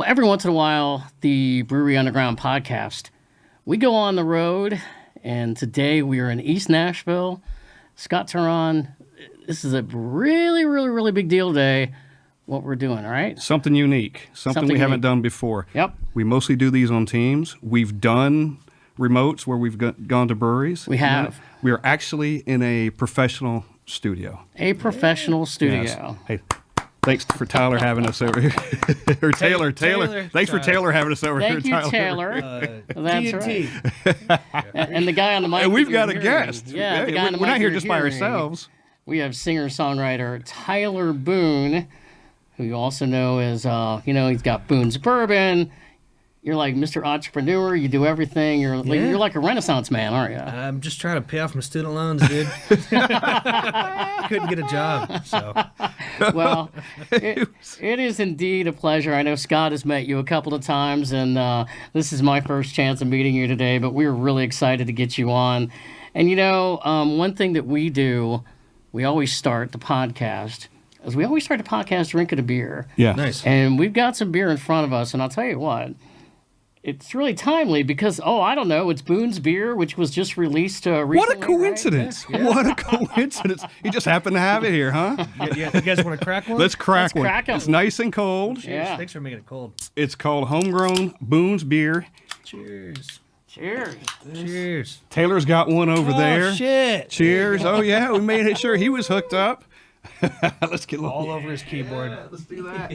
Well, every once in a while, the Brewery Underground podcast, we go on the road, and today we are in East Nashville. Scott Turon, this is a really, really, really big deal today, what we're doing, all right? Something unique, something we haven't done before. Yep. We mostly do these on Teams. We've done remotes where we've gone to breweries. We have. We are actually in a professional studio. A professional studio. Yes. Hey, thanks for Tyler having us over here. Or Taylor. Thanks for Taylor having us over here, Thank you, Tyler. That's right. And the guy on the mic. And we've got a hearing, guest. Yeah, the guy on the we're mic not here you're just by hearing. ourselves. We have singer-songwriter Tyler Boone, who you also know as, he's got Boone's Bourbon. You're like Mr. Entrepreneur. You do everything. You're like a Renaissance man, aren't you? I'm just trying to pay off my student loans, dude. Couldn't get a job, so. Well, it is indeed a pleasure. I know Scott has met you a couple of times, and this is my first chance of meeting you today, but we're really excited to get you on. And, one thing that we do, we always start the podcast, drinking a beer. Yeah. Nice. And we've got some beer in front of us, and I'll tell you what, it's really timely because, it's Boone's Beer, which was just released recently. What a coincidence. Right? Yeah. What a coincidence. You just happen to have it here, huh? You guys want to crack one? Let's crack one. crack 'em. It's nice and cold. Yeah. Thanks for making it cold. It's called Homegrown Boone's Beer. Cheers. Cheers. Cheers. Taylor's got one over there. Oh, shit. Cheers. Oh, yeah. We made sure he was hooked up. Let's get a little. All over his keyboard. Let's do that.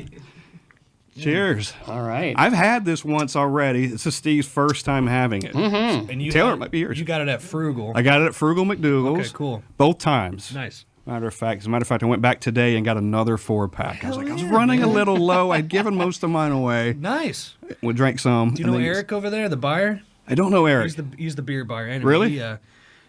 Cheers. All right. I've had this once already. This is Steve's first time having it. Mm-hmm. And Taylor, it might be yours. You got it at Frugal. I got it at Frugal McDougal's. Okay, cool. Both times. Nice. As a matter of fact, I went back today and got another 4-pack. I was running a little low. I'd given most of mine away. Nice. We drank some. Do you know Eric over there, the buyer? I don't know Eric. He's the beer buyer. Anyway, Really?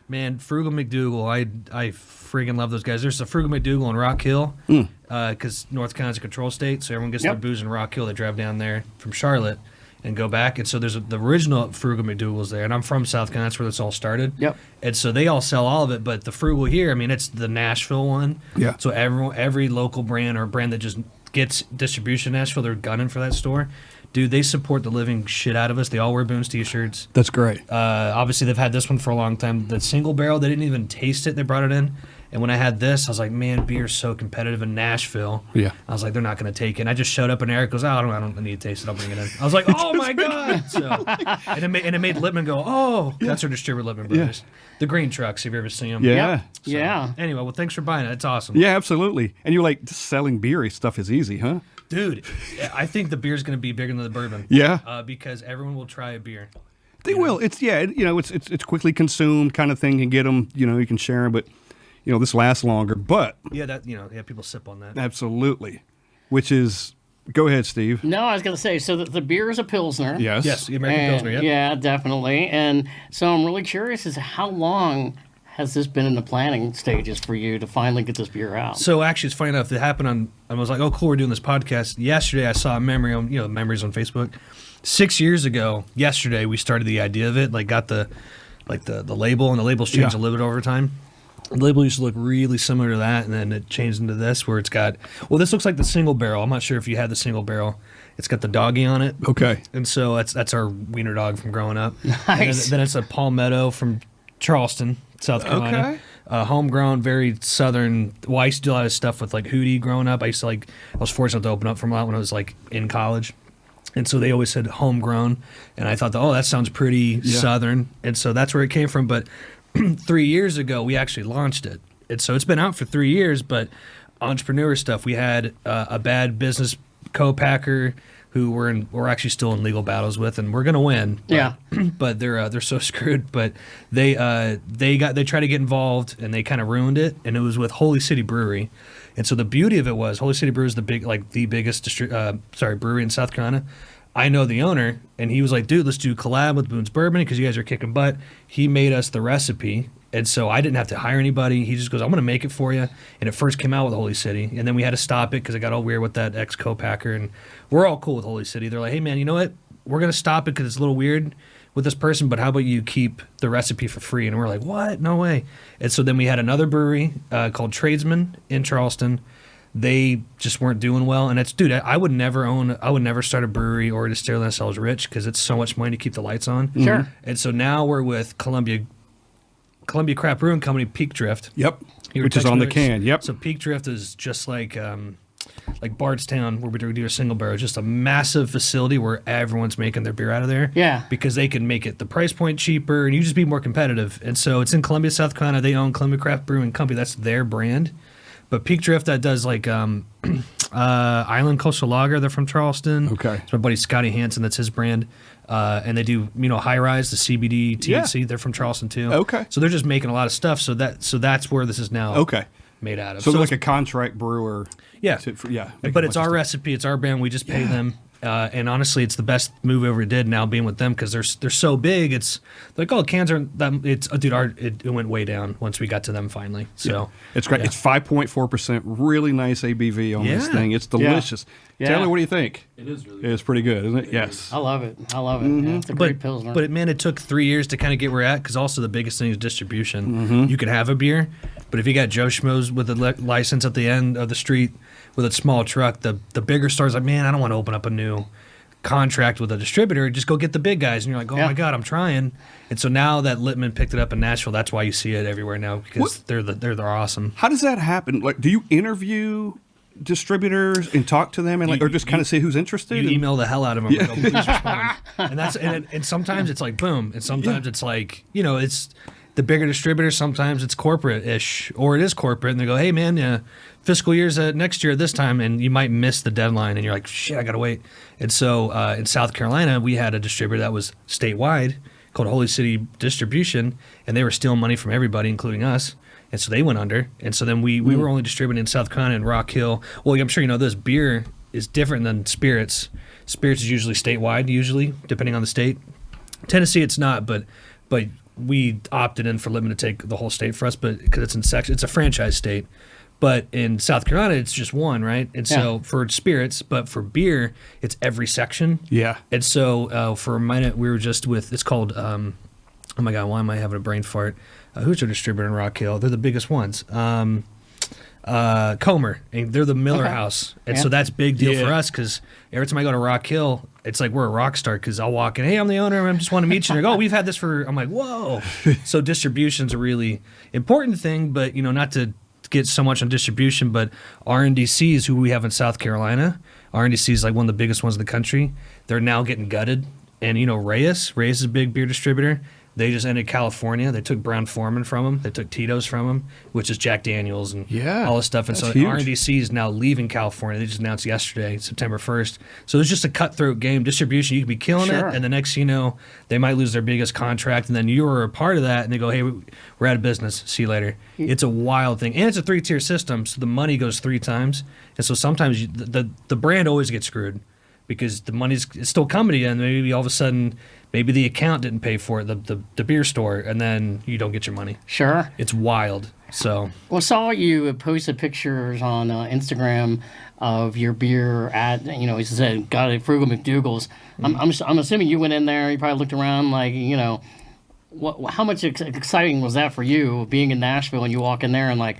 Man, Frugal McDougal, I friggin' love those guys. There's a Frugal McDougal in Rock Hill, because North Carolina's a control state, so everyone gets their booze in Rock Hill. They drive down there from Charlotte and go back. And so there's the original Frugal McDougal's there, and I'm from South Carolina. That's where this all started. Yep. And so they all sell all of it, but the Frugal here, I mean, it's the Nashville one. Yeah. So every local brand or brand that just gets distribution in Nashville, they're gunning for that store. Dude, they support the living shit out of us. They all wear Boone's t-shirts. That's great. Obviously, they've had this one for a long time. The single barrel, they didn't even taste it. They brought it in. And when I had this, I was like, man, beer's so competitive in Nashville. Yeah. I was like, they're not going to take it. And I just showed up, and Eric goes, I don't need to taste it. I'll bring it in. I was like, oh, my God. So, and it made Lippman go, oh. That's our distributor, Lippman Brothers. The green trucks, have you ever seen them? Yeah. Yep. So, Yeah. Anyway, well, thanks for buying it. It's awesome. Yeah, absolutely. And you're like, selling beer stuff is easy, huh? Dude, I think the beer's going to be bigger than the bourbon. Yeah. Because everyone will try a beer. They will. It's it's quickly consumed kind of thing. You can get them, you can share them, but this lasts longer. But Yeah, people sip on that. absolutely, which is, go ahead, Steve. No, I was going to say, so the beer is a Pilsner. Yes. Yes, the American And- Pilsner, yep. Yeah, definitely. And so I'm really curious as to how long has this been in the planning stages for you to finally get this beer out? So actually, it's funny enough. It happened I was like, oh, cool, we're doing this podcast. Yesterday, I saw a memory on, memories on Facebook. 6 years ago, yesterday, we started the idea of it. Like, got the label, and the label's changed a little bit over time. The label used to look really similar to that, and then it changed into this, where it's got, this looks like the single barrel. I'm not sure if you had the single barrel. It's got the doggy on it. Okay. And so that's our wiener dog from growing up. Nice. And then it's a Palmetto from Charleston, South Carolina. Okay. Homegrown, very southern. Well, I used to do a lot of stuff with like Hootie growing up. I was fortunate to open up from a lot when I was like in college. And so they always said homegrown. And I thought, that sounds pretty southern. And so that's where it came from. But 3 years ago, we actually launched it. And so it's been out for 3 years, but entrepreneur stuff. We had a bad business co-packer who we're actually still in legal battles with, and we're gonna win. But, Yeah. But they're so screwed. But they tried to get involved, and they kind of ruined it. And it was with Holy City Brewery. And so the beauty of it was Holy City Brewery is the biggest brewery in South Carolina. I know the owner, and he was like, dude, let's do a collab with Boone's Bourbon because you guys are kicking butt. He made us the recipe, and so I didn't have to hire anybody. He just goes, I'm going to make it for you. And it first came out with Holy City, and then we had to stop it because it got all weird with that ex-co-packer, and we're all cool with Holy City. They're like, hey, man, you know what? We're going to stop it because it's a little weird with this person, but how about you keep the recipe for free? And we're like, what? No way. And so then we had another brewery called Tradesman in Charleston. they just weren't doing well. And dude, I would never start a brewery or a distillery unless I was rich, because it's so much money to keep the lights on. Sure. And so now we're with Columbia Craft Brewing Company, Peak Drift. Yep. Which is on the can. Yep. So Peak Drift is just like Bardstown, where we do a single barrel, just a massive facility where everyone's making their beer out of there. Yeah. Because they can make it the price point cheaper, and you just be more competitive. And so it's in Columbia, South Carolina. They own Columbia Craft Brewing Company. That's their brand. But Peak Drift, that does like Island Coastal Lager. They're from Charleston. Okay. It's my buddy Scotty Hansen. That's his brand. And they do, High Rise, the CBD, THC. Yeah. They're from Charleston too. Okay. So they're just making a lot of stuff. So that's where this is now made out of. So they're like a contract brewer. Yeah. But it's our recipe. It's our brand. We just pay them. And honestly, it's the best move we ever did now being with them, because they're so big. It's like, oh, cans aren't that. It's it went way down once we got to them finally. So it's great. Yeah. It's 5.4%. Really nice ABV on this thing. It's delicious. Yeah. Taylor, what do you think? It is really It's pretty good, isn't it? Yes. I love it. Yeah, it's a great Pilsner. But it took 3 years to kind of get where we're at, because also the biggest thing is distribution. You could have a beer, but if you got Joe Schmoes with a license at the end of the street with a small truck, the bigger stores like, man, I don't want to open up a new contract with a distributor. Just go get the big guys. And you're like, oh my God, I'm trying. And so now that Littman picked it up in Nashville, that's why you see it everywhere now, because they're awesome. How does that happen? Like, do you interview distributors and talk to them, and or just kind of see who's interested? You email the hell out of them. Go, please respond. And sometimes it's like boom, and sometimes it's like, it's the bigger distributor. Sometimes it's corporate-ish, or it is corporate, and they go, hey man, fiscal year's next year at this time, and you might miss the deadline, and you're like, shit, I gotta wait. And so in South Carolina, we had a distributor that was statewide called Holy City Distribution, and they were stealing money from everybody, including us. And so they went under. And so then we were only distributing in South Carolina and Rock Hill. Well, I'm sure you know this. Beer is different than spirits. Spirits is usually statewide, depending on the state. Tennessee, it's not, but we opted in for Littman to take the whole state for us, but because it's in section, it's a franchise state. But in South Carolina, it's just one, right? And so for spirits, but for beer, it's every section. Yeah. And so for a minute, we were just with, it's called, oh my God, why am I having a brain fart? Who's our distributor in Rock Hill? They're the biggest ones. Comer. And they're the Miller House. And so that's big deal for us, because every time I go to Rock Hill, it's like we're a rock star, because I'll walk in, hey, I'm the owner, I just want to meet you. And they go, oh, we've had this for, I'm like, whoa. So distribution's a really important thing, but, not to get so much on distribution, but RNDC is who we have in South Carolina. RNDC is like one of the biggest ones in the country. They're now getting gutted. And, Reyes is a big beer distributor. They just ended California. They took Brown Forman from them. They took Tito's from them, which is Jack Daniels and all this stuff. And so huge. RNDC is now leaving California. They just announced yesterday, September 1st. So it's just a cutthroat game. Distribution, you could be killing it, and the next thing you know, they might lose their biggest contract, and then you were a part of that, and they go, hey, we're out of business. See you later. It's a wild thing. And it's a 3-tier system, so the money goes 3 times. And so sometimes the brand always gets screwed, because the money's still coming to you, and maybe all of a sudden, maybe the account didn't pay for it, the beer store, and then you don't get your money. Sure. It's wild. So. Well, saw you posted pictures on Instagram of your beer at, he said, got it at Frugal McDougal's. I'm assuming you went in there, you probably looked around like, how much exciting was that for you, being in Nashville, and you walk in there and like,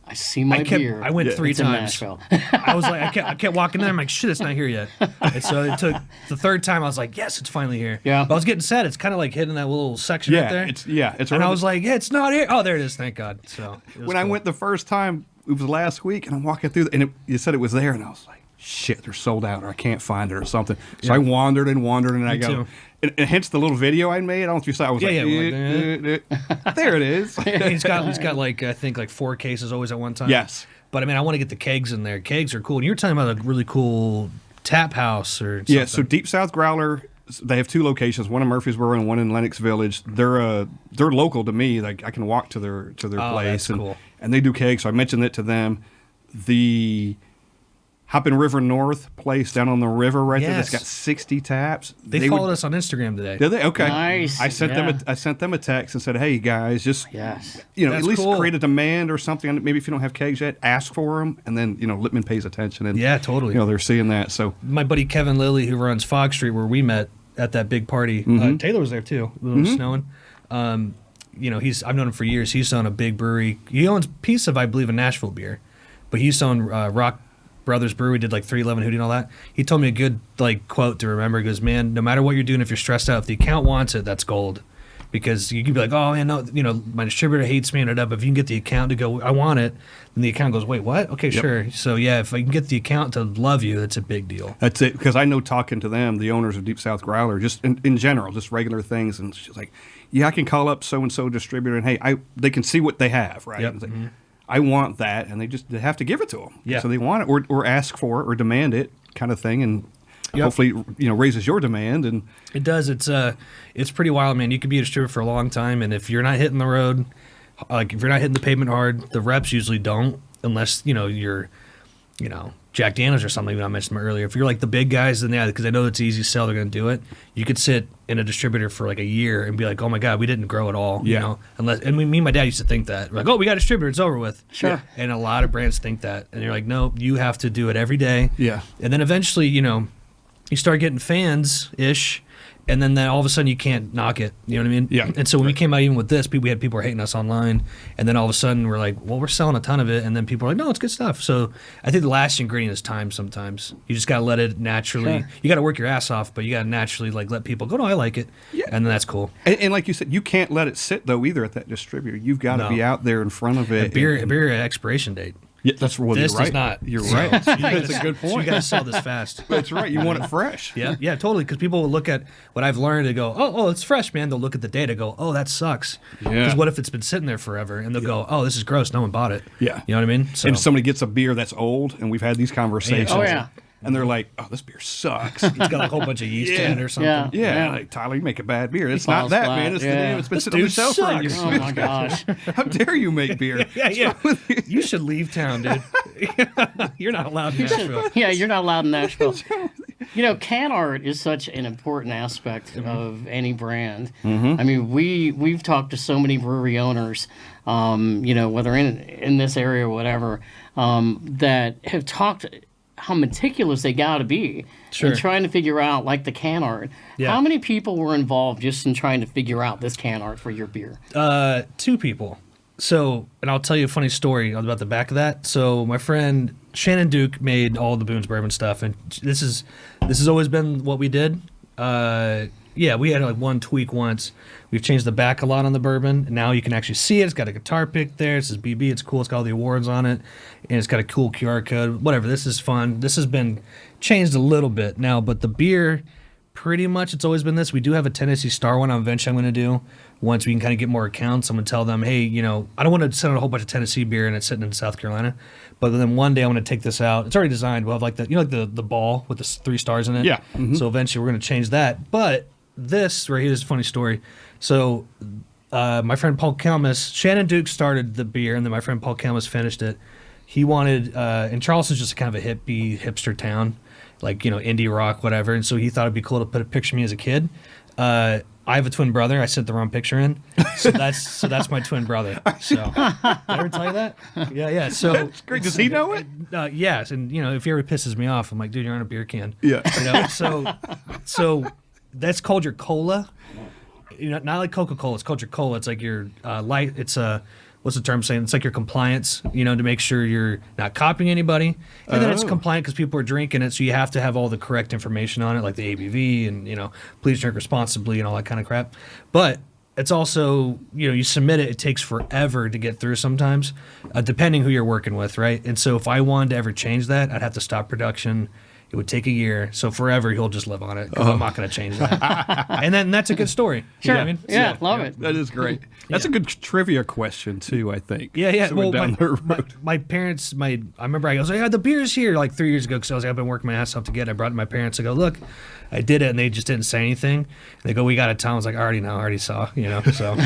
I see my beer. I went 3 it's in times. Nashville. I was like, I kept walking there. I'm like, shit, it's not here yet. And so it took the 3rd time. I was like, yes, it's finally here. Yeah. But I was getting sad. It's kind of like hitting that little section right there. It's. And I was like, yeah, it's not here. Oh, there it is. Thank God. So when I went the first time, it was last week, and I'm walking through, and you said it was there, and I was like, shit, they're sold out, or I can't find it, or something. So I wandered, and I go. And hence the little video I made. I don't know if you saw. I was there it is. He's got like, I think like 4 cases always at one time. Yes. But I mean, I want to get the kegs in there. Kegs are cool. And you were talking about a really cool tap house or something. Yeah, so Deep South Growler, they have 2 locations, one in Murfreesboro and one in Lenox Village. They're local to me. Like, I can walk to their place. That's cool. And they do kegs, so I mentioned it to them. The Hoppin' River North place down on the river right there, that's got 60 taps. They followed us on Instagram today. Did they? Okay. Nice. I sent them a text and said, hey guys, just Yes. at least create a demand or something. Maybe if you don't have kegs yet, ask for them, and then Littman pays attention. And yeah, totally. They're seeing that. So my buddy Kevin Lilly, who runs Fog Street, where we met at that big party, Taylor was there too. It was snowing. I've known him for years. He's owned a big brewery. He owns a piece of, I believe, a Nashville beer, but he's owned Brothers Brewery, did like 311 Hootie and all that. He told me a good like quote to remember. He goes, man, no matter what you're doing, if you're stressed out, if the account wants it, that's gold. Because you can be like, oh man, no, my distributor hates me, but if you can get the account to go, I want it, then the account goes, wait, what? Okay, sure. So yeah, if I can get the account to love you, that's a big deal. That's it. Because I know talking to them, the owners of Deep South Growler, just in general, just regular things, and she's like, yeah, I can call up so and so distributor, and hey, they can see what they have, right? Yep. Like, I want that, and they have to give it to them. Yeah. So they want it, or ask for it, or demand it, kind of thing, and hopefully raises your demand. And it does. It's pretty wild, man. You could be a distributor for a long time, and if you're not hitting the road, like if you're not hitting the pavement hard, the reps usually don't, unless you're Jack Daniels or something. I mentioned them earlier. If you're like the big guys, then yeah, because I know it's easy to sell, they're going to do it. You could sit in a distributor for like a year and be like, oh my god, we didn't grow at all. Unless me and my dad used to think that. We're like, oh, we got a distributor, it's over with. Sure. And a lot of brands think that, and you're like, no, you have to do it every day. Yeah. And then eventually, you start getting fans-ish, and then all of a sudden you can't knock it. You know what I mean? Yeah. And so when we came out even with this, we had people were hating us online, and then all of a sudden we're like, well, we're selling a ton of it, and then people are like, no, it's good stuff. So I think the last ingredient is time sometimes. You just got to let it naturally. Sure. You got to work your ass off, but you got to naturally like let people go, no, I like it. Yeah. And then that's cool. And like you said, you can't let it sit, though, either at that distributor. You've got to be out there in front of it. A beer expiration date. Yeah, that's what This you're right. does not. You're So right. That's a good So you point. got to sell this fast. That's right. You want it fresh. Yeah, totally. Because people will look at what I've learned and go, oh, it's fresh, man. They'll look at the data, go, oh, that sucks. Yeah. Because what if it's been sitting there forever? And they'll go, oh, this is gross. No one bought it. Yeah. You know what I mean? So And if somebody gets a beer that's old, and we've had these conversations. Oh, yeah. And they're like, oh, this beer sucks. it's got a whole bunch of yeast in it or something. Yeah. Yeah, like Tyler, you make a bad beer. It's Falls not that, flat, man. It's the yeah. name. It's been This sitting on the dude shelf for a year. sucks. Oh my gosh. How dare you make beer? Yeah. You should leave town, dude. You're not allowed in Nashville. Yeah, you're not allowed in Nashville. Can art is such an important aspect of any brand. I mean, we've talked to so many brewery owners, whether in this area or whatever, that have talked how meticulous they got to be in trying to figure out, like, the can art. Yeah. How many people were involved just in trying to figure out this can art for your beer? 2 people. So, and I'll tell you a funny story about the back of that. So, my friend Shannon Duke made all the Boone's Bourbon stuff, and this has always been what we did. We had like one tweak once. We've changed the back a lot on the bourbon, and now you can actually see it. It's got a guitar pick there. It says BB. It's cool. It's got all the awards on it, and it's got a cool QR code. Whatever. This is fun. This has been changed a little bit now, but the beer, pretty much, it's always been this. We do have a Tennessee Star one. Eventually, I'm going to do. Once we can kind of get more accounts, I'm going to tell them, hey, I don't want to send out a whole bunch of Tennessee beer and it's sitting in South Carolina. But then one day I'm going to take this out. It's already designed. We'll have like the the ball with the 3 stars in it. Yeah. Mm-hmm. So eventually we're going to change that. But this right here is a funny story. So my friend Paul Kelmus, Shannon Duke started the beer, and then my friend Paul Kelmus finished it. He wanted, and Charleston's just kind of a hipster town, like, indie rock, whatever. And so he thought it'd be cool to put a picture of me as a kid. I have a twin brother. I sent the wrong picture in, so that's my twin brother. So did I ever tell you that? Yeah. So That's great. Does he know it? Yes, and if he ever pisses me off, I'm like, dude, you're on a beer can. Yeah. So that's called your cola. Not like Coca-Cola. It's called your cola. It's like your light. It's what's the term saying? It's like your compliance, to make sure you're not copying anybody. And then it's compliant because people are drinking it, so you have to have all the correct information on it, like the ABV and, please drink responsibly and all that kind of crap. But it's also, you submit it, it takes forever to get through sometimes, depending who you're working with, right? And so if I wanted to ever change that, I'd have to stop production. It would take a year, so forever he'll just live on it because I'm not going to change that. And then that's a good story. Sure. You know what I mean? Yeah, love it. That is great. That's a good trivia question too, I think. Yeah. So we're down the road. My parents, I remember I was like, the beer's here like 3 years ago because I've been working my ass off to get it. I brought it to my parents. I go, look, I did it, and they just didn't say anything. And they go, we got to tell. I was like, I already know, I already saw, So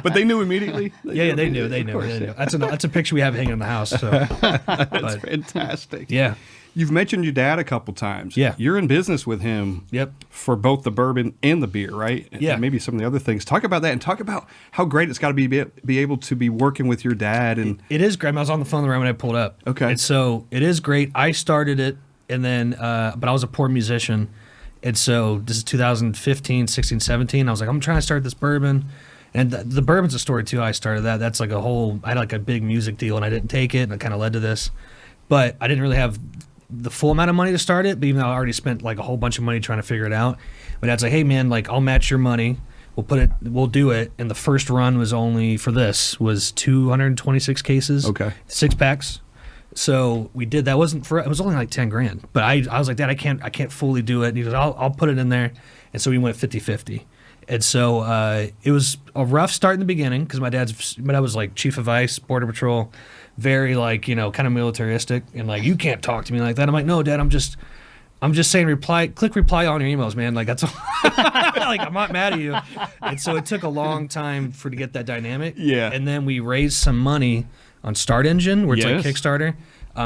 But they knew immediately. yeah, they knew. They knew. That's a picture we have hanging in the house. So That's fantastic. yeah. You've mentioned your dad a couple times. Yeah. You're in business with him. Yep. For both the bourbon and the beer, right? Yeah. And maybe some of the other things. Talk about that, and talk about how great it's got to be able to be working with your dad. And It is great. I was on the phone right when I pulled up. Okay. And so it is great. I started it, and then, but I was a poor musician. And so this is 2015, 16, 17. I was like, I'm trying to start this bourbon. And the bourbon's a story, too. I started that. That's like I had like a big music deal, and I didn't take it, and it kind of led to this. but I didn't really have the full amount of money to start it. But even though I already spent like a whole bunch of money trying to figure it out, my dad's like, "Hey man, like I'll match your money. We'll do it." And the first run was only for this was 226 cases. Okay. 6-packs. So we did that. It was only like 10 grand. But I was like, "Dad, I can't fully do it." And he goes, I'll put it in there. And so we went 50-50. And so it was a rough start in the beginning because my dad was like chief of ICE, Border Patrol, very like, kind of militaristic and like, "You can't talk to me like that." I'm like, "No, Dad, I'm just saying click reply on your emails, man. Like that's all." Like I'm not mad at you. And so it took a long time to get that dynamic. Yeah. And then we raised some money on Start Engine, where it's Yes. like Kickstarter.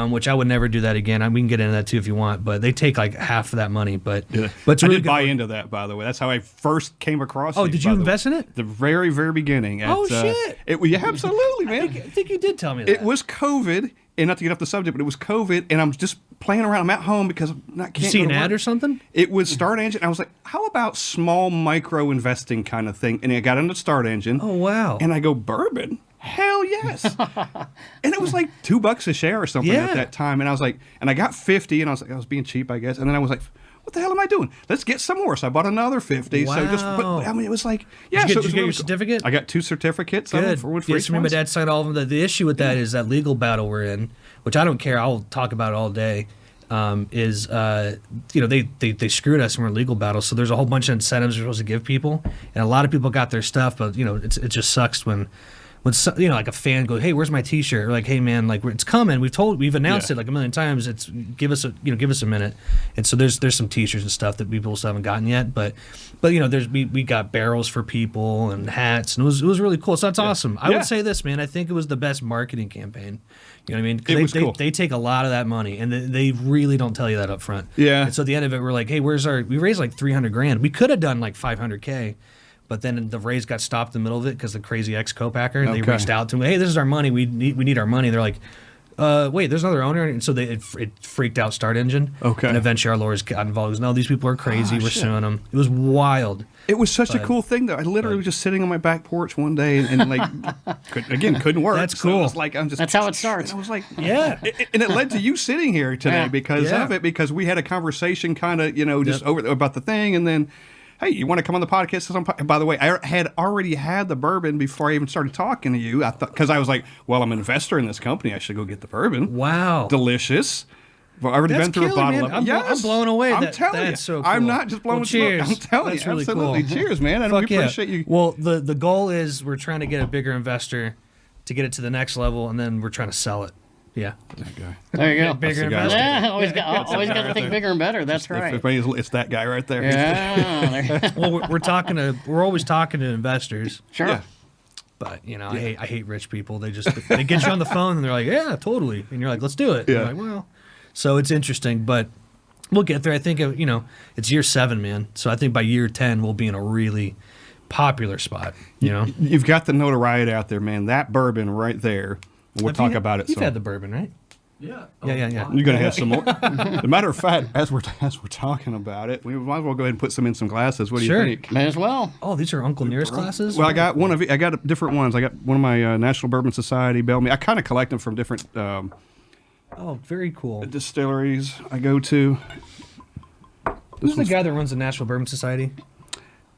Which I would never do that again. We can get into that too if you want, but they take like half of that money. But it's I really did good buy into that, by the way. That's how I first came across. Oh, did you invest in it? The very, very beginning. Shit! Yeah, absolutely, man. I think you did tell me that. It was COVID, and not to get off the subject, but it was COVID, and I'm just playing around. I'm at home because I'm not. Did you see an ad or something? It was Start Engine. I was like, how about small micro investing kind of thing? And I got into Start Engine. Oh wow! And I go, bourbon? Hell yes. And it was like $2 a share or something at that time. And I was like, and I got 50, and I was like, I was being cheap, I guess. And then I was like, what the hell am I doing? Let's get some more. So I bought another 50. Wow. So I mean, it was like, yeah. Did you so get your certificate? I got 2 certificates. Good. For Yes, remember my dad signed all of them. The issue with that is that legal battle we're in, which I don't care. I'll talk about it all day. They screwed us and we're in legal battle. So there's a whole bunch of incentives we're supposed to give people, and a lot of people got their stuff, but it just sucks when like a fan goes, "Hey, where's my T-shirt?" Or like, "Hey man, like it's coming. We've announced it like a million times. It's give us a minute." And so there's some T-shirts and stuff that people still haven't gotten yet, but we got barrels for people and hats, and it was really cool. So that's awesome. I would say this, man. I think it was the best marketing campaign. You know what I mean? 'Cause they take a lot of that money, and they really don't tell you that up front. Yeah. And so at the end of it, we're like, "Hey, we raised like 300 grand. We could have done like 500K." But then the raise got stopped in the middle of it because the crazy ex-co-packer, they reached out to him, "Hey, this is our money. We need our money." They're like, "Wait, there's another owner?" And so it freaked out Start Engine. Okay. And eventually our lawyers got involved. No, these people are crazy. We're suing them. It was wild. It was such a cool thing, though. I literally was just sitting on my back porch one day and like, couldn't work. That's So cool. it was like, That's how it starts. And I was like, Yeah. And it led to you sitting here today because of it, because we had a conversation kind of, just over about the thing. And then, hey, you want to come on the podcast? By the way, I had already had the bourbon before I even started talking to you. I thought, because I was like, well, I'm an investor in this company. I should go get the bourbon. Wow. Delicious. Well, I've already That's been through killer, a bottle man. of it. I'm blown away. I'm That's telling you. so cool. I'm not just blowing smoke. cheers. I'm telling That's you. really Absolutely. cool. Cheers, man. And Fuck we yeah. appreciate you. Well, the goal is we're trying to get a bigger investor to get it to the next level, and then we're trying to sell it. Yeah. That guy. There you go. Bigger the guy. investor. Yeah, always got to think bigger and better. That's right. It's that guy right there. Yeah. Well, we're always talking to investors. Sure. Yeah. But I hate rich people. They get you on the phone and they're like, "Yeah, totally," and you're like, "Let's do it." Yeah. And you're like, well, so it's interesting, but we'll get there. I think it's year 7, man. So I think by year 10 we'll be in a really popular spot. You've got the notoriety out there, man. That bourbon right there. We'll talk about it. You've had the bourbon, right? Yeah. Yeah. You're gonna have some more. As a matter of fact, as we're talking about it, we might as well go ahead and put some in some glasses. What do Sure. you think? May as well. Oh, these are Uncle Nearest glasses. Well, I got different ones. I got one of my National Bourbon Society Bellamy. I kind of collect them from different Oh, very cool. distilleries I go to. Who's the guy that runs the Nashville Bourbon Society?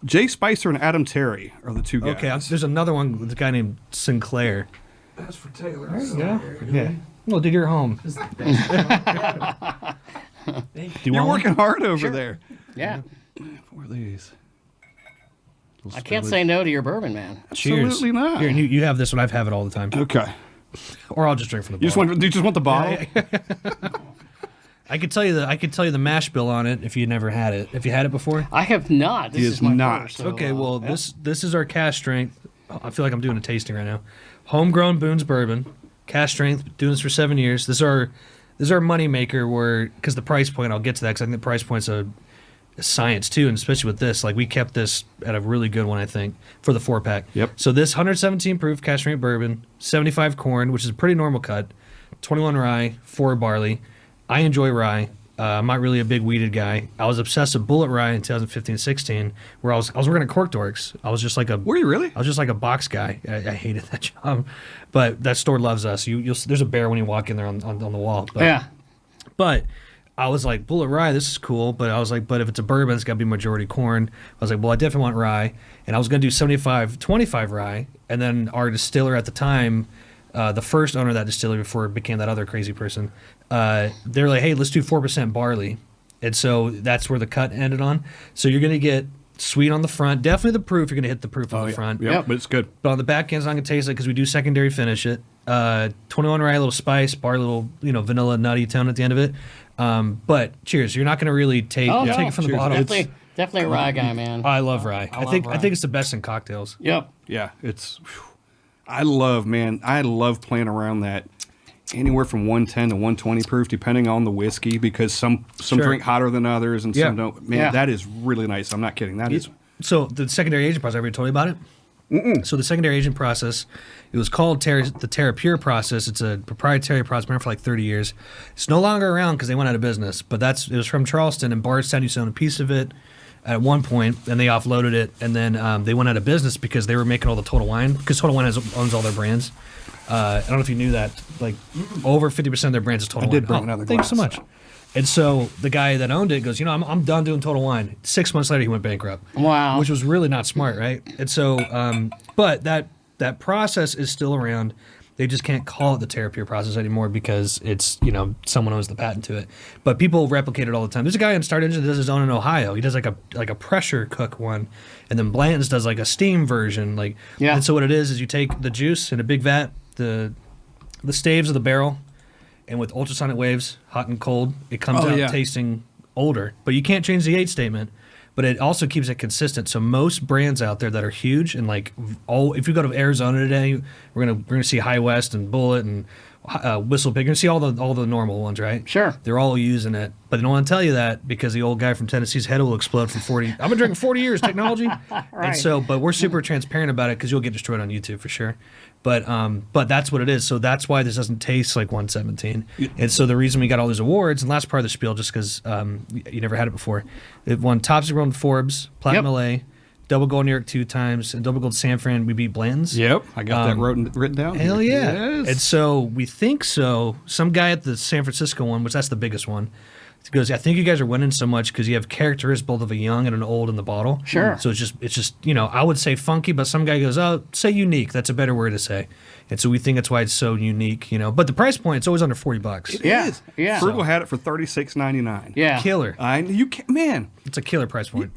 Jay Spicer and Adam Terry are the two guys. Okay, there's another one with a guy named Sinclair. That's for Taylor. Yeah. Well, dig your home. You're working hard over there. Yeah. What are these? I can't say no to your bourbon, man. Cheers. Absolutely not. Here, and you have this one. I have it all the time. Okay. Or I'll just drink from the You bottle. just want the bottle? I could tell you the mash bill on it if you never had it. If you had it before. I have not. This He is is my not. first. So, Okay, well yeah. this is our cash strength. I feel like I'm doing a tasting right now. Homegrown Boone's bourbon, cash strength. Doing this for 7 years. This is our money maker. Where because the price point, I'll get to that because I think the price point's a science too, and especially with this, like we kept this at a really good one, I think, for the 4-pack. Yep. So this 117 proof cash strength bourbon, 75 corn, which is a pretty normal cut, 21 rye, 4 barley. I enjoy rye. I'm not really a big weeded guy. I was obsessed with Bullet Rye in 2015-16, where I was working at Cork Dorks. I was just like Were you really? I was just like a box guy. I hated that job, but that store loves us. There's a bear when you walk in there on the wall. But, Yeah. But I was like, Bullet Rye, this is cool. But I was like, but if it's a bourbon, it's got to be majority corn. I was like, well, I definitely want rye. And I was going to do 75-25 rye. And then our distiller at the time, the first owner of that distillery before it became that other crazy person, they're like, hey, let's do 4% barley. And so that's where the cut ended on. So you're going to get sweet on the front. Definitely the proof. You're going to hit the proof on the front. Yeah, but it's good. But on the back end, it's not going to taste it because we do secondary finish it. 21 rye, a little spice, bar, a little vanilla nutty tone at the end of it. But cheers. You're not going to really take it from the Cheers. bottle. Definitely a rye guy, man. I love rye. I think rye. it's the best in cocktails. Yep. Yeah, I love playing around that anywhere from 110 to 120 proof, depending on the whiskey, because some drink hotter than others and some don't. Man, that is really nice. I'm not kidding. That is. So the secondary aging process, I already told you about it? So the secondary aging process, it was called the Terra Pure process. It's a proprietary process, been around for like 30 years. It's no longer around because they went out of business, but it was from Charleston, and Bardstown used to own a piece of it at one point, and they offloaded it, and then they went out of business because they were making all the Total Wine, because Total Wine owns all their brands. I don't know if you knew that. Like, over 50% of their brands is Total Wine. I did bring another Thanks so glass. much. And so the guy that owned it goes, I'm done doing Total Wine. 6 months later, he went bankrupt. Wow. Which was really not smart, right? And so, but that process is still around. They just can't call it the Terra Pure process anymore because it's, someone owns the patent to it. But people replicate it all the time. There's a guy in Start Engine that does his own in Ohio. He does like a pressure cook one, and then Blanton's does like a steam version. And so what it is you take the juice in a big vat, the staves of the barrel, and with ultrasonic waves, hot and cold, it comes out tasting older. But you can't change the age statement. But it also keeps it consistent. So most brands out there that are huge and if you go to Arizona today, we're gonna see High West and Bullet and Whistle Pig. You're gonna see all the normal ones, right? Sure. They're all using it, but they don't want to tell you that because the old guy from Tennessee's head will explode for 40. I've been drinking 40 years, technology. Right. And so, but we're super transparent about it because you'll get destroyed on YouTube for sure. But that's what it is. So that's why this doesn't taste like 117. And so the reason we got all these awards, and last part of the spiel, just because you never had it before, it won Top Secret in Forbes, Platinum LA, Double Gold New York 2 times, and Double Gold San Fran. We beat Blanton's. Yep, I got that written down. Hell yeah. Yes. And so we think so. Some guy at the San Francisco one, which that's the biggest one, goes, I think you guys are winning so much because you have characteristics both of a young and an old in the bottle. Sure. So it's just I would say funky, but some guy goes, oh, say unique. That's a better word to say. And so we think that's why it's so unique, But the price point, it's always under $40. It Yeah, is. yeah. Frugal had it for $36.99. Yeah. Killer. Man, It's a killer price point.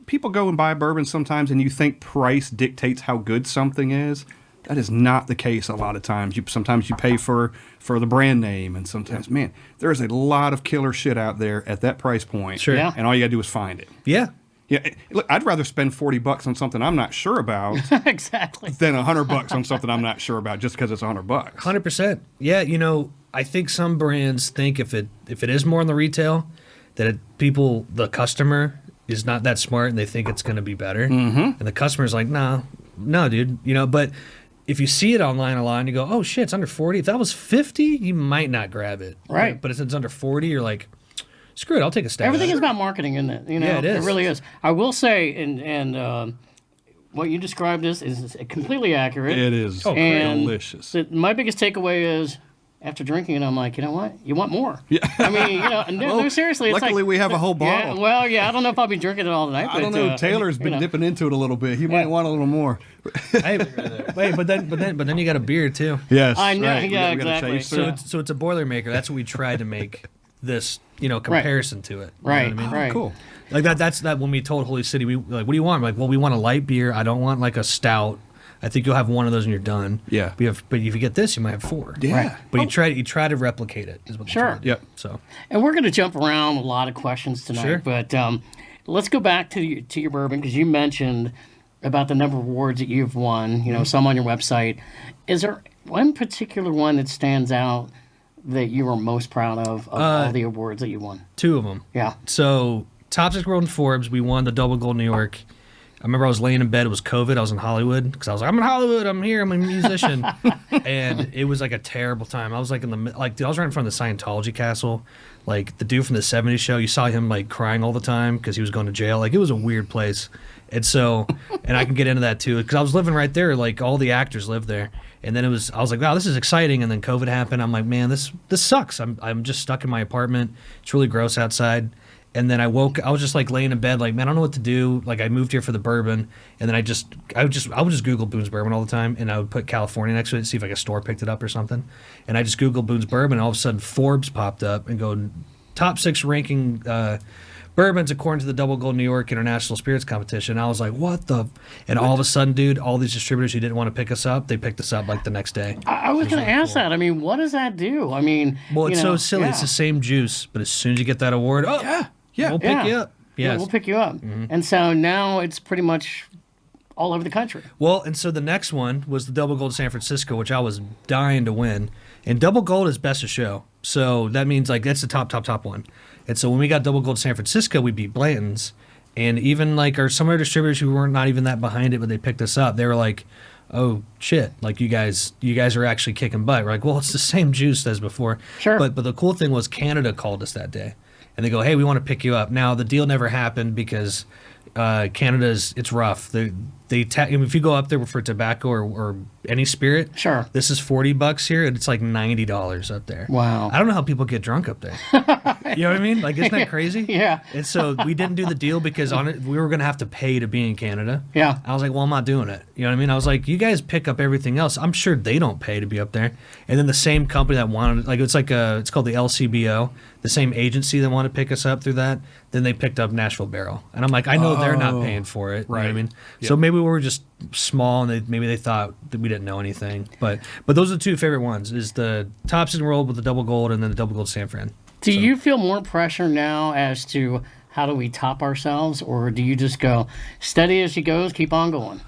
People go and buy bourbon sometimes, and you think price dictates how good something is. That is not the case a lot of times. Sometimes you pay for the brand name, and sometimes, man, there is a lot of killer shit out there at that price point. Sure. Yeah. And all you got to do is find it. Yeah. Yeah, look, I'd rather spend $40 on something I'm not sure about Exactly. than $100 on something I'm not sure about just because it's $100. 100%. Yeah, I think some brands think if it is more on the retail, that the customer is not that smart and they think it's going to be better. Mm-hmm. And the customer's like, no, dude. But if you see it online a lot and you go, oh shit, it's under 40. If that was 50, you might not grab it. Right. But if it's under 40, you're like, screw it, I'll take a stab. Everything at is it. about marketing, isn't it? Yeah, it is. It really is. I will say, and what you described is completely accurate. It is And delicious. My biggest takeaway is, after drinking it, I'm like, you know what? You want more. Yeah. I mean, no, seriously. It's Luckily, like, we have a whole bottle. Yeah, well, yeah, I don't know if I'll be drinking it all tonight. I don't know. Taylor's been dipping into it a little bit. He might want a little more. Hey, wait, but then you got a beer too. Yes, I know, right. yeah, we gotta exactly. chase through. So it's a Boilermaker. That's what we tried to make this, comparison to it. You Right, know what I mean? right. Cool. Like that's when we told Holy City, we like, what do you want? I'm like, well, we want a light beer. I don't want like a stout. I think you'll have one of those and you're done. Yeah. But if you get this, you might have 4. Yeah. Right. But you try to replicate it. Is what Sure. They try to do. Yep. So And we're going to jump around a lot of questions tonight. Sure. But let's go back to your bourbon, because you mentioned about the number of awards that you've won, some on your website. Is there one particular one that stands out that you are most proud of all the awards that you won? 2 of them. Yeah. So Top 6 World in Forbes, we won the Double Gold New York. remember I was laying in bed. It was COVID. I was in Hollywood because I was like, I'm in Hollywood. I'm here. I'm a musician. And it was like a terrible time. I was like dude, I was right in front of the Scientology castle. Like the dude from the 70s show, you saw him like crying all the time because he was going to jail. Like it was a weird place. And so, and I can get into that too because I was living right there. Like all the actors lived there. And then I was like, wow, this is exciting. And then COVID happened. I'm like, man, this sucks. I'm just stuck in my apartment. It's really gross outside. And then I was just like laying in bed, like, man, I don't know what to do. Like I moved here for the bourbon, and then I would just Google Boone's Bourbon all the time, and I would put California next to it, see if like a store picked it up or something. And I just Googled Boone's Bourbon, and all of a sudden Forbes popped up and go top 6 ranking bourbons according to the Double Gold New York International Spirits Competition. I was like, what the? And all of a sudden, dude, all these distributors who didn't want to pick us up, they picked us up like the next day. I was going to ask that. I mean, what does that do? I mean, well, it's so silly. Yeah. It's the same juice, but as soon as you get that award, we'll pick you up. Yes. Yeah, we'll pick you up. Mm-hmm. And so now it's pretty much all over the country. Well, and so the next one was the Double Gold San Francisco, which I was dying to win. And Double Gold is best of show. So that means like that's the top one. And so when we got Double Gold San Francisco, we beat Blanton's. And even like some of our distributors who weren't not even that behind it, but they picked us up, they were like, oh shit, like you guys are actually kicking butt. We're like, well, it's the same juice as before. Sure. But the cool thing was Canada called us that day. And they go, hey, we want to pick you up. Now, the deal never happened because it's rough. If you go up there for tobacco or any spirit, sure, this is $40 here, and it's like $90 up there. Wow. I don't know how people get drunk up there. You know what I mean? Like, isn't that crazy? Yeah. And so we didn't do the deal because we were going to have to pay to be in Canada. Yeah. I was like, well, I'm not doing it. You know what I mean? I was like, you guys pick up everything else. I'm sure they don't pay to be up there. And then the same company that wanted, like, it's called the LCBO, the same agency that wanted to pick us up through that, then they picked up Nashville Barrel. And I'm like, I know they're not paying for it. Right. You know what I mean? Yep. So maybe we were just small and maybe they thought that we didn't know anything. But those are the two favorite ones, is the Tops in the World with the Double Gold and then the Double Gold San Fran. Do you feel more pressure now as to how do we top ourselves, or do you just go steady as she goes, keep on going?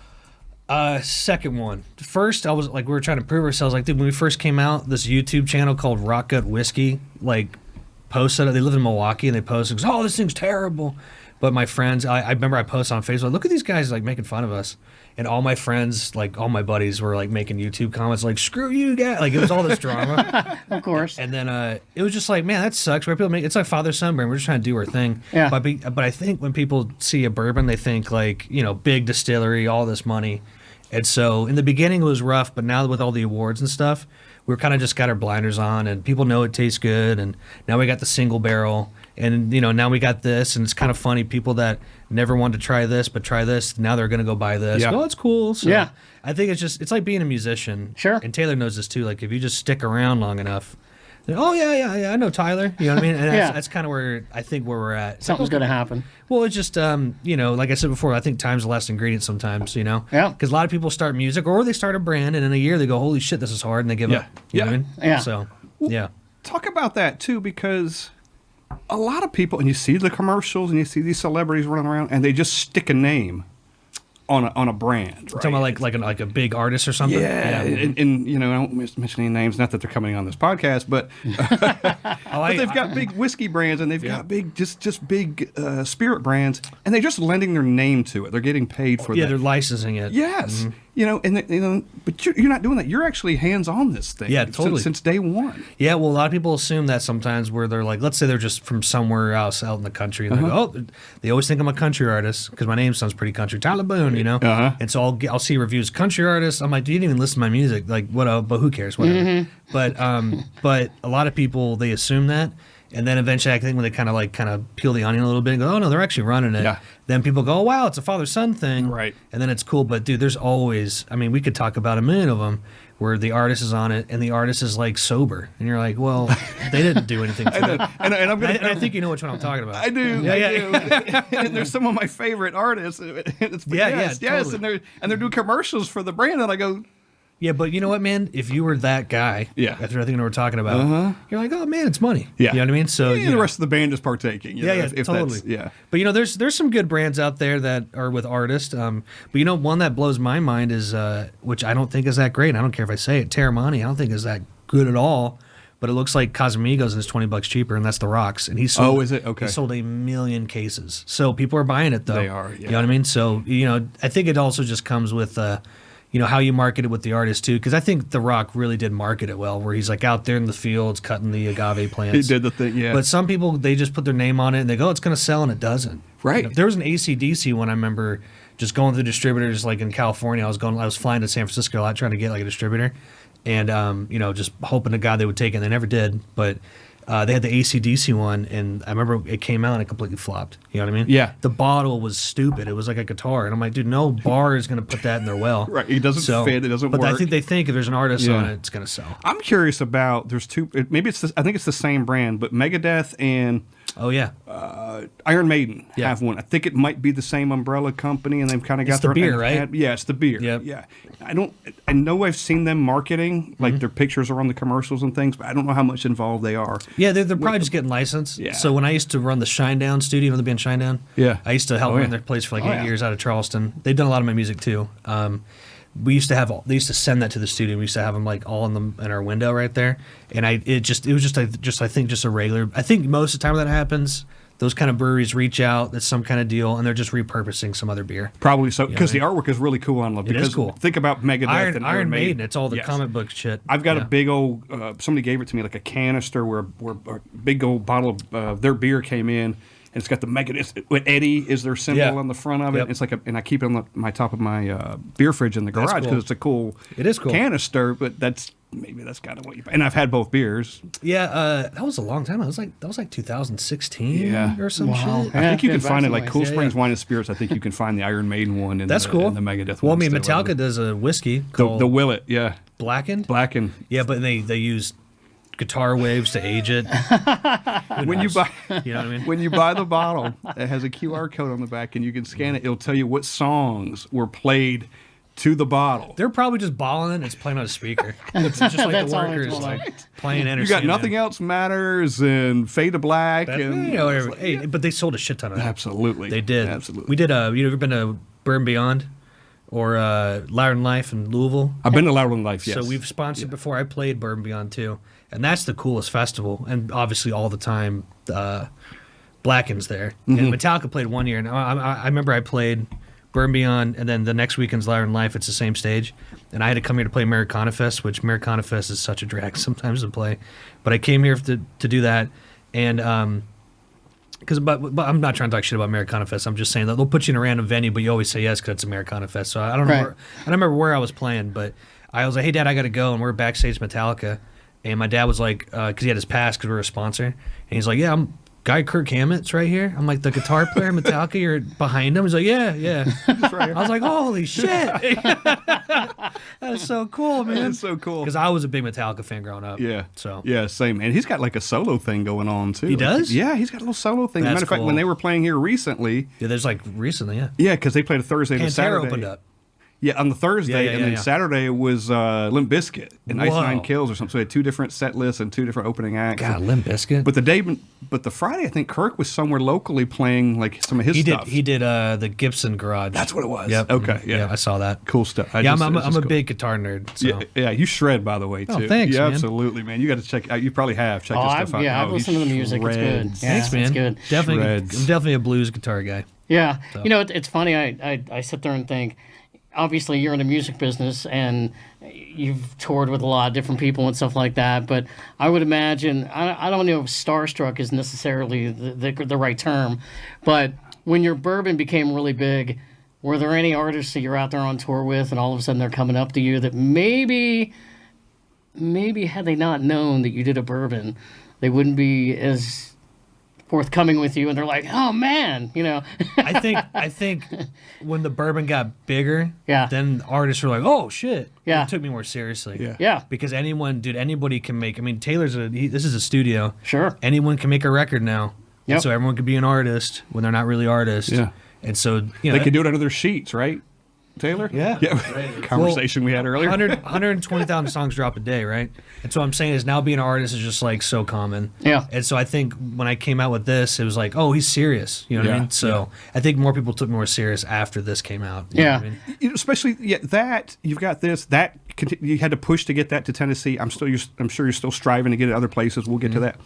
Second one. First, I was like, we were trying to prove ourselves. Like, dude, when we first came out, this YouTube channel called Rock Gut Whiskey, like, posted it. They live in Milwaukee, and they posted, oh, this thing's terrible. But my friends, I remember I posted on Facebook, look at these guys like making fun of us. And all my friends, like all my buddies were like making YouTube comments like, screw you guys. Like it was all this drama. Of course. And then it was just like, man, that sucks. Where people it's like father-son brand. We're just trying to do our thing. Yeah. But I think when people see a bourbon, they think like, big distillery, all this money. And so in the beginning it was rough, but now with all the awards and stuff, we're kind of just got our blinders on and people know it tastes good. And now we got the single barrel. And, now we got this, and it's kind of funny. People that never wanted to try this, but try this, now they're going to go buy this. Yeah. Oh, it's cool. So yeah. I think it's like being a musician. Sure. And Taylor knows this too. Like, if you just stick around long enough, oh, yeah, I know Tyler. You know what I mean? And that's kind of where we're at. Something's going to happen. Well, it's just, like I said before, I think time's the last ingredient sometimes, Yeah. Because a lot of people start music, or they start a brand, and in a year they go, holy shit, this is hard, and they give up. You know what I mean? Yeah. So, Well, yeah. Talk about that, too, because a lot of people, and you see the commercials, and you see these celebrities running around, and they just stick a name on a brand. Right? Talking about like a big artist or something? Yeah. And I won't mention any names, not that they're coming on this podcast, but but they've got big whiskey brands, and they've got big, just big spirit brands, and they're just lending their name to it. They're getting paid for that. Yeah, they're licensing it. Yes. Mm-hmm. But you're not doing that. You're actually hands on this thing. Yeah, totally. Since day one. Yeah, well, a lot of people assume that sometimes where they're like, let's say they're just from somewhere else out in the country, and they go, they always think I'm a country artist because my name sounds pretty country, Tyler Boone, And so I'll see reviews, country artist. I'm like, you didn't even listen to my music, like what? But who cares? Whatever. Mm-hmm. But a lot of people, they assume that. And then eventually, I think when they kind of peel the onion a little bit and go, oh, no, they're actually running it. Yeah. Then people go, oh, wow, it's a father-son thing. Right. And then it's cool. But, dude, there's always, we could talk about a million of them where the artist is on it and the artist is, like, sober. And you're like, well, they didn't do anything to it. And I think you know which one I'm talking about. I do. Yeah. And there's some of my favorite artists. Yes. Totally. And they're doing commercials for the brand, and I go, yeah, but you know what, man? If you were that guy, after everything we're talking about, you're like, oh man, it's money. Yeah. You know what I mean? So the rest of the band is partaking. Totally. Yeah. But there's some good brands out there that are with artists. But one that blows my mind is, which I don't think is that great. I don't care if I say it, Terramani. I don't think is that good at all. but it looks like Casamigos and it's $20 cheaper, and that's the rocks. And he sold. Oh, is it? Okay. He sold 1 million cases, so people are buying it though. They are. Yeah. You know what I mean? So I think it also just comes with how you market it with the artist too, because I think The Rock really did market it well, where he's like out there in the fields cutting the agave plants. He did the thing, yeah. But some people, they just put their name on it and they go, it's going to sell, and it doesn't. Right. There was an AC/DC one I remember just going through distributors like in California. I was flying to San Francisco a lot trying to get like a distributor, and just hoping to God they would take it, and they never did. But they had the AC/DC one, and I remember it came out and it completely flopped. You know what I mean? Yeah. The bottle was stupid. It was like a guitar, and I'm like, dude, no bar is going to put that in their well. Right. It doesn't fit. It doesn't but work. I think they think if there's an artist on it, it's going to sell. I'm curious about. There's two. Maybe it's. I think it's the same brand, but Megadeth and. Oh yeah. Iron Maiden Yeah. have one. I think it might be the same umbrella company, and they've kind of got It's the their beer, right? Yeah, it's the beer. Yep. Yeah. I know I've seen them marketing, like their pictures are on the commercials and things, but I don't know how much involved they are. Yeah, they're probably just getting licensed. Yeah. So when I used to run the Shinedown studio, the band Shinedown, Yeah. I used to help run their place for like 8 years out of Charleston. They've done a lot of my music too. They used to send that to the studio. We used to have them like all in our window right there, and it was just a regular. I think most of the time that happens, those kind of breweries reach out. It's some kind of deal, and they're just repurposing some other beer. Probably so, because the artwork is really cool on them. It is cool. Think about Megadeth and Iron Maiden. It's all the comic book shit. I've got a big old. Somebody gave it to me, like a canister where a big old bottle of their beer came in. And it's got the Megadeth. Eddie is their symbol on the front of it. Yep. It's like and I keep it on my top of my beer fridge in the garage because it's a cool. It is cool Canister, but that's kind of what you. And I've had both beers. Yeah, that was a long time. That was like 2016 or some shit. I think you can find it like Cool Yeah, Springs Wine and Spirits. I think you can find the Iron Maiden one. And That's cool. And the Megadeth Well, I one mean, still. Metallica does a whiskey called The Willet, yeah. Blackened. Blackened. Yeah, but they use guitar waves to age it. When you buy, You know what I mean? when you buy the bottle, it has a QR code on the back, and you can scan it. It'll tell you what songs were played to the bottle. They're probably just balling it and it's playing on a speaker. It's just like That's the all it's workers going on. like playing Enter You got Sandman. Nothing Else Matters and Fade to Black. And Whatever. Hey, but they sold a shit ton of that. Absolutely. They did. Absolutely. We did. You ever been to Bourbon Beyond or Louder Than Life in Louisville? I've been to Louder Than Life, yes. So we've sponsored before. I played Bourbon Beyond too, and that's the coolest festival. And obviously, all the time, Blacken's there. And Metallica played one year, and I remember I played Bourbon Beyond, and then the next weekend's Louder Than Life. It's the same stage, and I had to come here to play Americana Fest, which Americana Fest is such a drag sometimes to play. But I came here to do that, and but I'm not trying to talk shit about Americana Fest. I'm just saying that they'll put you in a random venue, but you always say yes because it's Americana Fest. So I don't know. Right. I don't remember where I was playing, but I was like, "Hey, Dad, I got to go," and we're backstage Metallica, and my dad was like, because he had his pass because we were a sponsor, and he's like, "Yeah, I'm Guy Kirk Hammett's right here." I'm like, "The guitar player, Metallica, you're behind him?" He's like, "Yeah." I was like, "Holy shit, that's so cool, man!" That's so cool. Because I was a big Metallica fan growing up. Yeah. So Yeah, same. And he's got like a solo thing going on too. He does? Yeah, he's got a little solo thing. As a That's matter of fact, cool. when they were playing here recently, yeah, there's like recently, yeah. yeah, because they played a Thursday and a Pantera Saturday. opened up. Yeah, on the Thursday, Yeah, and then yeah. Saturday it was Limp Bizkit and Ice Whoa. Nine Kills or something. So they had two different set lists and two different opening acts. God, Limp Bizkit. But the Friday, I think Kirk was somewhere locally playing like some of his He stuff. did the Gibson Garage. That's what it was. Yep. Okay. Yeah. I saw that. Cool stuff. I'm a big guitar nerd. So. Yeah, you shred, by the way, too. Oh, thanks, yeah, man. absolutely, man. You got to check out. You probably have checked his stuff out. Yeah, I've Oh, he listened to the music. It's good. shreds. Yeah, Thanks, man. It's good. Definitely, Shreds. I'm definitely a blues guitar guy. Yeah. So. You know, it's funny. I sit there and think, obviously you're in the music business and you've toured with a lot of different people and stuff like that, but I would imagine, I don't know if starstruck is necessarily the right term, but when your bourbon became really big, were there any artists that you're out there on tour with and all of a sudden they're coming up to you that maybe had they not known that you did a bourbon, they wouldn't be as forthcoming with you, and they're like, "Oh man," you know. I think when the bourbon got bigger, Yeah. then artists were like, "Oh shit!" Yeah. It took me more seriously. Yeah. Yeah, Because anybody can make. I mean, this is a studio. sure. Anyone can make a record now. Yep. And so everyone could be an artist when they're not really artists. Yeah. And so you know They can do it under their sheets, right, Taylor? Yeah. Conversation we had earlier. 120,000 songs drop a day, right? And so what I'm saying is now being an artist is just like so common. Yeah. And so I think when I came out with this, it was like, oh, he's serious. You know what I Yeah. mean? So I think more people took me more serious after this came out. You know Yeah. what I mean? Especially that you've got this that you had to push to get that to Tennessee. I'm sure you're still striving to get it other places. We'll get to that.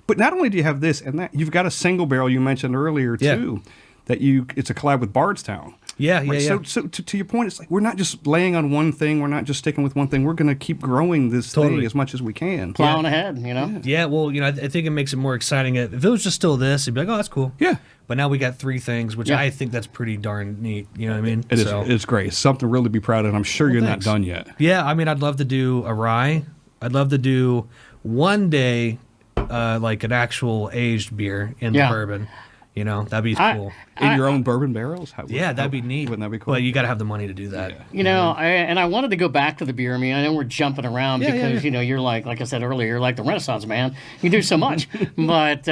But not only do you have this and that, you've got a single barrel you mentioned earlier too. It's a collab with Bardstown. Yeah. So to your point, it's like we're not just laying on one thing. We're not just sticking with one thing. We're going to keep growing this thing as much as we can. Plowing ahead, you know? Yeah, well, I think it makes it more exciting. If it was just still this, it'd be like, oh, that's cool. Yeah. But now we got 3 things, which I think that's pretty darn neat. You know what I mean? It is. It's great. It's something really to be proud of. And I'm sure you're not done yet. Yeah, I mean, I'd love to do a rye. I'd love to do one day like an actual aged beer in the bourbon. That'd be cool. In your own bourbon barrels? That'd be neat. Wouldn't that be cool? But you got to have the money to do that. Yeah. I wanted to go back to the beer. I mean, I know we're jumping around because, you're like I said earlier, you're like the Renaissance man. You do so much. But,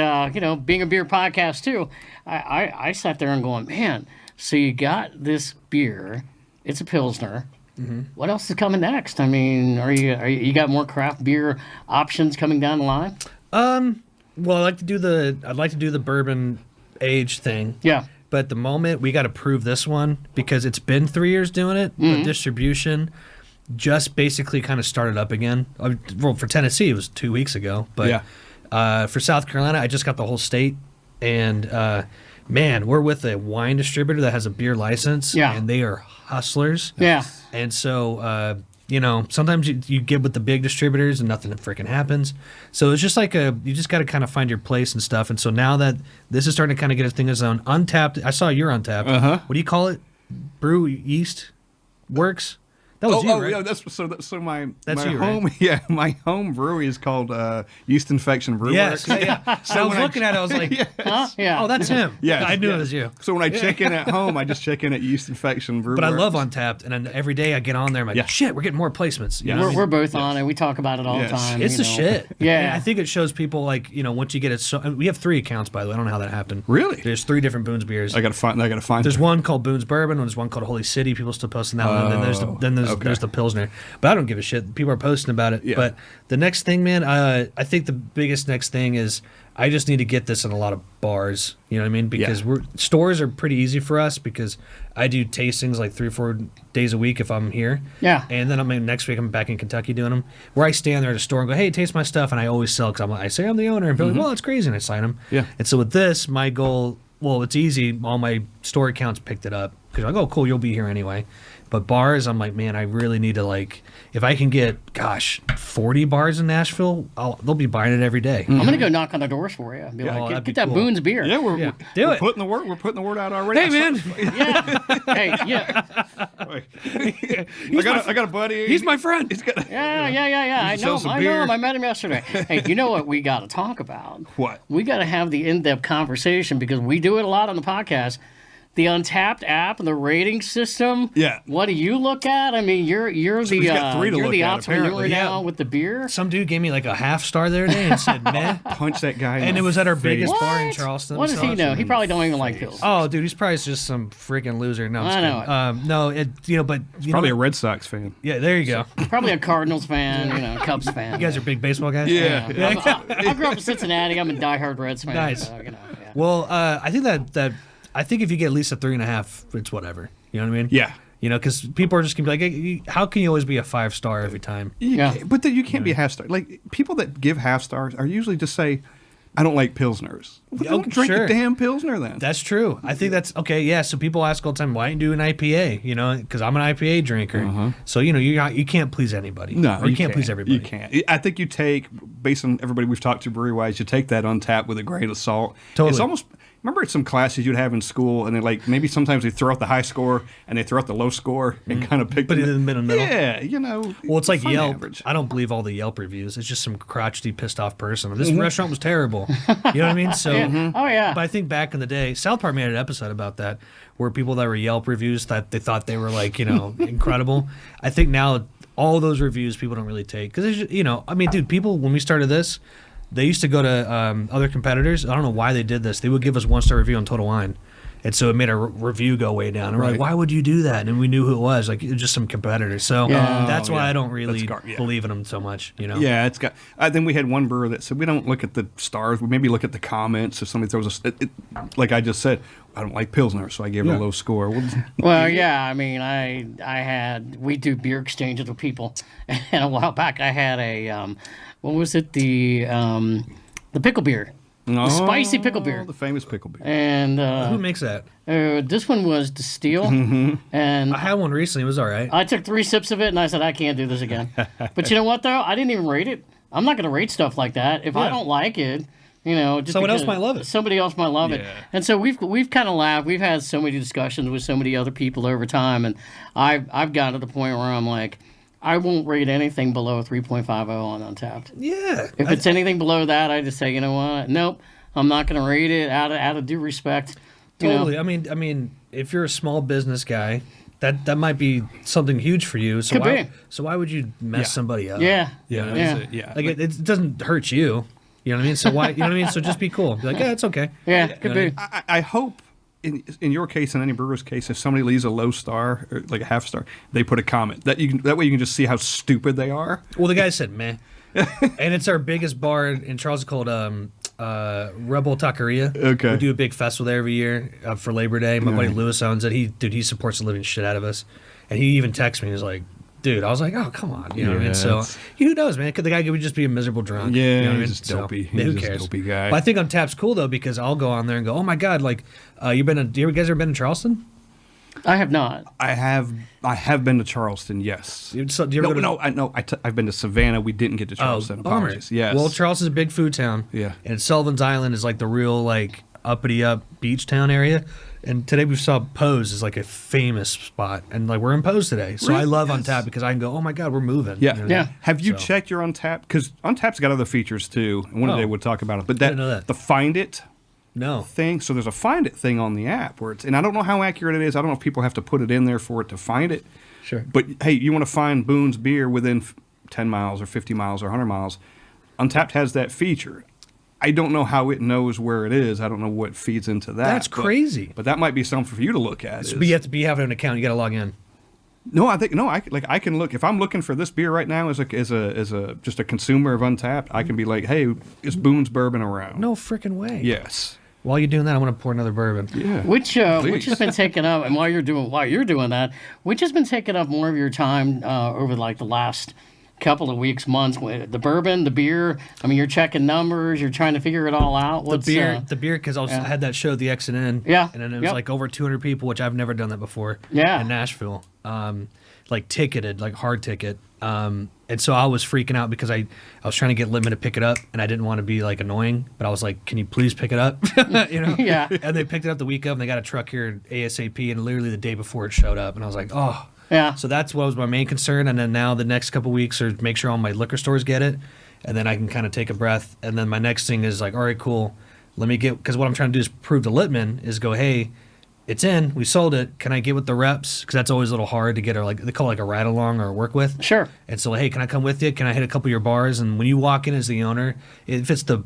being a beer podcast too, I sat there and going, man, so you got this beer. It's a Pilsner. Mm-hmm. What else is coming next? I mean, you got more craft beer options coming down the line? Well, I'd like to do the bourbon age thing. Yeah. But at the moment, we got to prove this one because it's been 3 years doing it, but distribution just basically kind of started up again. Well, for Tennessee, it was 2 weeks ago. But for South Carolina, I just got the whole state. And, man, we're with a wine distributor that has a beer license. Yeah. And they are hustlers. Yeah. And so, sometimes you get with the big distributors and nothing freaking happens. So it's just like you just got to kind of find your place and stuff. And so now that this is starting to kind of get a thing of its own, Untapped, I saw your Untapped. Uh-huh. What do you call it? Brew Yeast Works? That was you, right? Yeah, that's my you, home. Right? Yeah, my home brewery is called Yeast Infection Brew Yes, Works. yeah. So I was looking at it, I was like, huh? Yeah. Oh, that's him. Yeah, I knew it was you. So when I check in at home, I just check in at Yeast Infection Brew But Works. I love Untapped, and then every day I get on there, I'm like, shit, we're getting more placements. Yeah, we're both on it. We talk about it all the time. It's the shit. Yeah. And I think it shows people, like, once you get it. So we have 3 accounts, by the way. I don't know how that happened. Really? There's 3 different Boone's beers. I gotta find. There's one called Boone's Bourbon, and there's one called Holy City. People still posting that one. And then there's the Pilsner. But I don't give a shit. People are posting about it. Yeah. But the next thing, man, I think the biggest next thing is I just need to get this in a lot of bars. You know what I mean? Because stores are pretty easy for us because I do tastings like 3 or 4 days a week if I'm here. Yeah. And then next week I'm back in Kentucky doing them. Where I stand there at a store and go, hey, taste my stuff, and I always sell because I say I'm the owner, and people are like, well, it's crazy, and I sign them. Yeah. And so with this, my goal, well, it's easy. All my store accounts picked it up because I'm like, oh, cool, you'll be here anyway. But bars, I'm like, man, I really need to, like, if I can get, 40 bars in Nashville, they'll be buying it every day. I'm going to go knock on the doors for you. Be like, get that cool. Boone's beer. Yeah, we're putting the word. We're putting the word out already. Hey, man. I got a buddy. He's my friend. I know him. I met him yesterday. Hey, you know what we got to talk about? What? We got to have the in-depth conversation because we do it a lot on the podcast. The Untapped app and the rating system. Yeah. What do you look at? I mean, you're the entrepreneur now with the beer. Some dude gave me like a half star the other day and said, "Meh." Punch that guy. And it was at our biggest bar in Charleston. What does he know? He probably don't even like pills. Oh, dude, he's probably just some freaking loser. No, I know. But he's probably a Red Sox fan. Yeah, there you go. Probably a Cardinals fan. Cubs fan. You guys are big baseball guys. Yeah. I grew up in Cincinnati. I'm a diehard Reds fan. Nice. So, Well, I think that. I think if you get at least a 3.5, it's whatever. You know what I mean? Yeah. Because people are just going to be like, hey, how can you always be a 5-star every time? But then you can't be a half star. Like, people that give half stars are usually just say, I don't like Pilsners. Well, don't drink the damn Pilsner then. That's true. I think that's, okay, yeah, so people ask all the time, why don't you do an IPA? Because I'm an IPA drinker. Uh-huh. So, you can't please anybody. No, you can't please everybody. You can't. I think you take, based on everybody we've talked to brewery-wise, you take that Untapped with a grain of salt. Totally. It's almost... Remember some classes you'd have in school, and maybe sometimes they throw out the high score and they throw out the low score and kind of pick. Put it in the middle. Yeah, Well, it's like Yelp. Average. I don't believe all the Yelp reviews. It's just some crotchety, pissed off person. This restaurant was terrible. You know what I mean? So, Oh yeah. But I think back in the day, South Park made an episode about that, where people that were Yelp reviews that they thought they were incredible. I think now all those reviews people don't really take because dude, people when we started this. They used to go to other competitors. I don't know why they did this. They would give us 1-star review on Total Wine. And so it made our review go way down. And we're like, why would you do that? And we knew who it was. Like, it was just some competitor. So that's why I don't really believe in them so much, you know? Yeah, it's got. Then we had one brewer that said, we don't look at the stars. We maybe look at the comments. If somebody throws like I just said, I don't like Pilsner, so I gave it a low score. Well, yeah, I mean, we do beer exchanges with people. And a while back, I had a, what was it? The pickle beer. The spicy pickle beer. The famous pickle beer. And who makes that? This one was Distill. And I had one recently. It was all right. I took 3 sips of it, and I said, I can't do this again. But you know what, though? I didn't even rate it. I'm not going to rate stuff like that. If I don't like it, you know, just someone else might love it. Somebody else might love it. And so we've kind of laughed. We've had so many discussions with so many other people over time, and I've gotten to the point where I'm like, I won't rate anything below 3.50 on Untapped. Yeah. If it's anything below that, I just say, you know what? Nope, I'm not going to rate it out of due respect. Totally. I mean, if you're a small business guy, that might be something huge for you. So why would you mess somebody up? Yeah. Like it doesn't hurt you. You know what I mean? So why? You know what I mean? So just be cool. Be like, yeah, it's okay. Yeah, could be. I hope. In your case, in any brewer's case, if somebody leaves a low star, or like a half star, they put a comment. That way you can just see how stupid they are. Well, the guy said meh. And it's our biggest bar in Charles called Rebel Taqueria. Okay. We do a big festival there every year for Labor Day. My buddy Lewis owns it. He supports the living shit out of us. And he even texted me. He's like, dude, I was like, oh, come on. You know what I mean? So, who knows, man? The guy could just be a miserable drunk. Yeah, you know what I mean? he's just dopey. So, who cares? A dopey guy. But I think Untapped's cool, though, because I'll go on there and go, oh, my God, like, you guys ever been to Charleston? I have not. I have been to Charleston, yes. So, do you ever I've been to Savannah. We didn't get to Charleston. Apologies. Yes. Well, Charleston's a big food town. Yeah. And Sullivan's Island is like the real, like, uppity-up beach town area. And today we saw Pose is like a famous spot. And like we're in Pose today. So I love Untapped because I can go, oh my God, we're moving. Yeah. You know? Have you checked your Untapped? Because Untapped's got other features too. And one day we'll talk about it. But didn't know that. The Find It No. thing. So there's a Find It thing on the app where and I don't know how accurate it is. I don't know if people have to put it in there for it to find it. Sure. But hey, you want to find Boone's beer within 10 miles or 50 miles or 100 miles. Untapped has that feature. I don't know how it knows where it is. I don't know what feeds into that. That's crazy. But that might be something for you to look at. But you have to have an account. You got to log in. No, I can look if I'm looking for this beer right now as just a consumer of Untapped. I can be like, hey, is Boone's Bourbon around? No freaking way. Yes. While you're doing that, I want to pour another bourbon. Yeah. Which has been taking up, and while you're doing that, which has been taking up more of your time over like the last couple of weeks, months, with the bourbon, the beer. I mean, you're checking numbers, you're trying to figure it all out. The beer, because I had that show, the X and N. Yeah. And then it was like over 200 people, which I've never done that before. Yeah. In Nashville, like ticketed, like hard ticket. And so I was freaking out because I was trying to get Littman to pick it up, and I didn't want to be like annoying, but I was like, "Can you please pick it up?" You know? Yeah. And they picked it up the week of, and they got a truck here ASAP, and literally the day before it showed up, and I was like, "Oh." Yeah. So that's what was my main concern, and then now the next couple weeks are make sure all my liquor stores get it, and then I can kind of take a breath. And then my next thing is like, all right, cool, let me get, because what I'm trying to do is prove to Littman is go, hey, it's in, we sold it. Can I get with the reps? Because that's always a little hard to get, or like they call it like a ride along or work with. Sure. And so, hey, can I come with you? Can I hit a couple of your bars? And when you walk in as the owner, if it's the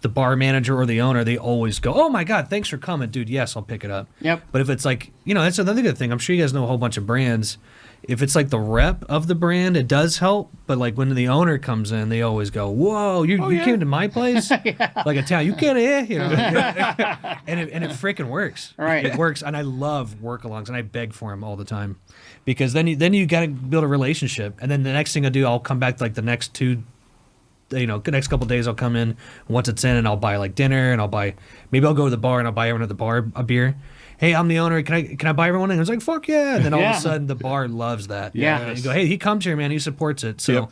bar manager or the owner, they always go, oh my God, thanks for coming, dude. Yes, I'll pick it up. Yep. But if it's like, that's another good thing. I'm sure you guys know a whole bunch of brands. If it's like the rep of the brand, it does help. But like when the owner comes in, they always go, whoa, you came to my place? Like a town, you can't hear, and it freaking works. Right. It works. And I love work-alongs, and I beg for them all the time. Because then you got to build a relationship. And then the next thing I do, I'll come back like the next the next couple of days I'll come in once it's in, and I'll buy like dinner, and maybe I'll go to the bar and I'll buy everyone at the bar a beer. Hey, I'm the owner. Can I buy everyone? And it's like, fuck yeah. And then all of a sudden the bar loves that. Yeah. And you go, hey, he comes here, man. He supports it. So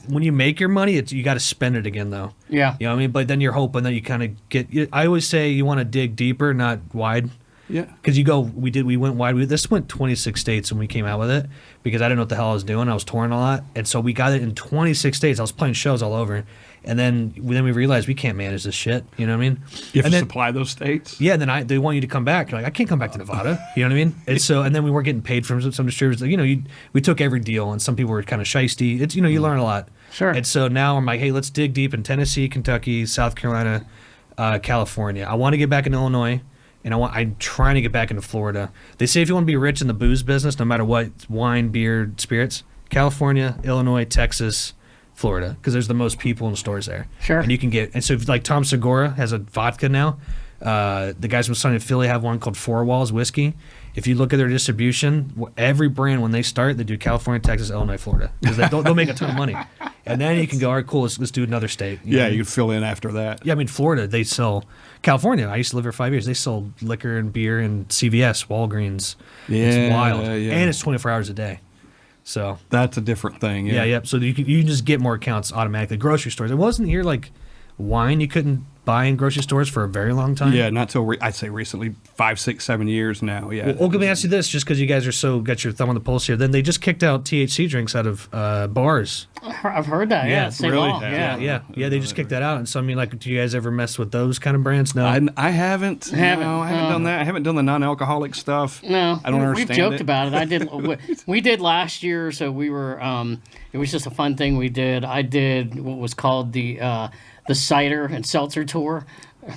when you make your money, you got to spend it again, though. Yeah. You know what I mean? But then you're hoping that you kind of get. I always say you want to dig deeper, not wide. Yeah. Because we went wide. This went 26 states when we came out with it because I didn't know what the hell I was doing. I was touring a lot. And so we got it in 26 states. I was playing shows all over. And then we realized we can't manage this shit. You know what I mean? You have to supply those states? Yeah, and then they want you to come back. You're like, I can't come back to Nevada. You know what I mean? And then we weren't getting paid from some distributors. Like, we took every deal, and some people were kind of shisty. It's, you learn a lot. Sure. And so now I'm like, hey, let's dig deep in Tennessee, Kentucky, South Carolina, California. I want to get back in Illinois. and I'm trying to get back into Florida. They say if you want to be rich in the booze business, no matter what, wine, beer, spirits, California, Illinois, Texas, Florida, because there's the most people in the stores there. Sure. And you can get, and so if, like Tom Segura has a vodka now. The guys from Sunny Philly have one called Four Walls Whiskey. If you look at their distribution, every brand when they start, they do California, Texas, Illinois, Florida, because they'll make a ton of money. And then you can go, all right, cool, let's do another state. You can fill in after that. Yeah, I mean, Florida, they sell, California, I used to live here 5 years, they sell liquor and beer and CVS, Walgreens. Yeah, it's wild. yeah. And it's 24 hours a day. So that's a different thing. Yeah. So you can just get more accounts automatically. Grocery stores. It wasn't here like wine you couldn't buy in grocery stores for a very long time. Yeah, not till I'd say recently, 5, 6, 7 years now. Yeah. Well, let me ask you this, just because you guys are got your thumb on the pulse here. Then they just kicked out THC drinks out of bars. I've heard that. Yeah, same really? law. Yeah. They just kicked that out. And so I mean, like, do you guys ever mess with those kind of brands? No, I haven't. No, I haven't done that. I haven't done the non-alcoholic stuff. No, I don't understand. We've joked about it. I did. We did last year, so we were. It was just a fun thing we did. I did what was called the cider and seltzer tour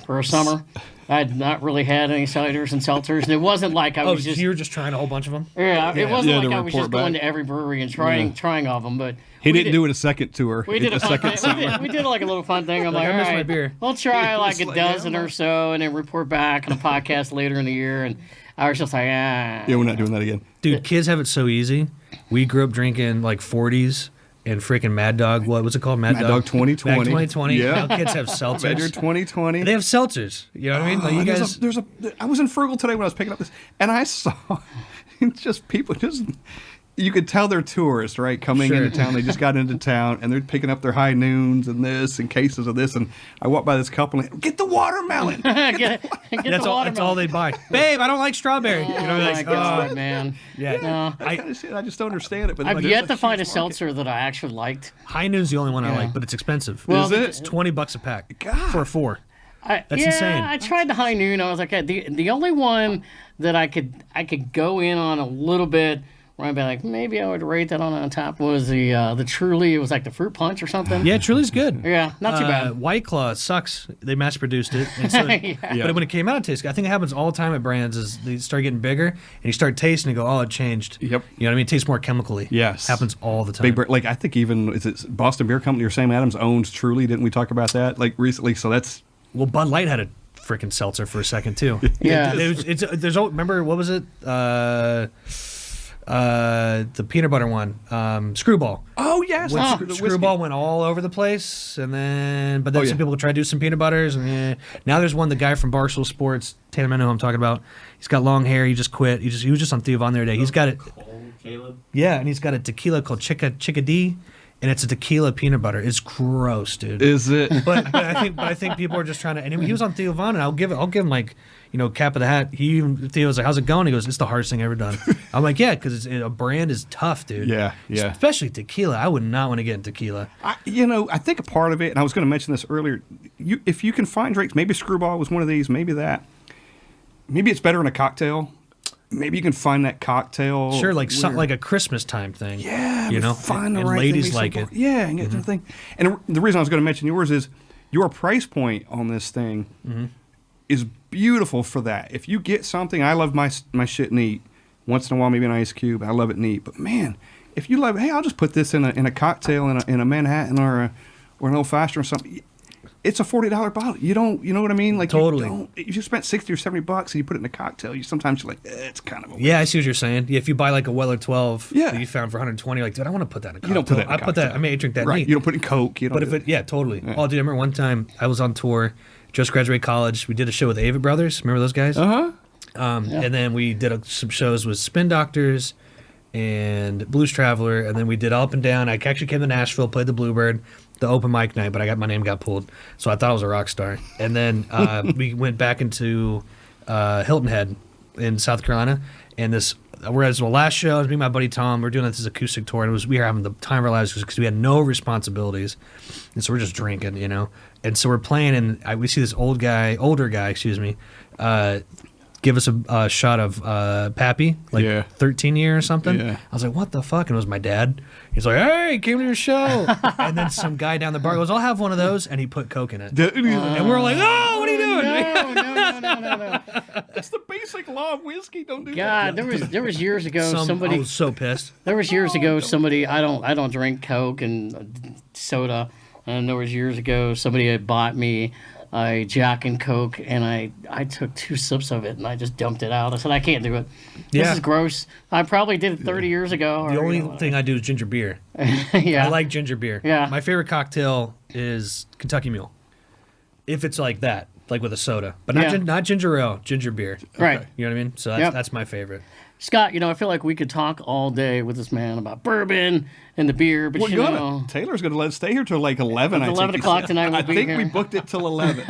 for a summer. I had not really had any ciders and seltzers, and it wasn't like I was just. You were just trying a whole bunch of them. Yeah, it wasn't Yeah, like to I was just report back. going to every brewery and trying of them, but. He didn't do it a second tour. We did a fun second thing. We did like a little fun thing. I'm Like, like, I all missed my right, beer. we'll try like a like, dozen yeah, or so, and then report back on a podcast later in the year. And I was just like, Yeah, we're not doing that again. Dude, kids have it so easy. We grew up drinking like 40s and freaking Mad Dog. What was it called? Mad Dog 2020. Mad 2020. Yeah. Now kids have Better seltzers. 2020. They have seltzers. You know what I mean? Like you guys. I was in Frugal today when I was picking up this, and I saw just people just. You could tell they're tourists, right? Coming Sure. into town. They just got into town, and they're picking up their high noons and this and cases of this. And I walked by this couple and get the watermelon. get That's the all they buy. Babe, I don't like strawberry. You know, Oh my like, God, man. yeah. No. I just don't understand it. But I've there's yet to find a huge market. seltzer that I actually liked. High Noon's the only one I Yeah. like, but it's expensive. Well, Is it? It's $20 a pack God. for 4. That's yeah, insane. I tried the High Noon. I was like, the only one that I could go in on a little bit. Where I'd be like, maybe I would rate that on top was the Truly. It was like the fruit punch or something. Yeah, Truly's good. Yeah, not too bad. White Claw sucks. They mass produced it. And so, But when it came out, it tasted good. I think it happens all the time at brands is they start getting bigger and you start tasting and go, oh, it changed. Yep. You know what I mean? It tastes more chemically. Yes. Happens all the time. Big, like I think even is it Boston Beer Company or Sam Adams owns Truly? Didn't we talk about that like recently? So that's Well, Bud Light had a freaking seltzer for a second too. Yeah. Remember what was it? The peanut butter one, Screwball. oh yes, When Screwball went all over the place, and then some people try to do some peanut butters, and now there's one. The guy from Barstool Sports, Tatum, I know who I'm talking about. He's got long hair. He just quit. He was just on Theo Von the other day. He's got it. Caleb. Yeah, and he's got a tequila called Chickadee, and it's a tequila peanut butter. It's gross, dude. Is it? But I think people are just trying to. And he was on Theo Von, and I'll give him like, cap of the hat. Theo was like, "How's it going?" He goes, "It's the hardest thing I've ever done." I'm like, "Yeah, because a brand is tough, dude. Yeah. Especially tequila. I would not want to get in tequila. I think a part of it, and I was going to mention this earlier. If you can find drinks, maybe Screwball was one of these. Maybe that. Maybe it's better in a cocktail. Maybe you can find that cocktail. Sure, like something like a Christmas time thing. Yeah, find the and right ladies thing, like it. Yeah, and get the thing. And the reason I was going to mention yours is your price point on this thing is beautiful for that. If you get something, I love my shit neat. Once in a while, maybe an ice cube. I love it neat. But man, if you love, hey, I'll just put this in a cocktail in a Manhattan or an old fashioned or something. It's a $40 bottle. You know what I mean? Like Totally. If you spent $60 or $70 and you put it in a cocktail, sometimes you're like, it's kind of a Yeah, I see what you're saying. Yeah, if you buy like a Weller 12 Yeah. that you found for 120, you're like, dude, I want to put that in a cocktail. You don't put that in a I put that. cocktail. I may drink that right. neat. You don't put it in Coke. You don't. But if it, yeah, totally. Oh, dude, I remember one time I was on tour, just graduated college. We did a show with the Avett Brothers. Remember those guys? And then we did some shows with Spin Doctors and Blues Traveler, and then we did Up and Down. I actually came to Nashville, played the Bluebird, the open mic night, but my name got pulled, so I thought I was a rock star. And then we went back into Hilton Head in South Carolina, and whereas the last show, it was me and my buddy Tom. We're doing this acoustic tour, and we were having the time of our lives because we had no responsibilities, and so we're just drinking, And so we're playing, and we see this older guy, give us a shot of Pappy, 13 year or something. Yeah. I was like, what the fuck? And it was my dad. He's like, hey, came to your show. And then some guy down the bar goes, I'll have one of those. And he put Coke in it. And we're like, oh, what are you doing? doing? No. That's the basic law of whiskey. Don't do God, there was years ago I somebody. was so pissed. There was years ago somebody. I don't drink Coke and soda, and there was years ago somebody had bought me a Jack and Coke, and I took 2 sips of it and I just dumped it out. I said I can't do it. This Yeah. is gross. I probably did it 30 years ago. The only thing I do is ginger beer. yeah. I like ginger beer. Yeah. My favorite cocktail is Kentucky Mule. If it's like that, like with a soda, but not Yeah. not ginger ale, ginger beer. Right. You know what I mean? So that's, Yep. that's my favorite. Scott, I feel like we could talk all day with this man about bourbon and the beer, but We're you gonna. know, Taylor's gonna let us stay here till like 11. It's I 11 think he o'clock said. tonight we'll I be think here. we booked it till 11.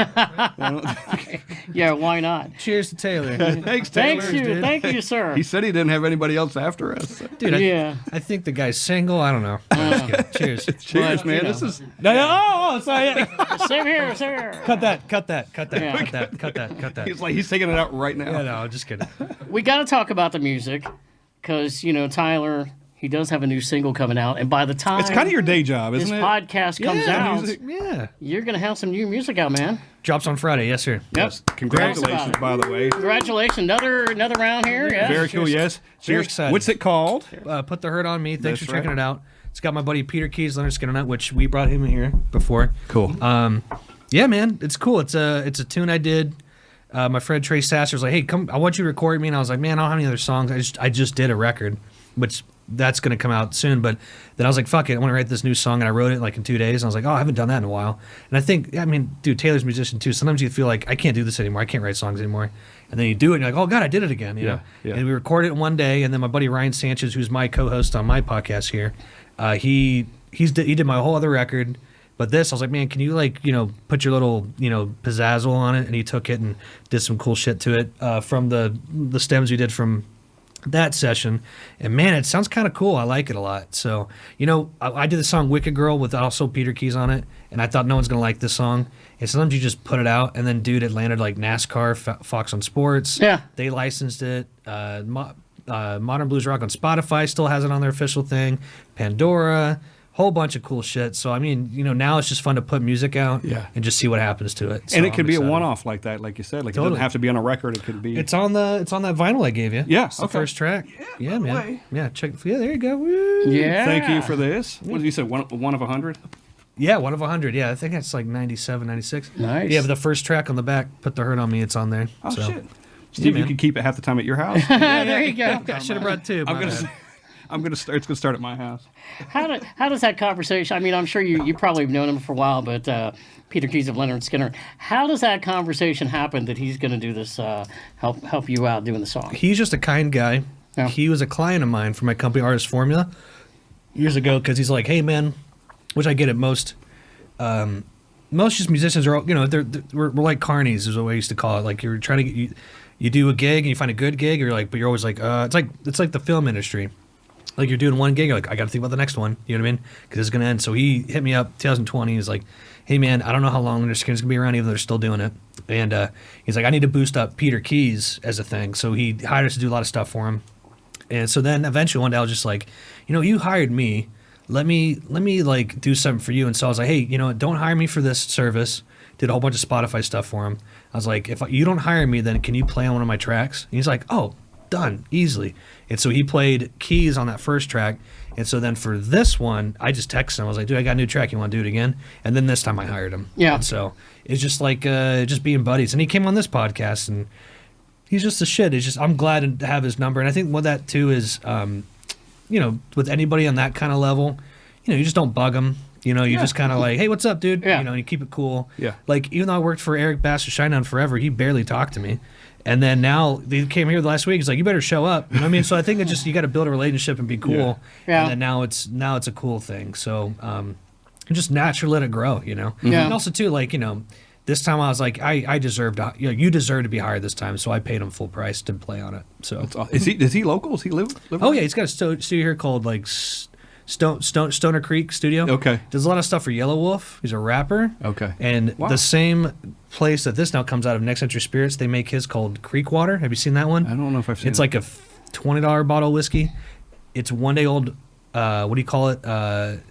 yeah, why not? Cheers to Taylor. Thanks, Taylor. Thank you, sir. He said he didn't have anybody else after us. Dude, Yeah. I think the guy's single. I don't know. I'm just kidding. Cheers. Cheers, But, man. you know. This is Oh, sorry. Same here. Cut that. Yeah. Cut that. he's like he's taking it out right now. Yeah, no, I'm just kidding. We got to talk about the music because, Tyler, he does have a new single coming out. And by the time It's kind of your day job, this isn't it? podcast comes Yeah, out, music. Yeah. you're going to have some new music out, man. Drops on Friday. Yes, sir. Yep. Congratulations, About by the way. Congratulations. Another round here. Yeah. Very cool. Yes. Very Cheers. excited. What's it called? Put the Hurt on Me. Thanks That's for checking right. it out. It's got my buddy Peter Keys, Leonard Skinner Nut, which we brought him in here before. Cool. Yeah, man, it's cool. It's a tune I did. My friend Trey Sasser was like, "Hey, come! I want you to record me." And I was like, "Man, I don't have any other songs. I just did a record, which that's gonna come out soon." But then I was like, "Fuck it! I want to write this new song," and I wrote it like in 2 days. And I was like, "Oh, I haven't done that in a while." And I think, dude, Taylor's a musician too. Sometimes you feel like I can't do this anymore. I can't write songs anymore. And then you do it, and you're like, "Oh God, I did it again!" You know? Yeah. And we recorded it one day, and then my buddy Ryan Sanchez, who's my co-host on my podcast here, he did my whole other record. But this, I was like, man, can you put your little pizzazzle on it? And he took it and did some cool shit to it from the stems we did from that session. And man, it sounds kind of cool. I like it a lot. So I did the song "Wicked Girl" with also Peter Keys on it, and I thought no one's gonna like this song. And sometimes you just put it out, and then dude, it landed like NASCAR, Fox on Sports. Yeah. They licensed it. Modern Blues Rock on Spotify still has it on their official thing. Pandora. Whole bunch of cool shit. So now it's just fun to put music out and just see what happens to it. So and it could I'm be excited. a one-off like that, like you said. Like it Totally. doesn't have to be on a record. It could be. It's on that vinyl I gave you. Yeah, It's the okay. first track. Yeah, man. way. Yeah, check. Yeah, there you go. Woo. Yeah. Thank you for this. What did you say? One of 100. Yeah, 1 of 100. Yeah, I think it's like 97, 96. Nice. Yeah, but the first track on the back, "Put the Hurt on Me," it's on there. Oh so. shit! Steve, man. you could keep it half the time at your house. there you go. I should have brought two. I'm gonna start. It's gonna start at my house. How does that conversation? I mean, I'm sure you probably have known him for a while, but Peter Keys of Leonard Skinner. How does that conversation happen that he's going to do this? Help you out doing the song. He's just a kind guy. Yeah. He was a client of mine for my company, Artist Formula, years ago. Because he's like, "Hey, man," which I get it. Most just musicians are, we're like carnies, is what I used to call it. Like you're trying to get you do a gig and you find a good gig, but you're always like, it's like the film industry. Like you're doing one gig, you're like, I got to think about the next one. You know what I mean? Because it's gonna end. So he hit me up 2020. He's like, "Hey man, I don't know how long Leonard Skinner's gonna be around, even though they're still doing it." And he's like, "I need to boost up Peter Keys as a thing." So he hired us to do a lot of stuff for him. And so then eventually one day I was just like, you hired me. Let me like do something for you. And so I was like, "Hey, don't hire me for this service." Did a whole bunch of Spotify stuff for him. I was like, "If you don't hire me, then can you play on one of my tracks?" And he's like, "Oh, done, easily." And so he played keys on that first track. And so then for this one, I just texted him. I was like, "Dude, I got a new track. You want to do it again?" And then this time I hired him. Yeah. And so it's just like just being buddies. And he came on this podcast, and he's just the shit. It's just I'm glad to have his number. And I think what that too is, with anybody on that kind of level, you just don't bug them. You just kind of like, "Hey, what's up, dude?" Yeah. And you keep it cool. Yeah. Like, even though I worked for Eric Bass of Shinedown forever, he barely talked to me. And then now they came here last week. He's like, "You better show up." You know what I mean? So I think you got to build a relationship and be cool. Yeah. And then now it's a cool thing. So just naturally let it grow. Yeah. And also too, this time I was like, I deserve to. You deserve to be hired this time. So I paid him full price to play on it. So. Is he local? Does he live? Oh yeah, he's got a studio here called like Stoner Creek Studio. Okay. Does a lot of stuff for Yellow Wolf. He's a rapper. Okay. And Wow. the same place that this now comes out of, Next Century Spirits, they make his called Creek Water. Have you seen that one? I don't know if I've seen. It's like a $20 bottle of whiskey. It's 1 day old what do you call it?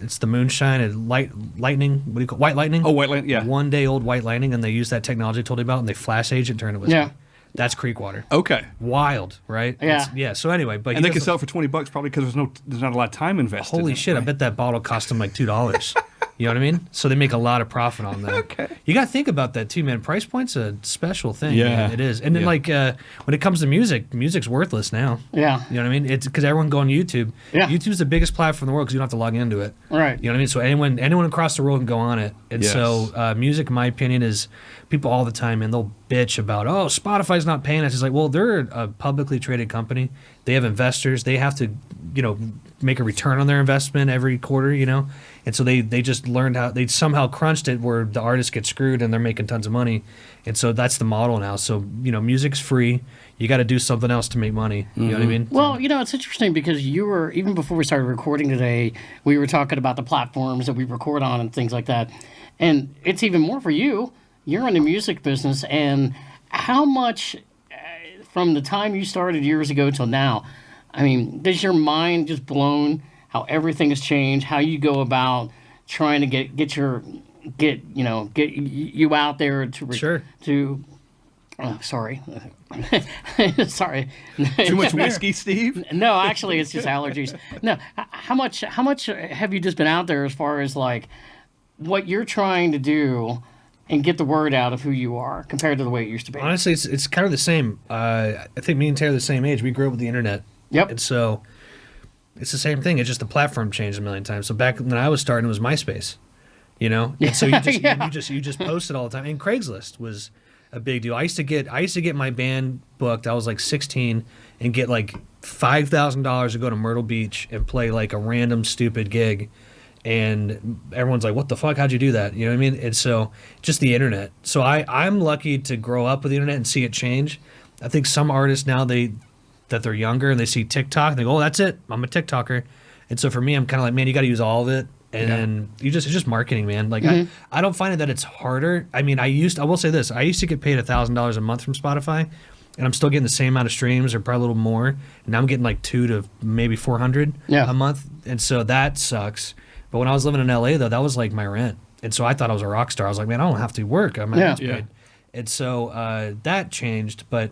It's the moonshine and lightning. What do you call white lightning? Oh, white lightning. Yeah. 1 day old white lightning, and they use that technology I told you about, and they flash agent turn it whiskey. Yeah. That's creek water. Okay. Wild, right? Yeah. Yeah. So anyway, but And they can sell it for $20 probably because there's not a lot of time invested. holy in it, shit! I right? bet that bottle cost them like $2. You know what I mean? So they make a lot of profit on that. Okay. You got to think about that too, man. Price point's a special thing. Yeah. Man. It is. And then when it comes to music, music's worthless now. Yeah. You know what I mean? It's because everyone go on YouTube. Yeah. YouTube's the biggest platform in the world because you don't have to log into it. Right. You know what I mean? So anyone across the world can go on it. And Yes. so music, in my opinion, is people all the time, and they'll bitch about, oh, Spotify's not paying us. It's like, well, they're a publicly traded company. They have investors. They have to, make a return on their investment every quarter, And so they just learned how, they somehow crunched it where the artists get screwed and they're making tons of money. And so that's the model now. So, music's free. You got to do something else to make money. You know what I mean? Well, it's interesting because you were, even before we started recording today, we were talking about the platforms that we record on and things like that. And it's even more for you. You're in the music business, and how much from the time you started years ago till now, I mean, does your mind just blown how everything has changed, how you go about trying to get you out there to Sure. Sorry. Sorry. Too much whiskey, Steve? No, actually, it's just allergies. No, how much have you just been out there as far as like what you're trying to do and get the word out of who you are compared to the way it used to be? Honestly, it's kind of the same. I think me and Taylor are the same age. We grew up with the internet. Yep. And so it's the same thing. It's just the platform changed a million times. So back when I was starting, it was MySpace. And so you just Yeah. you just posted all the time. And Craigslist was a big deal. I used to get my band booked. I was like 16 and get like $5,000 to go to Myrtle Beach and play like a random stupid gig. And everyone's like, what the fuck? How'd you do that? You know what I mean? And so just the internet. So I'm lucky to grow up with the internet and see it change. I think some artists now that they're younger and they see TikTok and they go, oh, that's it. I'm a TikToker. And so for me, I'm kind of like, man, you got to use all of it. And then it's just marketing, man. Like I don't find it that it's harder. I mean, I will say this. I used to get paid $1,000 a month from Spotify, and I'm still getting the same amount of streams or probably a little more. And now I'm getting like 200 to maybe 400 a month. And so that sucks. But when I was living in LA though, that was like my rent. And so I thought I was a rock star. I was like, man, I don't have to work. I'm paid. And so that changed. But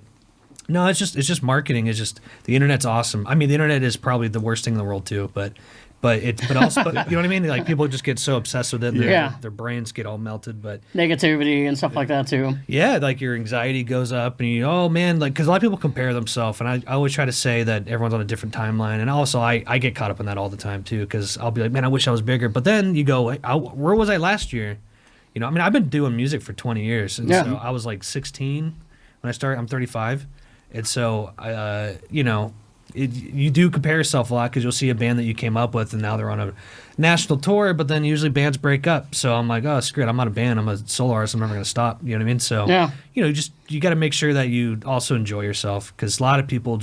no, it's just marketing. It's just the internet's awesome. I mean, the internet is probably the worst thing in the world too. But you know what I mean? Like people just get so obsessed with it. Their brains get all melted. But Negativity and stuff like that too. yeah, like your anxiety goes up, and oh man, like because a lot of people compare themselves, and I always try to say that everyone's on a different timeline, and also I get caught up in that all the time too, because I'll be like, man, I wish I was bigger, but then you go, where was I last year? I mean, I've been doing music for 20 years, and so I was like 16 when I started. I'm 35, and so you do compare yourself a lot because you'll see a band that you came up with and now they're on a national tour, but then usually bands break up. So I'm like, oh, screw it. I'm not a band. I'm a solo artist. I'm never going to stop. You know what I mean? So, you got to make sure that you also enjoy yourself, because a lot of people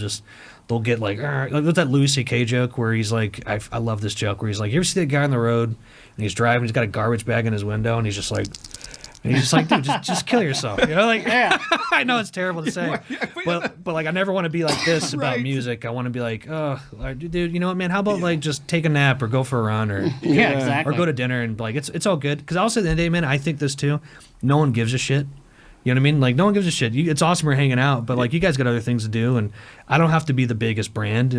they'll get like there's that Louis C.K. joke where he's like, I love this joke where he's like, you ever see that guy on the road and he's driving, he's got a garbage bag in his window and he's just like, dude, just kill yourself. I know it's terrible to say, but like I never want to be like this about music. I want to be like, oh, dude, you know what, man? How about like just take a nap or go for a run or Exactly. or go to dinner and like it's all good. Because also at the end of the day, man, I think this too. No one gives a shit. You know what I mean? Like no one gives a shit. It's awesome we're hanging out, but like you guys got other things to do, and I don't have to be the biggest brand,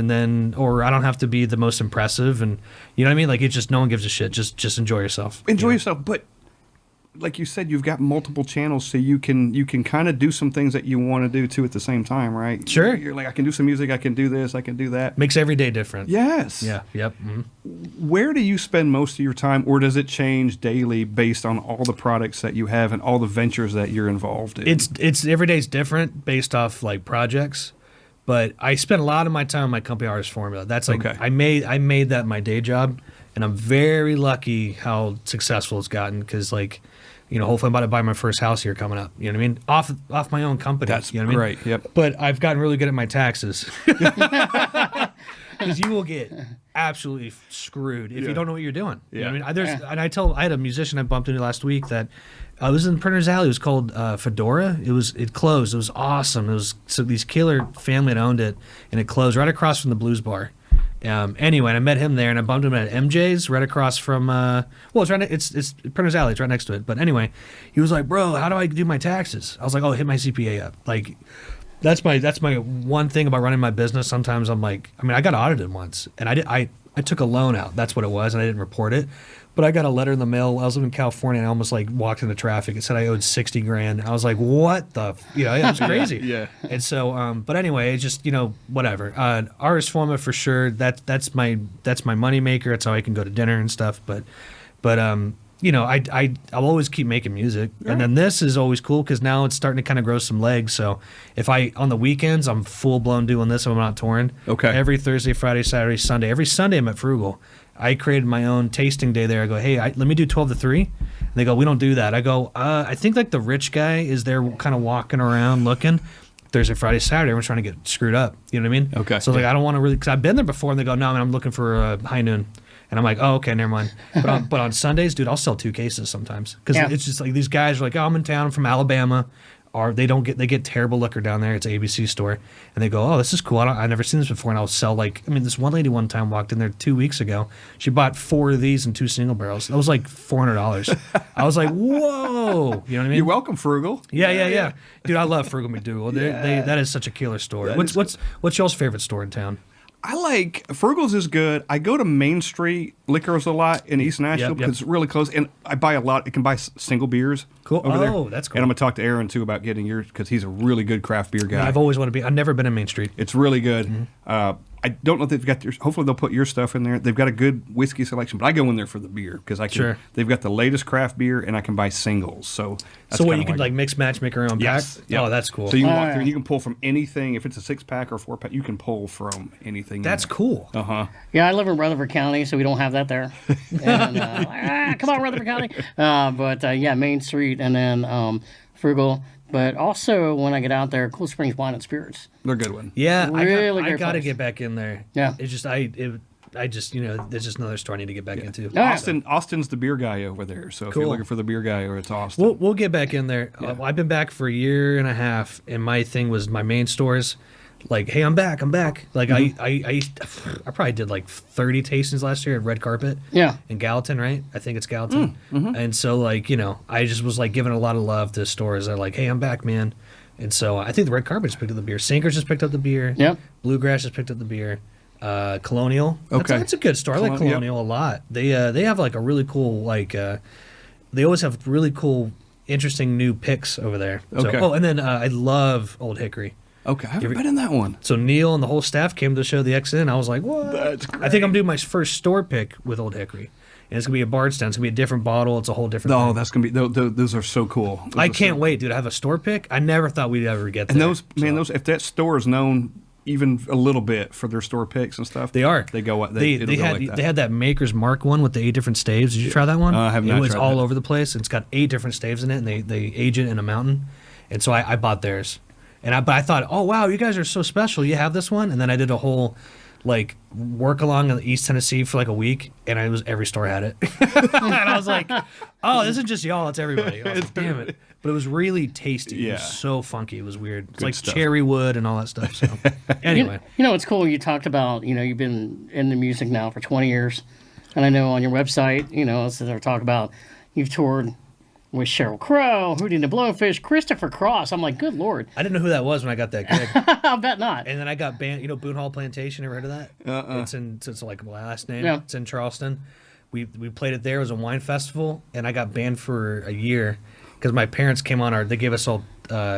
or I don't have to be the most impressive, and you know what I mean? Like it's just no one gives a shit. Just enjoy yourself. Enjoy yourself, but like you said, you've got multiple channels, so you can kind of do some things that you want to do too at the same time, right? Sure. You're like, I can do some music, I can do this, I can do that. Makes every day different. Yes. Yeah. Yep. Mm-hmm. Where do you spend most of your time, or does it change daily based on all the products that you have and all the ventures that you're involved in? It's every day's different based off like projects, but I spend a lot of my time on my company artist formula. That's like I made that my day job, and I'm very lucky how successful it's gotten, because like, hopefully I'm about to buy my first house here coming up. You know what I mean? Off my own company. That's you know what great. I mean? Yep. But I've gotten really good at my taxes. Because you will get absolutely screwed if you don't know what you're doing. You know what I mean? I had a musician I bumped into last week that it was in Printer's Alley. It was called Fedora. It closed. It was awesome. It was these killer family that owned it, and it closed right across from the Blues Bar. Anyway, I met him there, and I bumped him at MJ's right across from. It's right. It's Printer's Alley. It's right next to it. But anyway, he was like, "Bro, how do I do my taxes?" I was like, "Oh, hit my CPA up." Like, that's my one thing about running my business. Sometimes I'm like, I got audited once, and I took a loan out. That's what it was, and I didn't report it. But I got a letter in the mail. I was living in California, and I almost like walked into traffic. It said I owed $60,000. I was like, "What the?" It was crazy. Yeah. And so, but anyway, it's just whatever. Artist Forma for sure. That's my money maker. That's how I can go to dinner and stuff. But I'll always keep making music, and then this is always cool because now it's starting to kind of grow some legs. So if on the weekends I'm full blown doing this, if I'm not touring. Okay. Every Thursday, Friday, Saturday, Sunday. Every Sunday I'm at Frugal. I created my own tasting day there. I go, hey, let me do 12 to 3. And they go, we don't do that. I go, I think like the rich guy is there kind of walking around looking. Thursday, Friday, Saturday, everyone's trying to get screwed up. You know what I mean? Okay. So like, I don't want to really, because I've been there before, and they go, no, man, I'm looking for a high noon. And I'm like, oh, okay, never mind. But on Sundays, dude, I'll sell 2 cases sometimes. Because it's just like these guys are like, oh, I'm in town, I'm from Alabama. Or they get terrible liquor down there. It's an ABC store. And they go, oh, this is cool. I've never seen this before. And I'll sell this one lady one time walked in there 2 weeks ago. She bought 4 of these and 2 single barrels. That was like $400. I was like, whoa. You know what I mean? You're welcome, Frugal. Yeah. Dude, I love Frugal McDougal. That is such a killer store. What's y'all's favorite store in town? I like Frugal's is good. I go to Main Street Liquors a lot in East Nashville because it's really close, and I buy a lot. I can buy single beers. Cool. Over there. Oh, that's cool. And I'm gonna talk to Aaron too about getting yours because he's a really good craft beer guy. I've always wanted to be. I've never been in Main Street. It's really good. I don't know if they've got hopefully they'll put your stuff in there. They've got a good whiskey selection, but I go in there for the beer because they've got the latest craft beer and I can buy singles. So you can like mix match, make your own pack? Yep. Oh, that's cool. So you can walk through and you can pull from anything. If it's a 6-pack or 4-pack, you can pull from anything. That's cool. Yeah, I live in Rutherford County, so we don't have that there. And, come on, Rutherford County. But Main Street and then Frugal. But also, when I get out there, Cool Springs Wine and Spirits. They're a good one. Yeah, really I got to place. get back in there. Yeah. It's just, there's just another store I need to get back into. Austin's the beer guy over there. So if Cool. you're looking for the beer guy, it's Austin. We'll get back in there. I've been back for a year and a half, and my thing was my main stores. Like, hey, I'm back. Like, I probably did like 30 tastings last year at Red Carpet. Yeah. In Gallatin, right? I think it's Gallatin. And so, like, I just was like giving a lot of love to stores. They're like, hey, I'm back, man. And so I think the Red Carpet just picked up the beer. Sinkers just picked up the beer. Yep. Bluegrass just picked up the beer. Colonial. Okay. That's a good store. I like Colonial a lot. They have like a really cool, like, they always have really cool, interesting new picks over there. Okay. So, and then I love Old Hickory. Okay, I haven't been in that one. So Neil and the whole staff came to the show the XN. I was like, what? That's great. I think I'm doing my first store pick with Old Hickory. And it's going to be a Bardstown. It's going to be a different bottle. It's a whole different thing. That's going to be, those are so cool. I can't wait, dude. I have a store pick. I never thought we'd ever get there. And if that store is known even a little bit for their store picks and stuff. They are. They go. They had that Maker's Mark one with the 8 different staves. Did you try that one? I have not. It was tried all that. over the place. It's got 8 different staves in it, and they age it in a mountain. And so I bought theirs. But I thought, oh wow, you guys are so special. You have this one, and then I did a whole like work along in East Tennessee for like a week, and every store had it. And I was like, oh, this isn't just y'all, it's everybody. I was like, damn it. But it was really tasty. Yeah. It was so funky. It was weird. It's Good like stuff. cherry wood and all that stuff. So anyway. It's cool. You talked about, you've been in the music now for 20 years. And I know on your website, so they talk about you've toured with Sheryl Crow, Hootie and the Blowfish, Christopher Cross. I'm like, good Lord. I didn't know who that was when I got that gig. I'll bet not. And then I got banned. Boone Hall Plantation. Ever heard of that? It's like my last name. Yeah. It's in Charleston. We played it there. It was a wine festival, and I got banned for a year because my parents came on they gave us all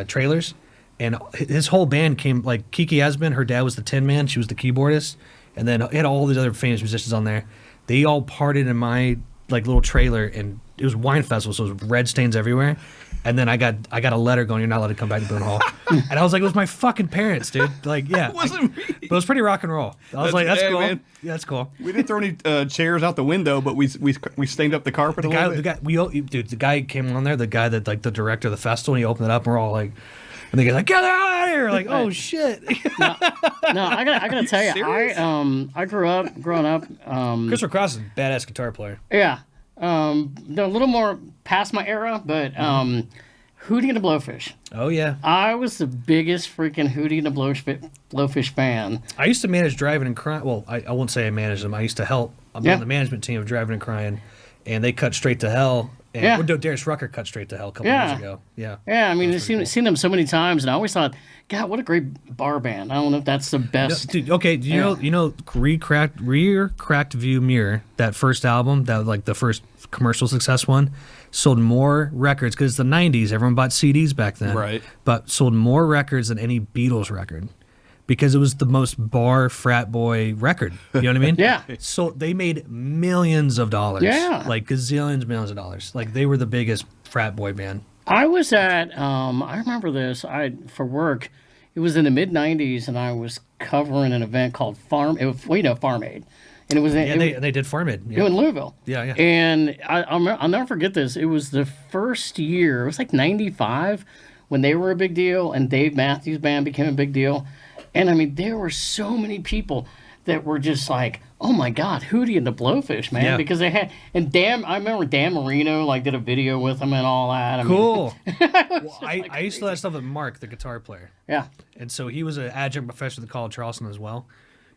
trailers, and his whole band came, like Kiki Asbin, her dad was the Tin Man, she was the keyboardist, and then he had all these other famous musicians on there. They all partied in my like little trailer, and it was wine festival, so it was red stains everywhere. And then I got a letter going, you're not allowed to come back to Boone Hall. And I was like, it was my fucking parents, dude. Like, yeah. It wasn't me. But it was pretty rock and roll. I was like, that's cool. Man. Yeah, that's cool. We didn't throw any chairs out the window, but we stained up the carpet a little bit. The guy came on there, the guy that like the director of the festival, and he opened it up, and we're all like, and the guy's like, get out of here! Like, oh shit. No, I gotta tell you, I growing up. Christopher Cross is a badass guitar player. Yeah. They're a little more past my era, but Hootie and the Blowfish. Oh yeah. I was the biggest freaking Hootie and the Blowfish fan. I used to manage Driving and Crying. Well, I won't say I managed them. I used to help. I'm on the management team of Driving and Crying, and they cut Straight to Hell. And, no, Darius Rucker cut Straight to Hell a couple years ago. Yeah. Yeah, I mean, I've seen them so many times, and I always thought, God, what a great bar band. I don't know if that's the best. Dude, okay, you know, Rear Cracked View Mirror, that first album, that like the first commercial success one, sold more records because it's the 90s. Everyone bought CDs back then. Right. But sold more records than any Beatles record. Because it was the most bar frat boy record. You know what I mean? Yeah. So they made millions of dollars. Yeah. Like gazillions, millions of dollars. Like they were the biggest frat boy band. I was at, I remember this, for work, it was in the mid-90s, and I was covering an event called Farm Aid. And it was they did Farm Aid. Yeah. in Louisville. Yeah, yeah. And I'll never forget this. It was the first year, it was like 95, when they were a big deal, and Dave Matthews Band became a big deal. And I mean, there were so many people that were just like, "Oh my God, Hootie and the Blowfish, man!" Yeah. Because they had, I remember Dan Marino like did a video with them and all that. I Cool. Mean, Well, I used to do that stuff with Mark, the guitar player. yeah. And so he was an adjunct professor at the College of Charleston as well.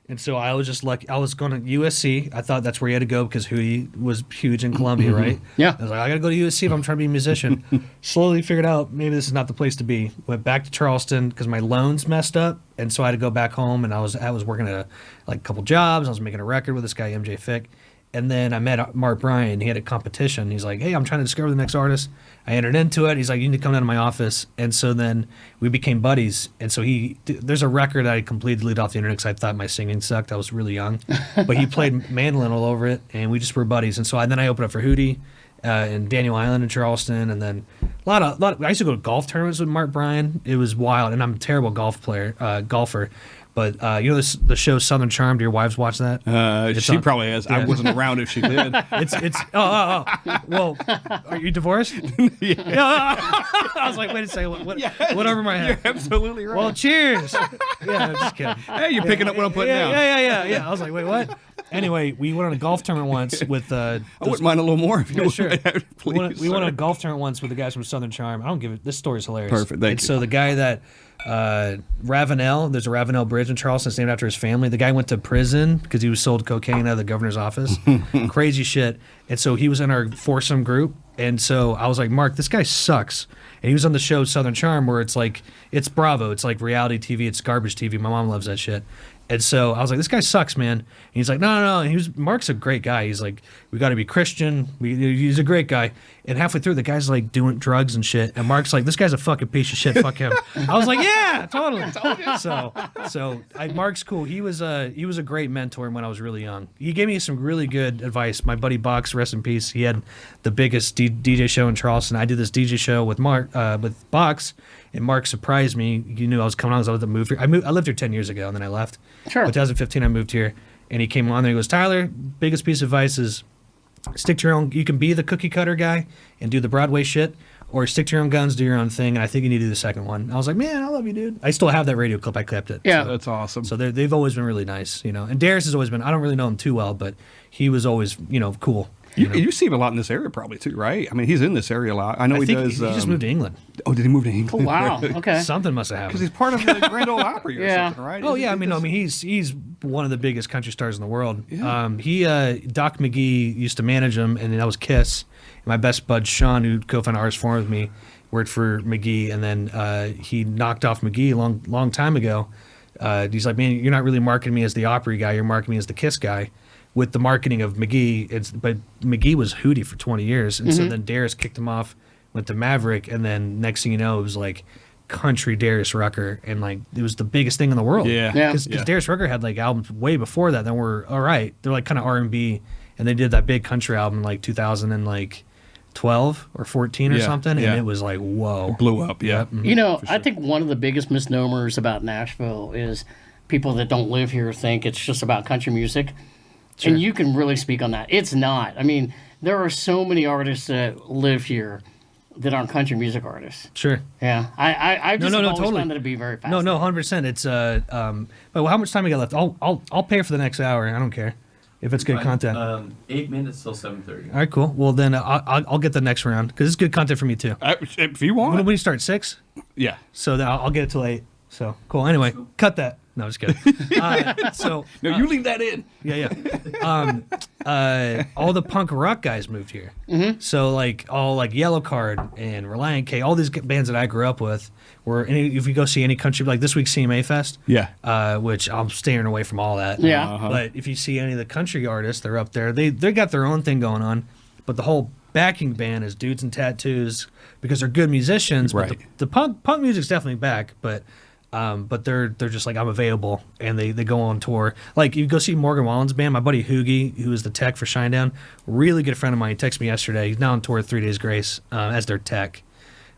And so I was just lucky. I was going to USC. I thought that's where you had to go because Hootie was huge in Columbia, right? Yeah. I was like, I got to go to USC if I'm trying to be a musician. Slowly figured out maybe this is not the place to be. Went back to Charleston because my loans messed up. And so I had to go back home. And I was working at a couple jobs. I was making a record with this guy, MJ Fick. And then I met Mark Bryan. He had a competition. He's like, hey, I'm trying to discover the next artist. I entered into it. He's like, you need to come down to my office. And so then we became buddies. And so there's a record I completely deleted off the internet because I thought my singing sucked. I was really young. But he played mandolin all over it, and we just were buddies. And so then I opened up for Hootie in Daniel Island in Charleston. And then a lot of I used to go to golf tournaments with Mark Bryan. It was wild. And I'm a terrible golfer. But you know the show Southern Charm. Do your wives watch that? She probably has. I wasn't around if she did. It's well, are you divorced? Yeah. I was like, wait a second, what over my head? You're absolutely right. Well, cheers. Yeah, just kidding. Hey, you're picking up what I'm putting down. Yeah. I was like, wait, what? Anyway, we went on a golf tournament once with. I wouldn't mind a little more if you would. Sure. Please, we went on a golf tournament once with the guys from Southern Charm. I don't give it. This story's hilarious. Perfect. Thank you. So the guy that. Ravenel, there's a Ravenel Bridge in Charleston. It's named after his family. The guy went to prison because he was sold cocaine out of the governor's office. Crazy shit. And so he was in our foursome group. And so I was like, Mark, this guy sucks. And he was on the show Southern Charm, where it's like, it's Bravo. It's like reality TV. It's garbage TV. My mom loves that shit. And so I was like, this guy sucks, man. And he's like, no. And Mark's a great guy. He's like, we got to be Christian. He's a great guy. And halfway through, the guy's like doing drugs and shit. And Mark's like, this guy's a fucking piece of shit. Fuck him. I was like, yeah, totally. So Mark's cool. He was a great mentor when I was really young. He gave me some really good advice. My buddy Box, rest in peace. He had the biggest DJ show in Charleston. I did this DJ show with with Box. And Mark surprised me. You knew I was coming on because I was to move here. I lived here 10 years ago, and then I left. Sure. In 2015, I moved here, and he came on there. He goes, Tyler, biggest piece of advice is stick to your own. You can be the cookie cutter guy and do the Broadway shit, or stick to your own guns, do your own thing. And I think you need to do the second one. I was like, man, I love you, dude. I still have that radio clip. I kept it. Yeah. That's awesome. So they've always been really nice, you know. And Darius has always been. I don't really know him too well, but he was always, cool. You see him a lot in this area, probably too, right? I mean, he's in this area a lot. I know I he think does. He just moved to England. Oh, did he move to England? Oh, wow. Okay. Something must have happened. Because he's part of the Grand Ole Opry or Yeah. something, right? Oh yeah, I mean, he's one of the biggest country stars in the world. Yeah. Doc McGee used to manage him, and that was Kiss. And my best bud Sean, who co-founded Artist Forum with me, worked for McGee, and then he knocked off McGee a long time ago. He's like, man, you're not really marketing me as the Opry guy. You're marketing me as the Kiss guy. With the marketing of McGee, but McGee was Hootie for 20 years, and so then Darius kicked him off, went to Maverick, and then next thing you know, it was like country Darius Rucker, and like it was the biggest thing in the world. Yeah. Because Darius Rucker had like albums way before that were all right. They're like kind of R&B, and they did that big country album in like 2012 or 14 or something, and it was like whoa, It blew up. Yeah. I think one of the biggest misnomers about Nashville is people that don't live here think it's just about country music. Sure. And you can really speak on that. It's not. I mean, there are so many artists that live here that aren't country music artists. Sure. Yeah. I just always totally. found that to be very fascinating. No, 100%. It's but how much time we got left? I'll pay for the next hour. I don't care. If it's good content. 8 minutes till 7:30. All right, cool. Well, then I'll get the next round because it's good content for me too. If you want. When do you start? 6? Yeah. So then I'll get it till 8. So cool. Anyway, cut that. No, just kidding. No, you leave that in. Yeah. All the punk rock guys moved here. Mm-hmm. So like all like Yellow Card and Reliant K, all these bands that I grew up with were. If you go see any country, like this week's CMA Fest, which I'm staying away from all that. Yeah. But if you see any of the country artists, they're up there. They got their own thing going on, but the whole backing band is dudes in tattoos because they're good musicians. Right. But the punk music's definitely back, but they're just like, I'm available, and they go on tour. Like you go see Morgan Wallen's band, my buddy Hootie, who is the tech for Shinedown, really good friend of mine. He texted me yesterday. He's now on tour with 3 Days Grace as their tech.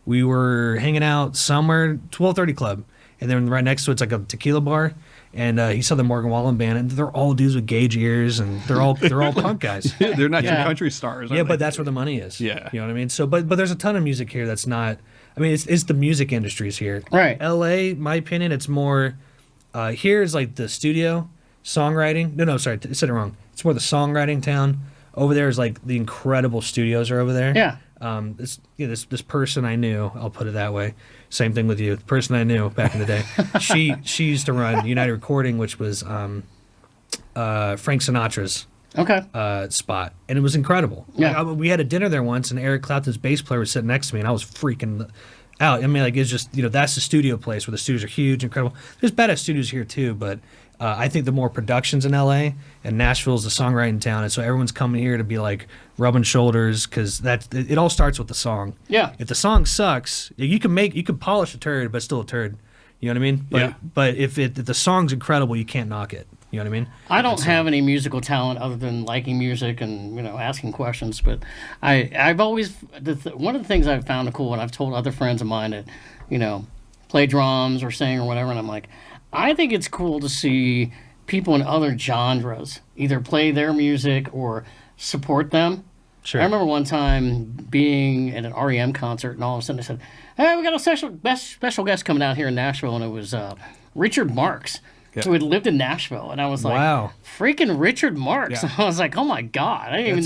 We were hanging out somewhere 1230 Club, and then right next to it's like a tequila bar. And he saw the Morgan Wallen band, and they're all dudes with gauge ears, and they're all punk guys. They're not your country stars. Yeah, but that's where the money is. Yeah, you know what I mean. So, but there's a ton of music here that's not. I mean, it's the music industries here. Right. L.A., my opinion, it's more. Here is like the studio songwriting. No, sorry, I said it wrong. It's more the songwriting town. Over there is like the incredible studios are over there. Yeah. This person I knew, I'll put it that way. Same thing with you. The person I knew back in the day, she used to run United Recording, which was Frank Sinatra's spot, and it was incredible. Yeah. We had a dinner there once, and Eric Clapton's bass player was sitting next to me, and I was freaking out. I mean, like it's just that's the studio place where the studios are huge, incredible. There's badass studios here too, but I think the more productions in LA, and Nashville's the songwriting town, and so everyone's coming here to be like rubbing shoulders because it all starts with the song. Yeah. If the song sucks, you can polish a turd, but it's still a turd. You know what I mean? But if the song's incredible, you can't knock it. You know what I mean? I don't have any musical talent other than liking music and asking questions. But I've always one of the things I've found cool, and I've told other friends of mine that play drums or sing or whatever, and I'm like, I think it's cool to see people in other genres either play their music or support them. Sure. I remember one time being at an REM concert, and all of a sudden they said, "Hey, we got a special guest coming out here in Nashville," and it was Richard Marx, who had lived in Nashville, and I was like, "Wow, freaking Richard Marx!" I was like, "Oh my god, I didn't even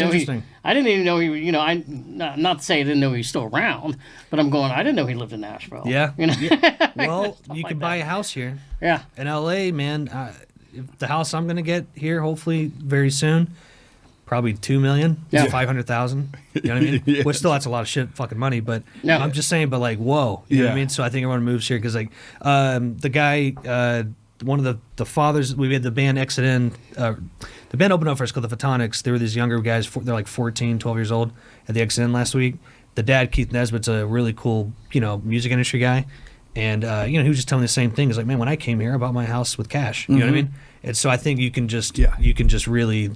know he." Not to say I didn't know he was still around, but I'm going, I didn't know he lived in Nashville. Yeah. Well, you can buy a house here. Yeah. In LA, man, the house I'm gonna get here, hopefully very soon. Probably $2 million, $500,000. You know what I mean? Yes. Which still that's a lot of shit, fucking money. But Yeah. I'm just saying, but like, whoa, you know what I mean? So I think everyone moves here because like the guy, one of the fathers, we had the band Exit In. The band opened up for us called the Photonics. They were these younger guys. They're like 14, 12 years old at the Exit In last week. The dad, Keith Nesbitt's a really cool, music industry guy. And, he was just telling me the same thing. He's like, man, when I came here, I bought my house with cash. You know what I mean? And so I think you can just really...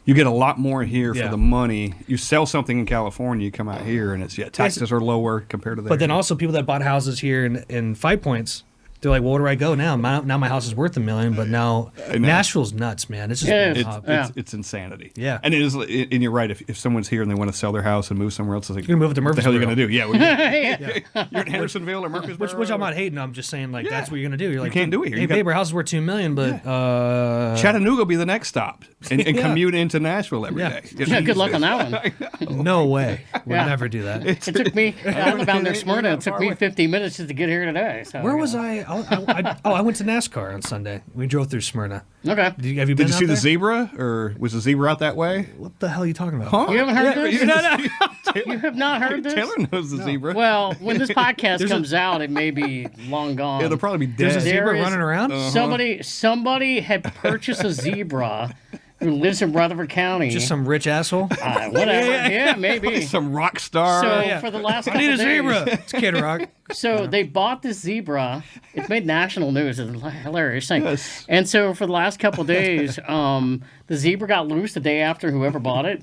You get a lot more here for the money. You sell something in California, you come out here, and taxes are lower compared to there. But then also people that bought houses here in Five Points, they're like, well, where do I go now? Now my house is worth $1 million, but now Nashville's nuts, man. It's just it's insanity. Yeah. And and you're right. If someone's here and they want to sell their house and move somewhere else, it's like, you're gonna move it to what the hell are you Murfreesboro. going to do? Yeah, you're in Hendersonville or Murfreesboro. Which I'm not hating. I'm just saying, like, that's what you're gonna do. You're like, you can't do it here. Hey, babe, our house is worth $2 million, but Chattanooga will be the next stop, and commute into Nashville every day. Yeah, good luck on that one. no way. We'll never do that. It took me. I live down near Smyrna. It took me 50 minutes just to get here today. So, Where was I? I went to NASCAR on Sunday. We drove through Smyrna. Okay. Have you been Did you out see there? the zebra, or was the zebra out that way? What the hell are you talking about? Huh? You haven't heard this? No. You have not heard this? Taylor knows the zebra. Well, when this podcast comes out, it may be long gone. It'll probably be There's a dead. zebra There is- running around? Somebody had purchased a zebra who lives in Rutherford County. Just some rich asshole? Whatever. Yeah, maybe. Some rock star. So for the last I couple need a days, zebra. It's Kid Rock. So they bought this zebra. It made national news. It's a hilarious thing. Yes. And so for the last couple days, the zebra got loose the day after whoever bought it.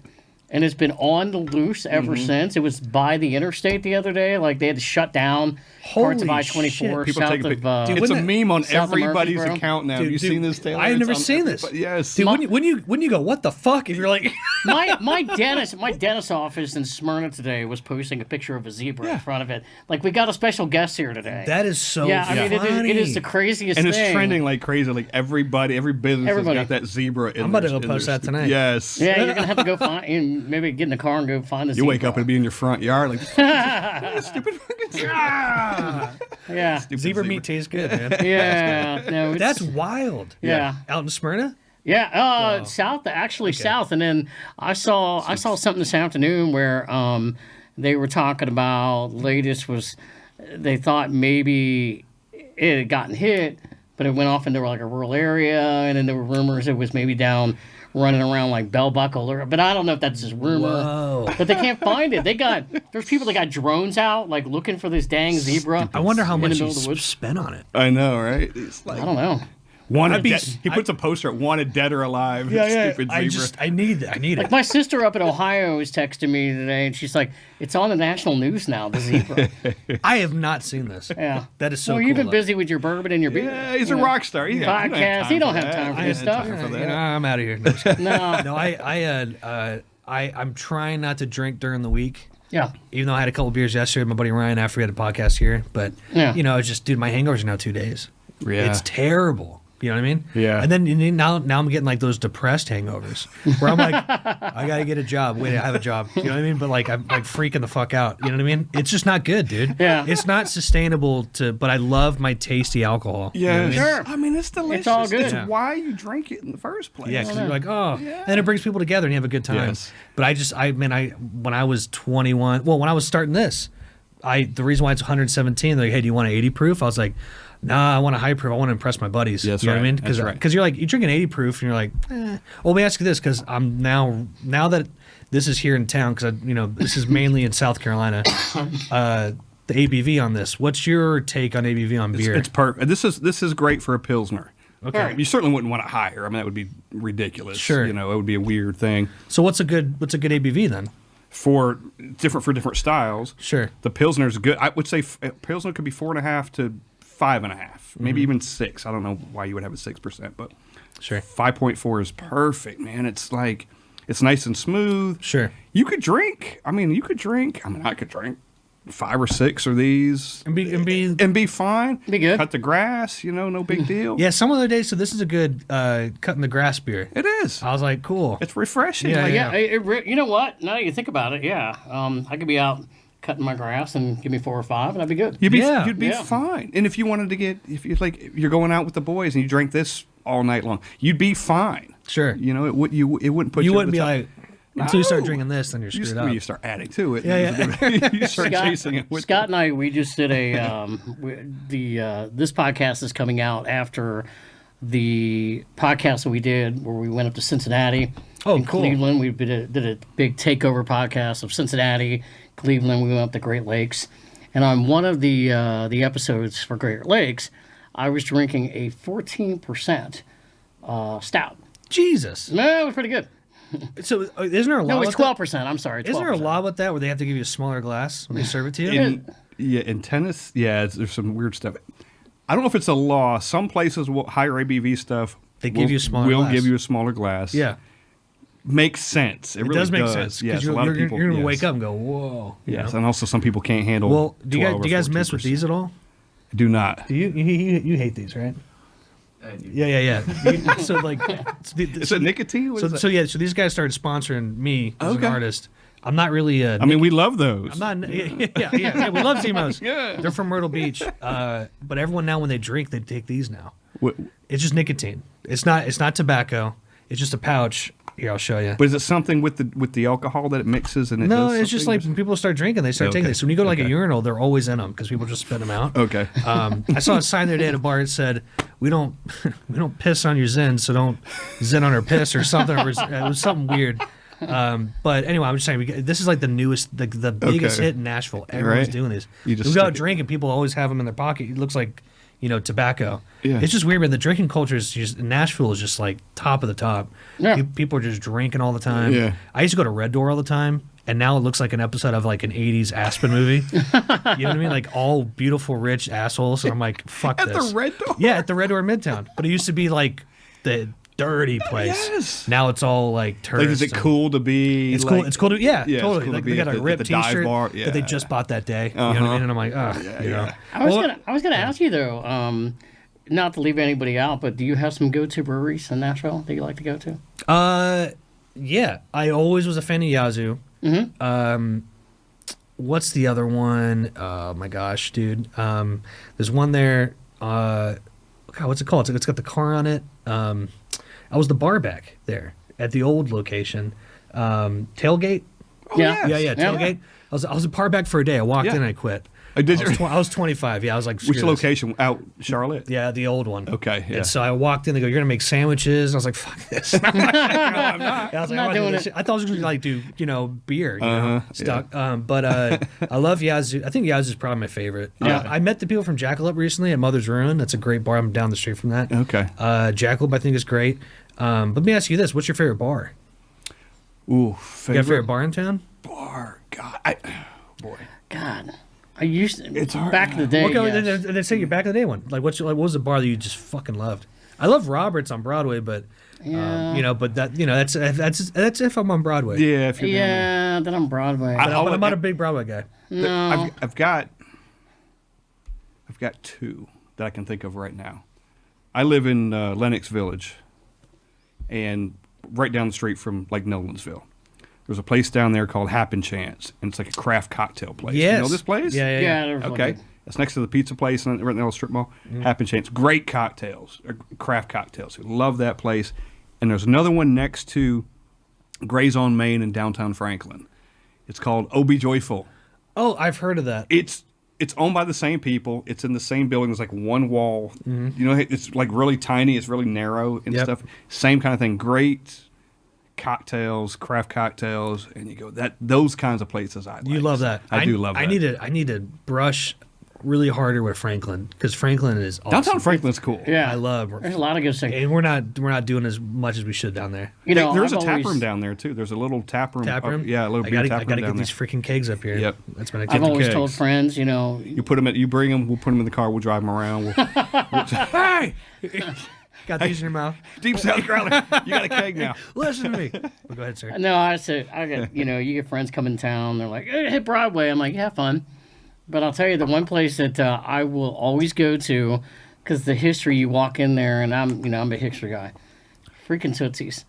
and it's been on the loose ever since. It was by the interstate the other day. Like they had to shut down parts of Holy I-24 shit. People south take a of. pic- It's a meme on south of everybody's Murfreesboro. account now. Have you seen this, Taylor? I've It's never on seen this. everybody- Yes. Dude, when you go, what the fuck? If you're like, my dentist office in Smyrna today was posting a picture of a zebra in front of it. Like we got a special guest here today. that is so yeah, funny. I mean it is the craziest and thing. it's trending like crazy. Like every business Everybody. has got that zebra in I'm about to their- go in post their- that tonight. Yes. Yeah, you're gonna have to go find and maybe get in the car and go find a You zebra. wake up and be in your front yard like stupid fucking zebra. yeah, Stupid Zebra meat tastes good, man. yeah. No, it's, That's wild. yeah. Out in Smyrna? Yeah, south, actually south, and then I saw something this afternoon where they were talking about latest was they thought maybe it had gotten hit, but it went off into like a rural area, and then there were rumors it was maybe down running around like Bell Buckle, but I don't know if that's just rumor. Whoa. But they can't find it. There's people that got drones out like looking for this dang zebra. I wonder how in the much middle you of the woods. spent on it. I know, right? It's like I don't know. wanted he puts a poster at wanted dead or alive. Stupid zebra. I need it. My sister up in Ohio was texting me today, and she's like, "It's on the national news now, the zebra." I have not seen this. Yeah, That is so well, cool. you've been though. busy with your bourbon and your beer. Yeah, he's you a know. rock star. Podcast. He don't have time for this stuff. I'm out of here. No, just kidding. No. No, I'm trying not to drink during the week. Yeah. Even though I had a couple beers yesterday with my buddy Ryan after we had a podcast here, but Yeah. it's just, dude, my hangovers are now 2 days. Yeah. It's terrible. You know what I mean? Yeah. And then now I'm getting like those depressed hangovers where I'm like, I gotta get a job. Wait, I have a job. You know what I mean? But like I'm like freaking the fuck out. You know what I mean? It's just not good, dude. Yeah. It's not sustainable but I love my tasty alcohol. You know Yeah, what I mean? Sure. I mean, it's delicious. all good. It's Yeah. why you drink it in the first place. Yeah, because you're like, oh, and it brings people together and you have a good time. Yes. But when I was 21, when I was starting this, the reason why it's 117, they're like, hey, do you want an 80 proof? I was like, nah, I want a high proof. I want to impress my buddies. Yes, you know what I right. mean? That's right. Because you're like, you drink an 80 proof and you're like, Well, let me ask you this, because I'm now that this is here in town, because this is mainly in South Carolina. The ABV on this. What's your take on ABV on beer? It's perfect. This is great for a pilsner. Okay. You certainly wouldn't want it higher. I mean, that would be ridiculous. Sure. It would be a weird thing. So what's a good ABV then? For different styles. Sure. The pilsner's good. I would say pilsner could be 4.5 to 5.5, maybe even 6. I don't know why you would have it 6%, but Sure. 5.4 is perfect, man. It's like it's nice and smooth. Sure. You could drink. I could drink 5 or 6 of these And be and be fine. Be good. Cut the grass, no big deal. yeah. Some other days. So this is a good cutting the grass beer. It is. I was like, cool. It's refreshing. Yeah, Like, yeah. You know what? Now that you think about it, yeah. I could be out cutting my grass and give me 4 or 5, and I'd be good. You'd be Yeah. fine. And if you wanted to if you're going out with the boys and you drank this all night long, you'd be fine. Sure. It wouldn't put you. You over wouldn't the be top. like, until you start No. drinking this, then you're screwed up. You start adding to it. Yeah, you start chasing it. With Scott and I, we just did this podcast is coming out after the podcast that we did where we went up to Cincinnati. Oh, in cool. Cleveland. We did a big takeover podcast of Cincinnati, Cleveland. We went up to Great Lakes. And on one of the episodes for Great Lakes, I was drinking a 14% stout. Jesus. No, it was pretty good. So isn't there a law? No, it was with that? 12%. I'm sorry. 12%. Isn't there a law with that where they have to give you a smaller glass when they serve it to you? in tennis, there's some weird stuff. I don't know if it's a law. Some places will higher ABV stuff. They give you a smaller Will glass. give you a smaller glass. Yeah. Makes sense. It really does make sense. Yes, Because a lot of you're people. going to yes. wake up and go, whoa. you Yes, know? and also some people can't handle. Well, do you 12 or guys mess with 14%. these at all? Do not. Do you hate these, right? I do. Yeah. So like, Is it nicotine? What is that? so these guys started sponsoring me as Okay. an artist. I'm not really. I mean, we love those. I'm not. Yeah. We love Zimos. Yeah. They're from Myrtle Beach. But everyone now, when they drink, they take these now. What- It's just nicotine. It's not tobacco. It's just a pouch. Here, I'll show you. But is it something with the alcohol that it mixes and it No, does it's just something? like when people start drinking, they start taking Okay. this. So when you go to like a Okay. urinal, they're always in them because people just spit them out. Okay. I saw a sign the other day at a bar that said, "We don't piss on your zin, so don't zin on our piss" or something. It was something weird. But anyway, I'm just saying this is like the newest, the biggest Okay. hit in Nashville. Everyone's Right. doing these. You just we go out stick it- drinking, people always have them in their pocket. It looks like tobacco. Yeah. It's just weird, man. The drinking culture is just Nashville is just like top of the top. Yeah. People are just drinking all the time. Yeah. I used to go to Red Door all the time, and now it looks like an episode of like an '80s Aspen movie. You know what I mean? Like all beautiful, rich assholes. And I'm like, fuck At this. the Red Door? Yeah, at the Red Door in Midtown. But it used to be like the dirty place. Yes. Now it's all like Like, tourists. is it and- cool to be? It's like, cool. It's cool to Yeah, it's totally. cool to Like be they got at a the ripped dive T-shirt bar. that they Yeah. just bought that day. You know what I mean? And I'm like, Yeah. I was gonna ask you though, not to leave anybody out, but do you have some go-to breweries in Nashville that you like to go to? Yeah. I always was a fan of Yazoo. Mm-hmm. What's the other one? Oh my gosh, dude. There's one there. God, what's it called? It's got the car on it. I was the bar back there at the old location. Tailgate. Oh, Yeah. yes. Yeah, Tailgate. I was a bar back for a day. I walked Yeah. in and I quit. Did I you? was, I was 25. Yeah, I was like, Which screw this. location? Out Charlotte. Yeah, the old one. Okay. Yeah. And so I walked in. They go, "You're gonna make sandwiches." And I was like, "Fuck this." I'm like, no, I'm not. I was like, not "I'm doing do it." this shit." I thought I was gonna like do beer, Uh-huh, stuff. But I love Yazoo. I think Yazoo is probably my favorite. Yeah. I met the people from Jackalope recently at Mother's Ruin. That's a great bar. I'm down the street from that. Okay. Jackalope I think is great. But let me ask you this: what's your favorite bar? Ooh, You got a favorite bar in town? bar. God, boy. God, I used to, It's hard. back in the day. Okay, yes. they say you're back in the day one. Like what was the bar that you just fucking loved? I love Roberts on Broadway, but Yeah. but that's if I'm on Broadway. Yeah. If you're down there. Yeah, then I'm Broadway. But I'm not a big Broadway guy. no. I've got two that I can think of right now. I live in Lenox Village, and right down the street from like Nolensville. There's a place down there called Happen Chance, and it's like a craft cocktail place. Yes. You know this place? Yeah. Yeah, there's one Okay. good. It's next to the pizza place right in the little strip mall. Happen Chance. Great cocktails, craft cocktails. Love that place. And there's another one next to Gray's on Main in downtown Franklin. It's called Oh Be Joyful. Oh, I've heard of that. It's owned by the same people. It's in the same building. There's like one wall. You know, it's like really tiny. It's really narrow and Yep. stuff. Same kind of thing. Great cocktails, craft cocktails, and you go those kinds of places. I like. You love that. I do love that. I need to brush really harder with Franklin because Franklin is awesome. Downtown Franklin's cool. Yeah. I love. There's a lot of good stuff. And we're not doing as much as we should down there. You know, There's I've a tap always- room down there too. There's a little tap room. Tap room. Yeah, a little I beer gotta, tap I room gotta down get there. these freaking kegs up here. Yep. That's been a I've always kegs. told friends, you know, You put them. You bring them. We'll put them in the car. We'll drive them around. Hey, Got these in your mouth. Deep South Carolina, you got a keg now. Listen to me. Well, go ahead, sir. no, I said, I got, you know, you get friends come in town. They're like, hey, hit Broadway. I'm like, yeah, fun. But I'll tell you, the one place that I will always go to, because the history, you walk in there, and I'm a history guy. Freaking Tootsie's.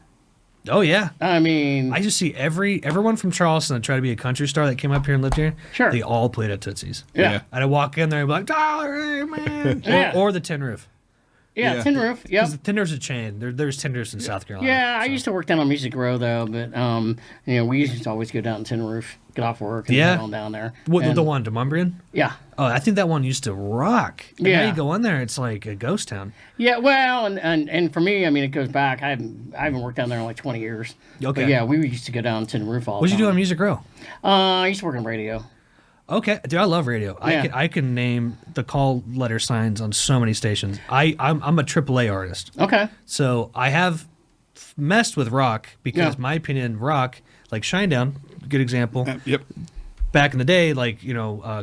Oh yeah. I mean, I just see everyone from Charleston that tried to be a country star that came up here and lived here. Sure. They all played at Tootsie's. yeah. And I walk in there and be like, "Dollar, man," Yeah. or the Tin Roof. Yeah, Yeah. Tin Roof. Yep. Because the Tin Roof's a chain. There's Tin Roofs in South Carolina. Yeah, I used to work down on Music Row though, but you know, we used to always go down to Tin Roof, get off work, and Yeah. head on down there. What, And- the one, Demumbrian? Yeah, Oh, I think that one used to rock. And Yeah. now you go in there, it's like a ghost town. yeah. Well, and for me, I mean, it goes back. I haven't worked down there in like 20 years. Okay. But yeah, we used to go down to Tin Roof all the What'd you do on time. Music Row? I used to work in radio. Okay, dude, I love radio. Yeah. I can name the call letter signs on so many stations. I'm a AAA artist, Okay. so I have messed with rock because Yeah. my opinion, rock like Shinedown, good example. Yep. Back in the day, like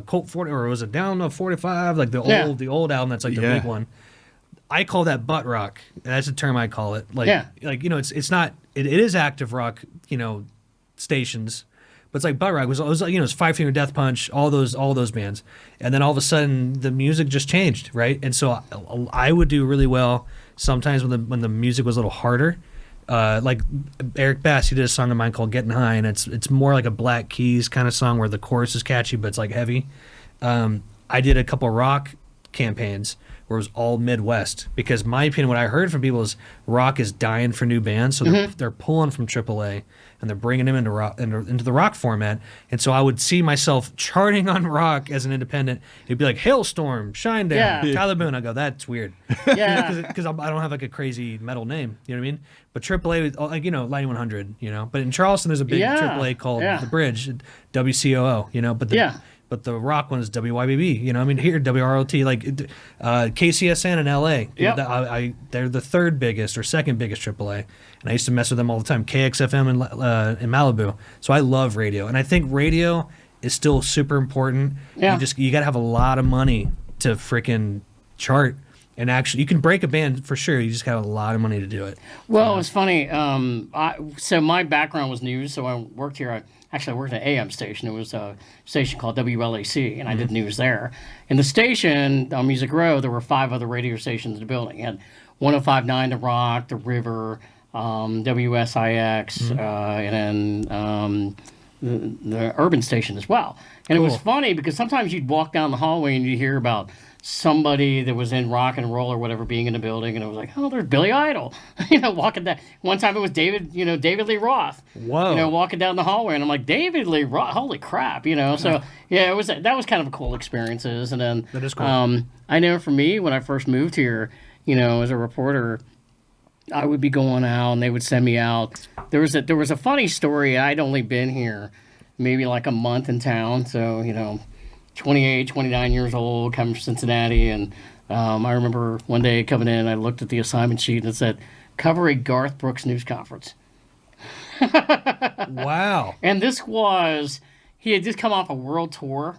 Colt 40 or was it Down of 45, like Yeah. the old album that's like the Yeah. big one. I call that butt rock. And that's the term I call it. Like Yeah. it's not it is active rock, stations. But it's like butt rock. It was like, it's Five Finger Death Punch, all those bands. And then all of a sudden the music just changed, right? And so I would do really well sometimes when the music was a little harder. Like Eric Bass, he did a song of mine called "Getting High," and it's more like a Black Keys kind of song where the chorus is catchy, but it's like heavy. I did a couple rock campaigns where it was all Midwest because my opinion, what I heard from people is rock is dying for new bands, so they're pulling from AAA and they're bringing them into rock into the rock format. And so I would see myself charting on rock as an independent. It'd be like Hailstorm, Shinedown, Yeah. Tyler Boone. I go, that's weird. Yeah. Because I don't have like a crazy metal name, you know what I mean? But AAA, like Lightning 100, But in Charleston, there's a big Yeah, AAA called yeah. The Bridge, WCOO, But Yeah. but the rock one is WYBB. You know, I mean, here WROT, like KCSN in LA. Yep. They're the third biggest or second biggest AAA, and I used to mess with them all the time. KXFM in Malibu. So I love radio, and I think radio is still super important. Yeah. You got to have a lot of money to freaking chart. And actually, you can break a band for sure. You just got a lot of money to do it. Well, it was funny. So my background was news. So I worked here. I worked at an AM station. It was a station called WLAC, and I did news there. In the station on Music Row, there were 5 other radio stations in the building. You had 105.9 The Rock, The River, WSIX, and then the urban station as well. And it was funny because sometimes you'd walk down the hallway and you'd hear about somebody that was in rock and roll or whatever being in the building, and it was like, oh, there's Billy Idol, walking down. One time it was David Lee Roth, Whoa, walking down the hallway, and I'm like, David Lee Roth, holy crap, So yeah, that was kind of a cool experiences. And then that is cool. I know for me when I first moved here, as a reporter, I would be going out and they would send me out. There was a funny story. I'd only been here maybe like a month in town, so 28, 29 years old, coming from Cincinnati, and I remember one day coming in, I looked at the assignment sheet and it said, cover a Garth Brooks news conference. Wow. And he had just come off a world tour,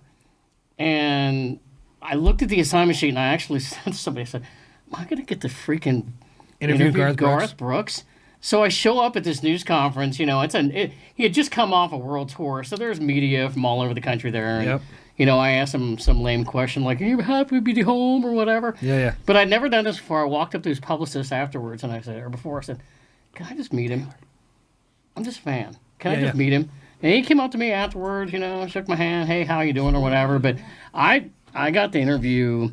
and I looked at the assignment sheet and I actually said to somebody, I said, am I going to get the freaking interview Garth Brooks? So I show up at this news conference, he had just come off a world tour, so there's media from all over the country there. And, Yep. I asked him some lame question like, are you happy to be home or whatever? Yeah. But I'd never done this before. I walked up to his publicist afterwards and I said, can I just meet him? I'm just a fan. Can I just meet him? And he came up to me afterwards, shook my hand, hey, how you doing or whatever. But I got to interview,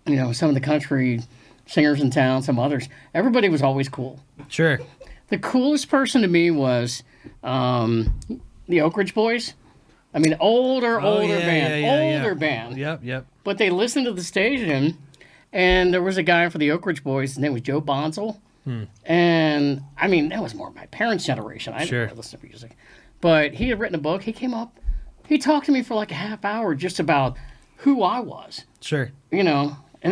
some of the country singers in town, some others. Everybody was always cool. Sure. The coolest person to me was the Oak Ridge Boys. I mean, older band. Yep. But they listened to the station, and there was a guy for the Oak Ridge Boys. His name was Joe Bonzel. And, I mean, that was more my parents' generation. I didn't really listen to music. But he had written a book. He came up. He talked to me for like a half hour just about who I was. Sure. And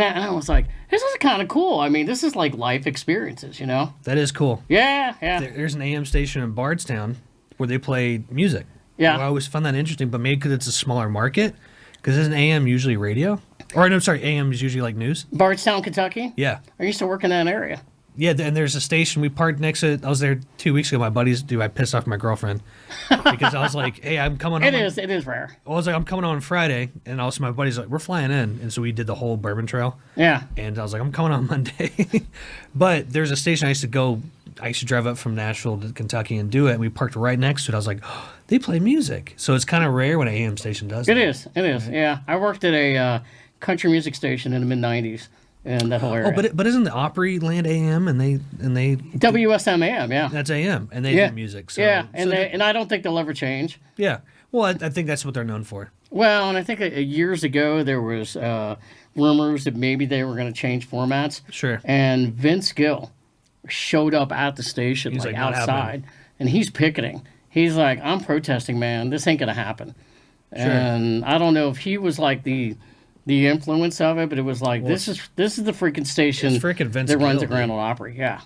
I was like, this is kind of cool. I mean, this is like life experiences, That is cool. Yeah. There's an AM station in Bardstown where they play music. Yeah. I always found that interesting, but maybe because it's a smaller market. Because isn't AM usually radio? Or, no, sorry, AM is usually like news. Bardstown, Kentucky? Yeah. I used to work in that area. Yeah, and there's a station we parked next to it. I was there 2 weeks ago. My buddies, I pissed off my girlfriend because I was like, hey, I'm coming on. It is rare. I was like, I'm coming on Friday. And also my buddy's like, we're flying in. And so we did the whole Bourbon Trail. Yeah. And I was like, I'm coming on Monday. But there's a station I used to drive up from Nashville to Kentucky and do it. And we parked right next to it. I was like, oh, they play music. So it's kind of rare when an AM station does It that. is. Yeah. I worked at a country music station in the mid-'90s. And that whole area. Oh, but isn't the Opryland AM and they WSM AM, yeah. That's AM and they do music. So, yeah, and I don't think they'll ever change. Yeah. Well, I think that's what they're known for. Well, and I think years ago there was rumors that maybe they were going to change formats. Sure. And Vince Gill showed up at the station, He's like not outside, happening. and he's picketing. He's like, I'm protesting, man. This ain't going to happen. Sure. And I don't know if he was like the influence of it, but it was like, this is the freaking station freaking Vince that runs Gill, the Grand Ole Opry. Yeah.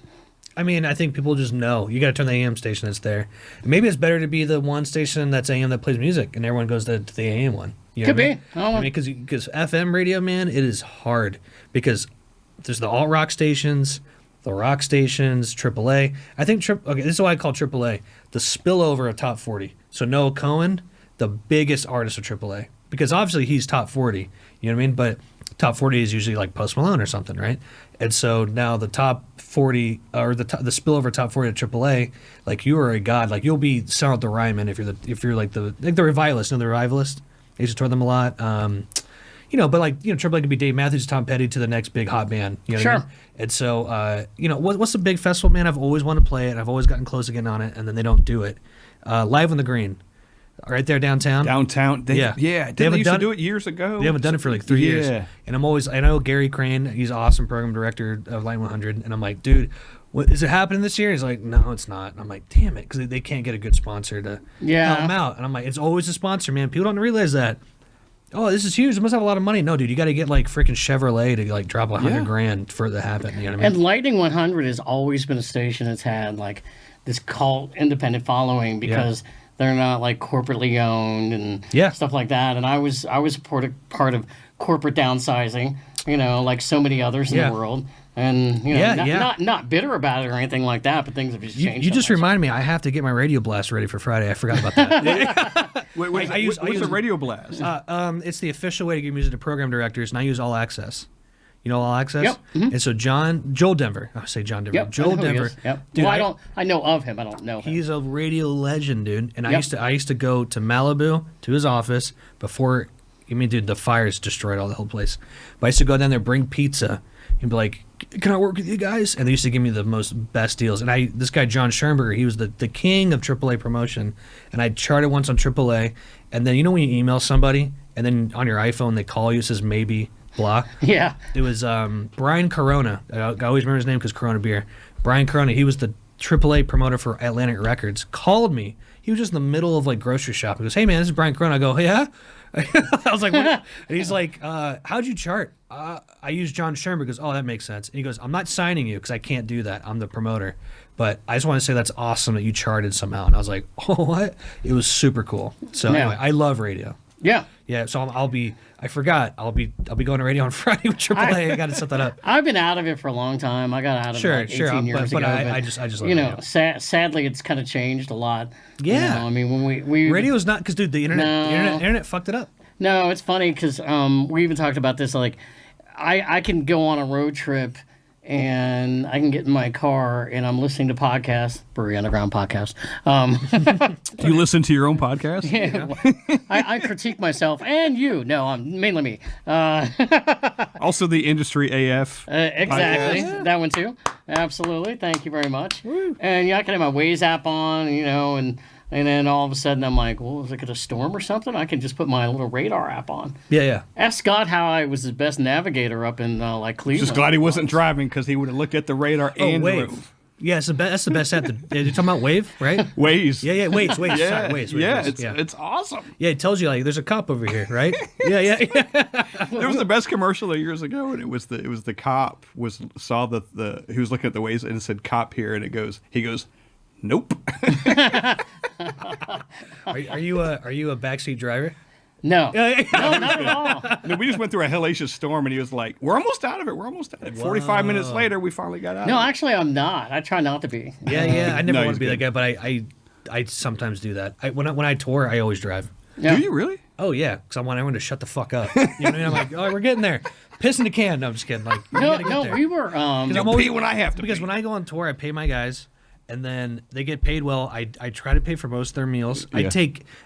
I mean, I think people just know. You got to turn the AM station that's there. Maybe it's better to be the one station that's AM that plays music, and everyone goes to the AM one. You know Could what I be. mean? I don't know. Because FM radio, man, it is hard because there's the alt rock stations, the rock stations, AAA. I think this is why I call AAA the spillover of top 40. So Noah Cohen, the biggest artist of AAA, because obviously he's top 40. You know what I mean? But top 40 is usually like Post Malone or something, right? And so now the top 40 or the spillover top 40 at AAA, like you are a god. Like you'll be selling out the Ryman if you're like the Revivalist. You know the Revivalist? I used to tour them a lot. But AAA could be Dave Matthews, Tom Petty to the next big hot band. You know what I mean? And so, what's the big festival, man? I've always wanted to play it, and I've always gotten close to getting on it, and then they don't do it. Live on the Green. Right there downtown. They used to do it years ago. They haven't done it for like 3 years. And I know Gary Crane, he's an awesome program director of Line 100, and I'm like, dude, what is it happening this year? He's like, no, it's not. And I'm like, damn it, because they can't get a good sponsor to help them out. And I'm like, it's always a sponsor, man. People don't realize that. oh, this is huge. It must have a lot of money. No, dude, you got to get like freaking Chevrolet to like drop $100,000 for it to happen. You know what I mean? And Lightning 100 has always been a station that's had like this cult independent following because they're not like corporately owned and stuff like that. And I was a part of corporate downsizing, you know, like so many others in the world. And you know, not bitter about it or anything like that, but things have just changed. You just reminded me. I have to get my radio blast ready for Friday. I forgot about that. What's a radio blast? It's the official way to give music to program directors, and I use All Access. You know All Access? Yep. Mm-hmm. And so Joel Denver. I say John Denver. Yep, Joel Denver. Yep. Dude, well, I know of him. I don't know him. He's a radio legend, dude. And I used to go to Malibu to his office before. I mean, dude, the fires destroyed all the whole place. But I used to go down there, bring pizza. He'd be like, "Can I work with you guys?" And they used to give me the most best deals. And this guy John Schoenberger, he was the king of AAA promotion. And I charted once on AAA. And then you know when you email somebody, and then on your iPhone they call you, it says maybe blah. Yeah. It was Brian Corona. I always remember his name because Corona beer. Brian Corona. He was the AAA promoter for Atlantic Records. Called me. He was just in the middle of like grocery shopping. He goes, "Hey man, this is Brian Corona." I go, "Yeah." I was like, what? And he's like, how'd you chart? I use John Sherman. He goes, oh, that makes sense. And he goes, I'm not signing you because I can't do that. I'm the promoter. But I just want to say that's awesome that you charted somehow. And I was like, oh, what? It was super cool. So anyway, I love radio. Yeah. Yeah. So I'll be going to radio on Friday with AAA. I got to set that up. I've been out of it for a long time. I got out of it like 18 years ago. But I just love you know, radio. Sadly, it's kind of changed a lot. Yeah. You know, I mean, when we radio's not because dude, the internet fucked it up. No, it's funny because we even talked about this. Like, I can go on a road trip and I can get in my car and I'm listening to podcasts, Brewery Underground podcast. Do you listen to your own podcast? Yeah, I critique myself and you. No, mainly me. Also, the Industry AF. Exactly, podcast. that one too. Absolutely, thank you very much. And I can have my Waze app on, you know, and then all of a sudden I'm like, well, is it going to storm or something? I can just put my little radar app on. Yeah. Ask Scott how I was his best navigator up in like Cleveland. Just glad he wasn't driving because he would have looked at the radar and Wave. drove. Yeah, that's the best app. You're talking about Wave, right? Waze. Yeah, Waze. Yeah, Sorry, Waze. It's awesome. Yeah, it tells you like there's a cop over here, right? Yeah. There was the best commercial years ago, and it was the cop saw the he was looking at the Waze and it said cop here, and he goes, nope. Are you a backseat driver? No, no, not at all. No, we just went through a hellacious storm, and he was like, "We're almost out of it. 45 minutes later, we finally got out." No, of it. actually, I'm not. I try not to be. Yeah. I never No, want to be he's that guy, but I sometimes do that. When I tour, I always drive. Yeah. Do you really? Oh yeah, because I want everyone to shut the fuck up. You know what I mean? I'm like, oh, we're getting there. Piss in the can. No, I'm just kidding. Like, No, we were. You'll pee when I have to. Because when I go on tour, I pay my guys. And then they get paid well. I try to pay for most of their meals. Yeah.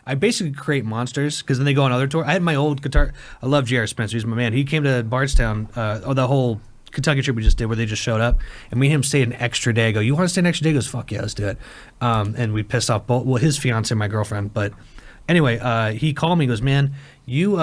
I basically create monsters because then they go on other tour. I had my old guitar. I love J.R. Spencer. He's my man. He came to Bardstown, the whole Kentucky trip we just did where they just showed up. And me and him stayed an extra day. I go, you want to stay an extra day? He goes, fuck yeah, let's do it. And we pissed off his fiance and my girlfriend. But anyway, he called me. He goes, man, you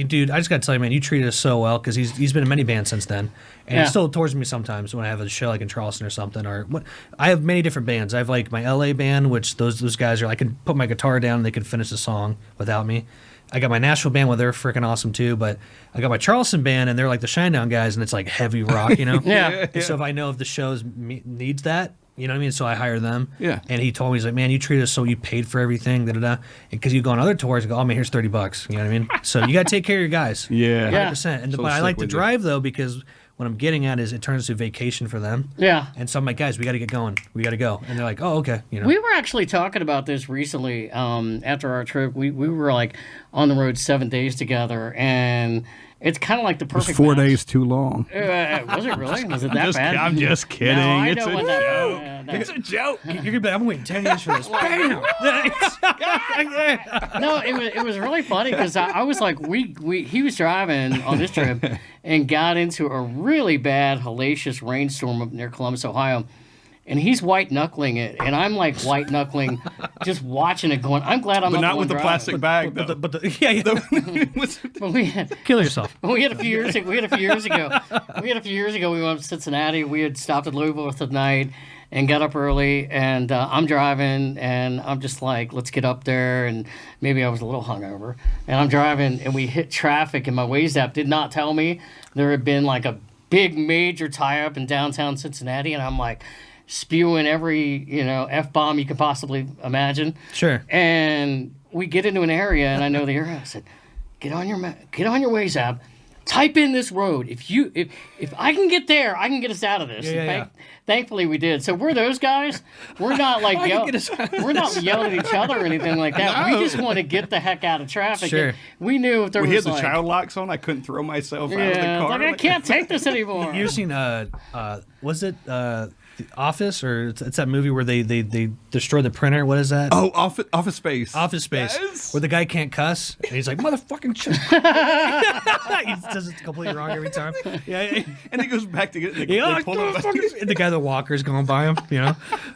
dude, I just got to tell you, man, you treated us so well because he's been in many bands since then. And he still tours me sometimes when I have a show like in Charleston or something. Or what? I have many different bands. I have like my LA band, which those guys are. I can put my guitar down and they can finish the song without me. I got my Nashville band where they're freaking awesome too. But I got my Charleston band and they're like the Shinedown guys and it's like heavy rock, you know. Yeah. So if I know if the show needs that. You know what I mean? So I hire them. Yeah. And he told me, he's like, man, you treated us so you paid for everything, da-da-da. Because you go on other tours and go, oh, man, here's $30. You know what I mean? So you got to take care of your guys. Yeah. 100%. And, So but I stick like to with you. drive, though, because what I'm getting at is it turns into vacation for them. Yeah. And so I'm like, guys, we got to get going. We got to go. And they're like, oh, okay. You know. We were actually talking about this recently. After our trip, we were like on the road 7 days together, and it's kind of like the It was perfect. 4 match. days too long. Was it really? Was it that bad? I'm just kidding. No, I It's know a what that. joke. No. It's a joke. You're gonna be like, I'm waiting 10 years for this. Bam! No, it was really funny because I was like, he was driving on this trip and got into a really bad hellacious rainstorm up near Columbus, Ohio. And he's white knuckling it, and I'm like white knuckling, just watching it going. I'm glad I'm But not not with the plastic bag, though. But yeah. But we had Kill yourself. we had a few years ago. We went up to Cincinnati. We had stopped at Louisville for the night, and got up early, and I'm driving, and I'm just like, let's get up there, and maybe I was a little hungover, and I'm driving, and we hit traffic, and my Waze app did not tell me there had been like a big major tie-up in downtown Cincinnati, and I'm like spewing every, F-bomb you could possibly imagine. Sure. And we get into an area, and I know the area. I said, get on your Waze app, type in this road. If I can get there, I can get us out of this. Yeah. Thankfully, we did. So we're those guys. We're not like we're not yelling at each other or anything like that. No. We just want to get the heck out of traffic. Sure. And we knew if there We was had the child locks on. I couldn't throw myself out of the car. like, I can't take this anymore. You've seen was it The Office, or it's that movie where they destroy the printer? What is that? Oh, Office Space. Office Space, Yes. where the guy can't cuss, and he's like, motherfucking shit. He does it completely wrong every time. Yeah, And he goes back to get it. and the guy, the walker's going by him,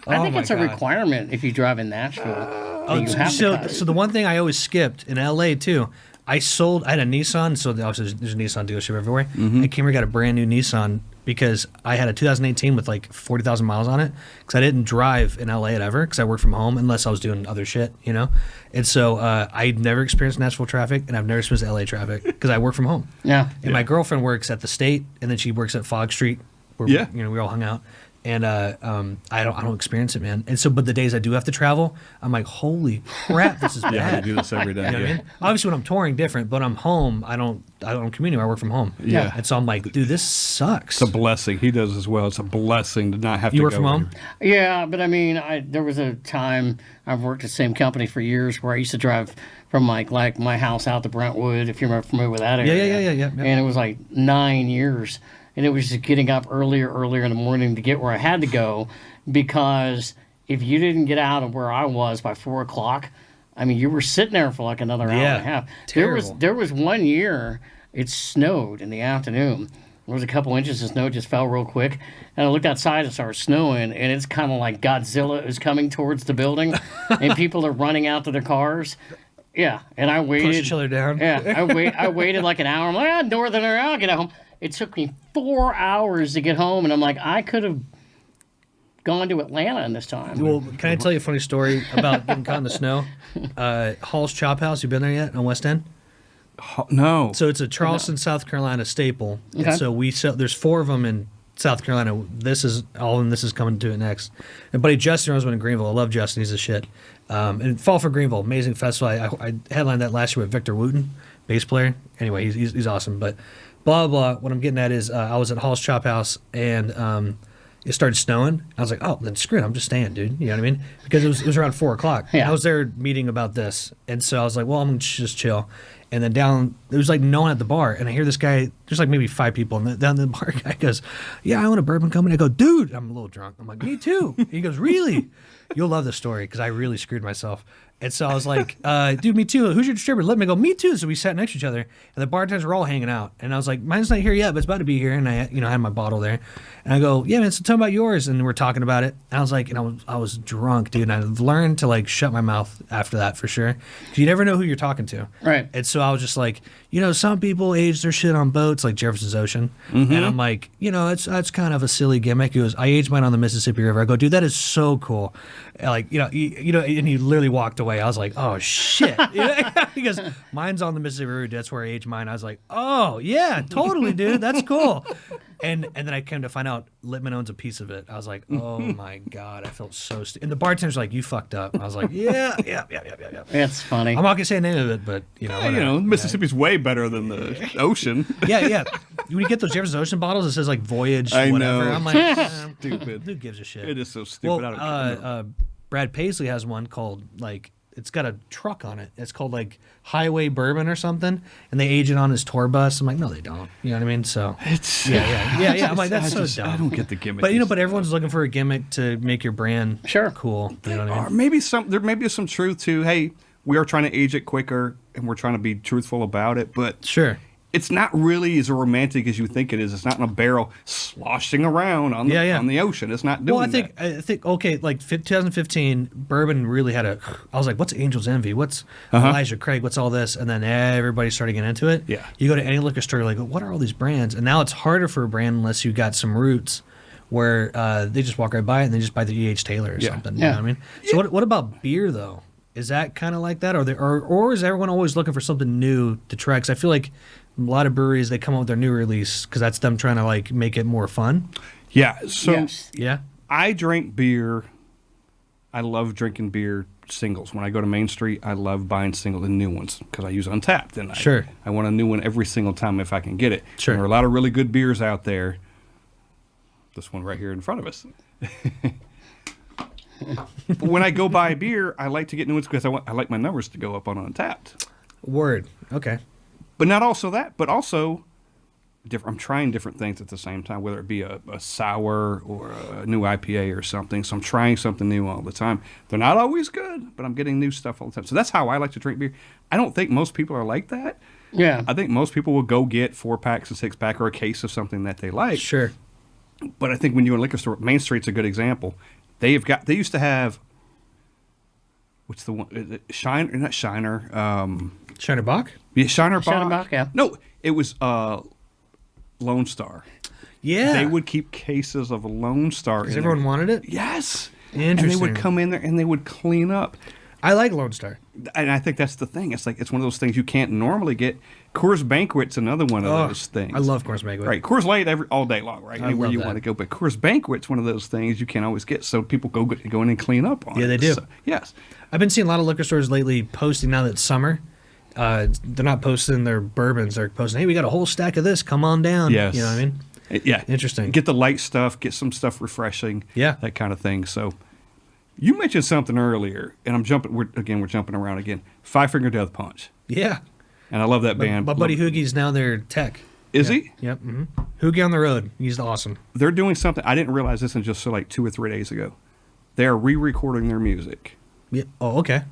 I think it's a requirement if you drive in Nashville. that you have to cuss. So the one thing I always skipped in LA too, I had a Nissan, so obviously there's a Nissan dealership everywhere. I came here, got a brand new Nissan because I had a 2018 with like 40,000 miles on it, because I didn't drive in LA ever because I worked from home unless I was doing other shit, And so I'd never experienced Nashville traffic, and I've never experienced LA traffic because I work from home. Yeah. And my girlfriend works at the State, and then she works at Fog Street, where Yeah. we all hung out. And I don't experience it, man. And so, but the days I do have to travel, I'm like, holy crap, this is bad. Yeah, I do this every day. You know what I mean? Obviously, when I'm touring, different. But I'm home. I don't commute anymore. I work from home. Yeah. And so I'm like, dude, this sucks. It's a blessing. He does as well. It's a blessing to not have to You go. work from home? Yeah, but I mean, there was a time I've worked at the same company for years where I used to drive from like my house out to Brentwood, if you're familiar with that area. Yeah. And it was like 9 years. And it was just getting up earlier in the morning to get where I had to go, because if you didn't get out of where I was by 4 o'clock, I mean, you were sitting there for like another hour and a half. Terrible. There was 1 year it snowed in the afternoon. There was a couple inches of snow, just fell real quick. And I looked outside, it started snowing, and it's kind of like Godzilla is coming towards the building, and people are running out to their cars. Yeah, and I waited. Push each other down. Yeah, I waited like an hour. I'm like, northerner, I'll get home. It took me 4 hours to get home, and I'm like, I could have gone to Atlanta in this time. Well, can I tell you a funny story about getting caught in the snow? Hall's Chop House, you been there yet on West End? No. So it's a Charleston, South Carolina staple. Okay. And so there's 4 of them in South Carolina. This is coming to it next. And buddy Justin runs one in Greenville. I love Justin. He's a shit. And Fall for Greenville, amazing festival. I headlined that last year with Victor Wooten, bass player. Anyway, he's awesome. But blah, blah, what I'm getting at is I was at Hall's Chop House, and it started snowing. I was like, oh, then screw it. I'm just staying, dude. You know what I mean? Because it was around 4 o'clock. Yeah. I was there meeting about this. And so I was like, well, I'm going to just chill. And then there was like no one at the bar. And I hear this guy, there's like maybe 5 people. And down the bar guy goes, yeah, I own a bourbon company. I go, dude, I'm a little drunk. I'm like, me too. He goes, really? You'll love this story because I really screwed myself. And so I was like, dude, me too. Who's your distributor? Let me go, me too. So we sat next to each other, and the bartenders were all hanging out. And I was like, mine's not here yet, but it's about to be here. And I had my bottle there. And I go, yeah, man, so tell me about yours. And we're talking about it. And I was like, I was drunk, dude. And I've learned to like shut my mouth after that for sure. Because you never know who you're talking to. Right. And so I was just like, some people age their shit on boats, like Jefferson's Ocean. And I'm like, that's kind of a silly gimmick. He goes, I aged mine on the Mississippi River. I go, dude, that is so cool. Like, and he literally walked away. I was like, oh shit. Because mine's on the Mississippi River. That's where I aged mine. I was like, oh yeah, totally, dude. That's cool. And then I came to find out Littman owns a piece of it. I was like, oh my God, I felt so stupid. And the bartender's like, you fucked up. I was like, yeah. It's funny. I'm not gonna say the name of it, but whatever. Mississippi's way better than the ocean. Yeah. When you get those Jefferson's Ocean bottles, it says like Voyage, I whatever. know. I'm like, Stupid. who gives a shit? It is so stupid. Well, I don't Brad Paisley has one called like, it's got a truck on it. It's called like Highway Bourbon or something, and they age it on his tour bus. I'm like, no, they don't. You know what I mean? So It's yeah. I'm like, that's so dumb. I don't get the gimmick. But everyone's looking for a gimmick to make your brand cool. You know what I mean? Or maybe there may be some truth to, hey, we are trying to age it quicker and we're trying to be truthful about it, but Sure. it's not really as romantic as you think it is. It's not in a barrel sloshing around on the ocean. It's not doing Well, I think okay, like 2015, Bourbon really had I was like, what's Angel's Envy? What's Elijah Craig? What's all this? And then everybody started getting into it. Yeah. You go to any liquor store, you're like, what are all these brands? And now it's harder for a brand unless you got some roots where they just walk right by it and they just buy the E.H. Taylor or something. You know what I mean? So what about beer though? Is that kind of like that, or is everyone always looking for something new to try? Because I feel like a lot of breweries, they come up with their new release because that's them trying to like make it more fun. Yeah. So Yeah. I drink beer. I love drinking beer singles. When I go to Main Street, I love buying singles and new ones because I use Untapped. And I want a new one every single time if I can get it. Sure. And there are a lot of really good beers out there. This one right here in front of us. But when I go buy beer, I like to get new ones because I like my numbers to go up on Untapped. Word. Okay. But not also that, but also I'm trying different things at the same time, whether it be a sour or a new IPA or something. So I'm trying something new all the time. They're not always good, but I'm getting new stuff all the time. So that's how I like to drink beer. I don't think most people are like that. Yeah. I think most people will go get 4-packs, a 6-pack, or a case of something that they like. Sure. But I think when you're in a liquor store, Main Street's a good example. They used to have, what's the one? Not Shiner. Shiner Bock? Yeah, Shiner Bock. Shiner Bock, yeah. No, it was Lone Star. Yeah. They would keep cases of Lone Star. Because everyone wanted it? Yes. Interesting. And they would come in there and they would clean up. I like Lone Star. And I think that's the thing. It's like it's one of those things you can't normally get. Coors Banquet's another one of those things. I love Coors Banquet. Right. Coors Light all day long, right? I Anywhere love you that. want to go. But Coors Banquet's one of those things you can't always get. So people go in and clean up on it. Yeah, they do. So, yes. I've been seeing a lot of liquor stores lately posting now that it's summer. They're not posting their bourbons. They're posting, hey, we got a whole stack of this. Come on down. Yes. You know what I mean? Yeah. Interesting. Get the light stuff. Get some stuff refreshing. Yeah. That kind of thing. So you mentioned something earlier, and we're jumping around again. Five Finger Death Punch. Yeah. And I love that band. My buddy Hoogie's now their tech. Is he? Yep. Mm-hmm. Hoogie on the road. He's awesome. They're doing something. I didn't realize this until just like 2 or 3 days ago. They are re-recording their music, Yeah. Oh, okay.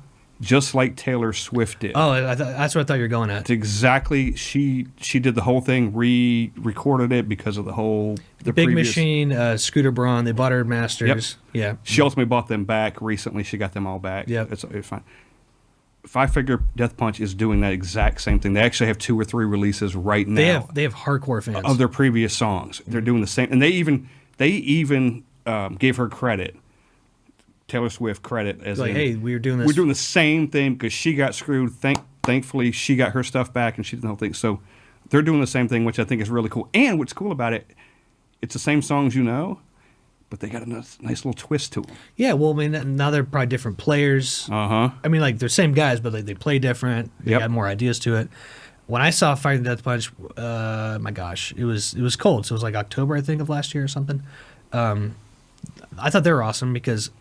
just like Taylor Swift did. Oh, that's what I thought you were going at. It's exactly. She did the whole thing, re-recorded it because of the Big previous, Machine, Scooter Braun, they bought her masters. Yeah. She ultimately bought them back recently. She got them all back. Yep. It's fine. Five Finger Death Punch is doing that exact same thing. They actually have 2 or 3 releases right now. They have hardcore fans. Of their previous songs. They're doing the same, and they even gave her credit, Taylor Swift credit, as like, in, hey, we were doing this. we're doing the same thing because she got screwed. Thankfully, she got her stuff back and she did the whole thing. So they're doing the same thing, which I think is really cool. And what's cool about it, it's the same songs but they got a nice little twist to them. Yeah, well, I mean, now they're probably different players. Uh-huh. I mean, like, they're same guys, but they play different. They Yep. got more ideas to it. When I saw Fire the Death Punch, my gosh, it was cold. So it was like October, I think, of last year or something. I thought they were awesome because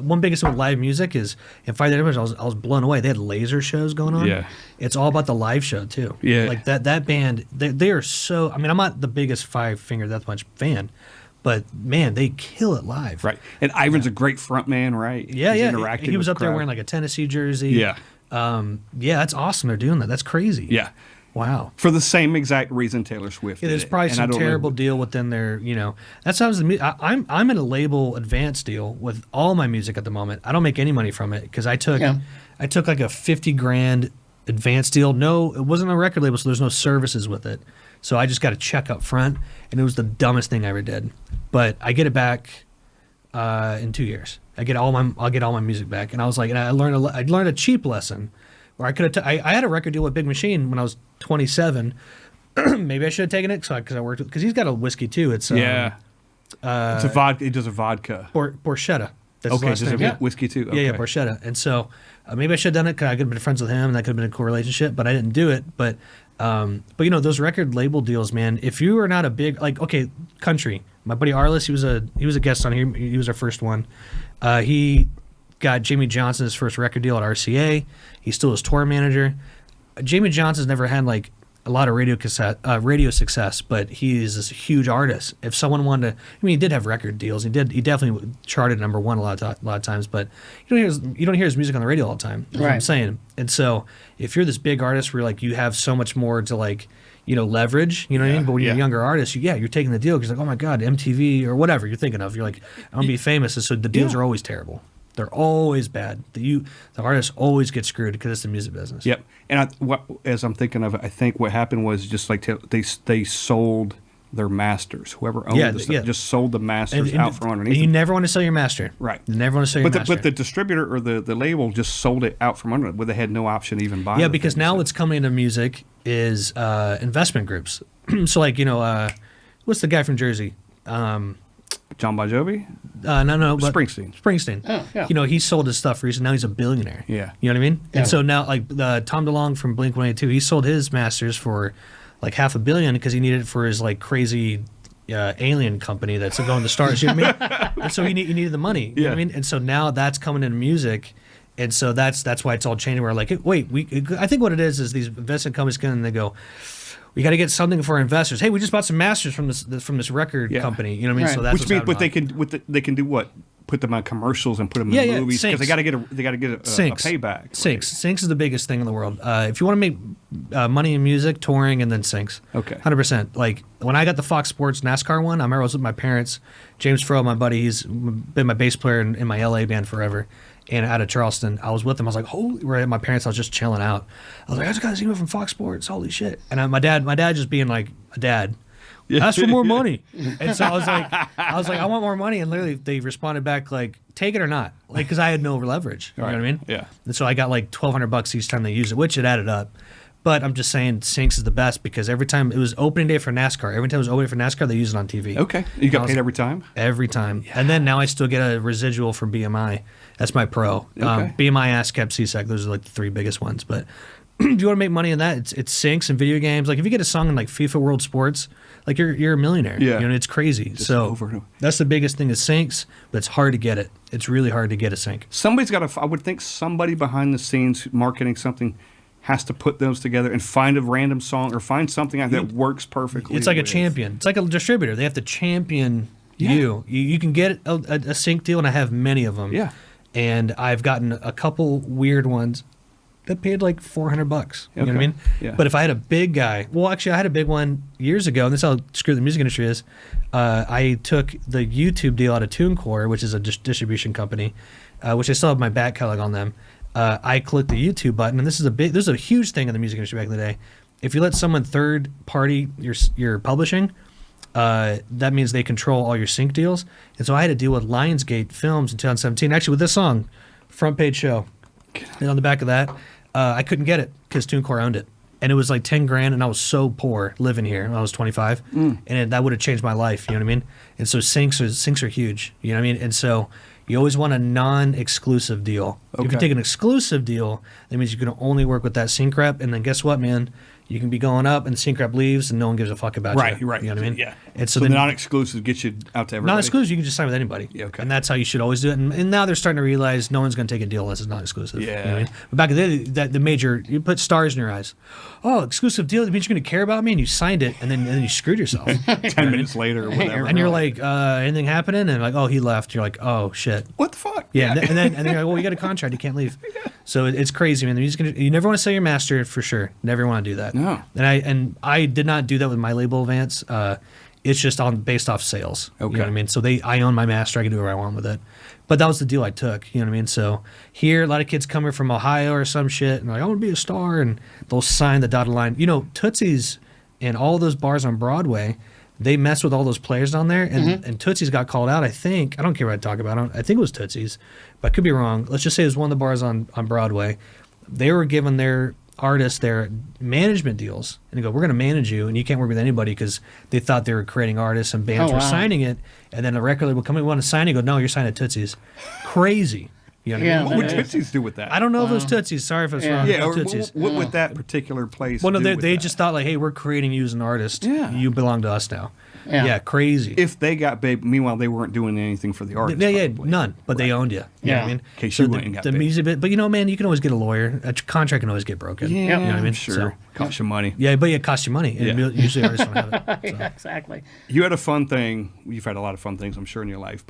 one biggest thing with live music is in Fire the Death Punch, I was blown away. They had laser shows going on. Yeah. It's all about the live show, too. Yeah. Like, that band, they are so... I mean, I'm not the biggest Five Finger Death Punch fan, but, man, they kill it live. Right. And Ivan's a great front man, right? Yeah, He's yeah. interacting He was with up there crowd. wearing like a Tennessee jersey. Yeah. Yeah, that's awesome. They're doing that. That's crazy. Yeah. Wow. For the same exact reason Taylor Swift Yeah, did there's it. probably And I some don't know terrible deal within their, That's how I'm in a label advance deal with all my music at the moment. I don't make any money from it because I took like a $50,000 advance deal. No, it wasn't a record label, so there's no services with it. So I just got a check up front, and it was the dumbest thing I ever did. But I get it back in 2 years. I'll get all my music back, and I was like, and I learned a cheap lesson, where I had a record deal with Big Machine when I was 27. Maybe I should have taken it because I worked with, because he's got a whiskey too. It's it's a vodka. He does a vodka. Borchetta. That's his Okay, last does name. it whiskey too? Okay. Yeah, Borchetta. And so maybe I should have done it because I could have been friends with him, and that could have been a cool relationship. But I didn't do it. But those record label deals, man. If you are not a big country. My buddy Arliss, he was a guest on here. He was our first one. He got Jamie Johnson's first record deal at RCA. He's still his tour manager. Jamie Johnson's never had like a lot of radio success, but he's this huge artist. If someone wanted to, he did have record deals. He definitely charted #1 a lot of times, but you don't hear his music on the radio all the time. That's what I'm saying. And so if you're this big artist where like you have so much more to like, leverage, what I mean? But when you're a younger artist, you're taking the deal because like, oh my God, MTV or whatever you're thinking of. You're like, I'm gonna be famous. And so the deals are always terrible. They're always bad. The artists always get screwed because it's the music business. Yep. And as I'm thinking of it, I think what happened was just like they sold their masters. Whoever owned the stuff just sold the masters out from underneath. And you them. never want to sell your master. Right. You never want to sell your master. But the distributor or the label just sold it out from under it, where they had no option to even buy it. Yeah, because now what's coming into music is investment groups. So, like, what's the guy from Jersey? John Bon Jovi? No, but Springsteen. Oh, yeah. He sold his stuff recently. Now he's a billionaire. Yeah. You know what I mean? Yeah. And so now, like, Tom DeLonge from Blink-182, he sold his masters for like $500 million because he needed it for his like crazy alien company that's going to stars. You know what I mean? And so he needed the money. You know what I mean? And so now that's coming into music. And so that's why it's all changing. Where like, wait, I think what it is these investment companies come in and they go, we got to get something for our investors. Hey, we just bought some masters from this record company. You know what I mean? Right. So that's Which means, but they can do what? Put them on commercials and put them in movies because they got to get a payback. Syncs is the biggest thing in the world. If you want to make money in music, touring, and then syncs. Okay. 100%. Like when I got the Fox Sports NASCAR one, I remember I was with my parents. James Furrow, my buddy, he's been my bass player in my LA band forever. And out of Charleston, I was with him. I was like, we're at my parents' house just chilling out. I was like, I just got this email from Fox Sports. Holy shit. And my dad just being like a dad. Ask for more money. And so I was like, I want more money. And literally they responded back like, take it or not. Like, because I had no leverage. You know what I mean? Yeah. And so I got like $1,200 each time they used it, which it added up. But I'm just saying Syncs is the best because every time it was opening day for NASCAR, every time it was opening for NASCAR, they used it on TV. Okay. You got paid every time? Every time. Yeah. And then now I still get a residual from BMI. That's my pro. Okay. BMI, ASCAP, CSEC, those are like the three biggest ones. But if you want to make money in that, it's syncs and video games. Like if you get a song in like FIFA World Sports, like you're a millionaire. Yeah. You know, it's crazy. Just so over and over. that's the biggest thing is syncs, but it's hard to get it. It's really hard to get a sync. Somebody's got to, I would think somebody behind the scenes marketing something has to put those together and find a random song or find something that works perfectly. It's like a champion. It's like a distributor. They have to champion you. You can get a sync deal, and I have many of them. Yeah. And I've gotten a couple weird ones that paid like $400. You know what I mean? Yeah. But if I had a big guy, well, actually, I had a big one years ago, and this is how screwed the music industry is. I took the YouTube deal out of TuneCore, which is a distribution company, which I still have my back catalog on them. I clicked the YouTube button, and this is a huge thing in the music industry back in the day. If you let someone third party your publishing, that means they control all your sync deals. And so I had to deal with Lionsgate Films in 2017, actually with this song, Front Page Show. And on the back of that, I couldn't get it because TuneCore owned it. And it was like $10,000, and I was so poor living here when I was 25, and that would have changed my life. You know what I mean? And so syncs are huge. You know what I mean? And so you always want a non-exclusive deal. Okay. If you take an exclusive deal, that means you can only work with that sync rep. And then guess what, man? You can be going up, and the sync rep leaves, and no one gives a fuck about you. Right. You know what I mean? Yeah. And so then the non-exclusive gets you out to everybody. non-exclusive, you can just sign with anybody. Yeah, okay. And that's how you should always do it. And now they're starting to realize no one's going to take a deal unless it's not exclusive. Yeah. You know what I mean? But back in the day, the major, you put stars in your eyes. Oh, exclusive deal? That means you're going to care about me? And you signed it, and then you screwed yourself. 10 minutes later or whatever. And you're like, anything happening? And like, oh, he left. You're like, oh, shit. What the fuck? Yeah, and then you're like, well, you got a contract, you can't leave. So it's crazy, man. The music, you never want to sell your master for sure. Never want to do that. No. And I did not do that with my label, Vance. It's just based off sales. Okay. You know what I mean? So I own my master. I can do whatever I want with it. But that was the deal I took. You know what I mean? So here, a lot of kids come here from Ohio or some shit, and they're like, I want to be a star, and they'll sign the dotted line. You know, Tootsie's and all those bars on Broadway, they mess with all those players down there, and Tootsie's got called out, I think. I don't care what I talk about. I think it was Tootsie's, but I could be wrong. Let's just say it was one of the bars on Broadway. They were giving their artists their management deals, and they go, we're going to manage you, and you can't work with anybody because they thought they were creating artists, and bands were signing it, and then a record label come in, want to sign it, go, no, you're signing at Tootsie's. Crazy. You know what I mean? What would Tootsie's do with that? I don't know if it was Tootsie's. Sorry if it's wrong. Yeah, or Tootsie's. what would that particular place Well, no, do with they that? just thought like, hey, we're creating you as an artist. Yeah. You belong to us now. Yeah. Crazy. If they got paid, meanwhile, they weren't doing anything for the artist. Yeah, probably. none. But they owned you. You know what I mean? In case So you the, went and got the paid. music bit, but you know, man, you can always get a lawyer. A contract can always get broken. Yeah, You know what I mean? sure. So, Costs you money. yeah, but it costs you money. And Yeah. usually artists don't have it. So. Yeah, exactly. You had a fun thing. You've had a lot of fun things, I'm sure, in your life.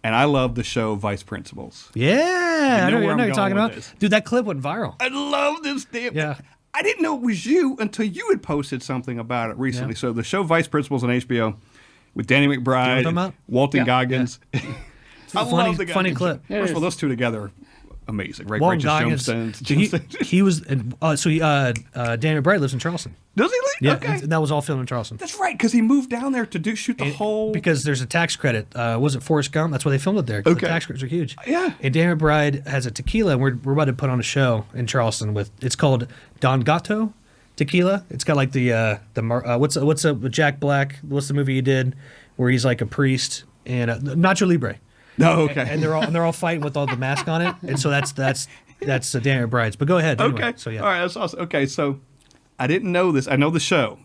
And I love the show Vice Principals. Yeah, I know where what I'm you're going talking with about. this. Dude, that clip went viral. I love this damn. Yeah. I didn't know it was you until you had posted something about it recently. Yeah. So the show Vice Principals on HBO with Danny You know what I'm McBride, talking about? Walton Yeah. Goggins. I Funny- love the funny Goggins. clip. It First of all, is. those two together amazing, right? Walton Righteous Goggins. Gemstones. He was. Daniel Bright lives in Charleston. Does he? Yeah, Okay. and that was all filmed in Charleston. That's right, because he moved down there to shoot the whole. Because there's a tax credit. Was it Forrest Gump? That's why they filmed it there. 'Cause Okay. The tax credits are huge. Yeah. And Daniel Bride has a tequila, and we're about to put on a show in Charleston with. It's called Don Gato tequila. It's got like what's Jack Black? What's the movie he did where he's like a priest and Nacho Libre. No, okay. And they're all fighting with all the mask on it, and so that's Daniel Bride's. But go ahead. Anyway. Okay. So yeah. All right, that's awesome. Okay, so I didn't know this. I know the show.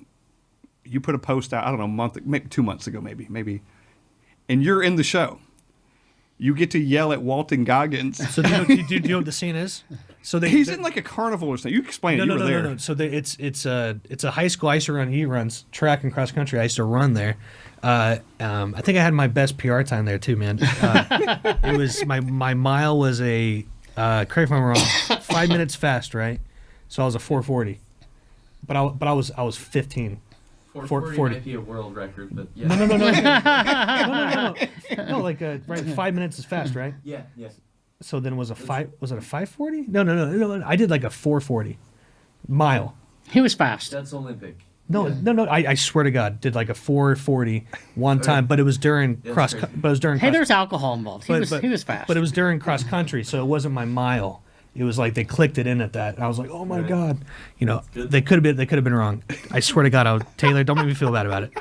You put a post out, I don't know, maybe 2 months ago, maybe, and you're in the show. You get to yell at Walton Goggins. So do you know what the scene is? So He's in like a carnival or something. You explain it. You were there. No. So it's a high school. I used to run. He runs track and cross country. I used to run there. I think I had my best PR time there too, man. It was my mile was correct me if I'm wrong, 5 minutes fast, right? So I was a 4:40, but I was 15. 440 might be a world record, but yeah. No, like right, 5 minutes is fast, right? Yeah. So then was it a 5:40? No. I did like a 4:40 mile. He was fast. That's Olympic. No. I swear to God, did like a 4:40 one time, but it was during That's crazy. Hey, there's alcohol involved. He was fast. But it was during cross country, so it wasn't my mile. It was like they clicked it in at that. And I was like, oh my Right. God, they could have been wrong. I swear to God, Taylor, don't make me feel bad about it.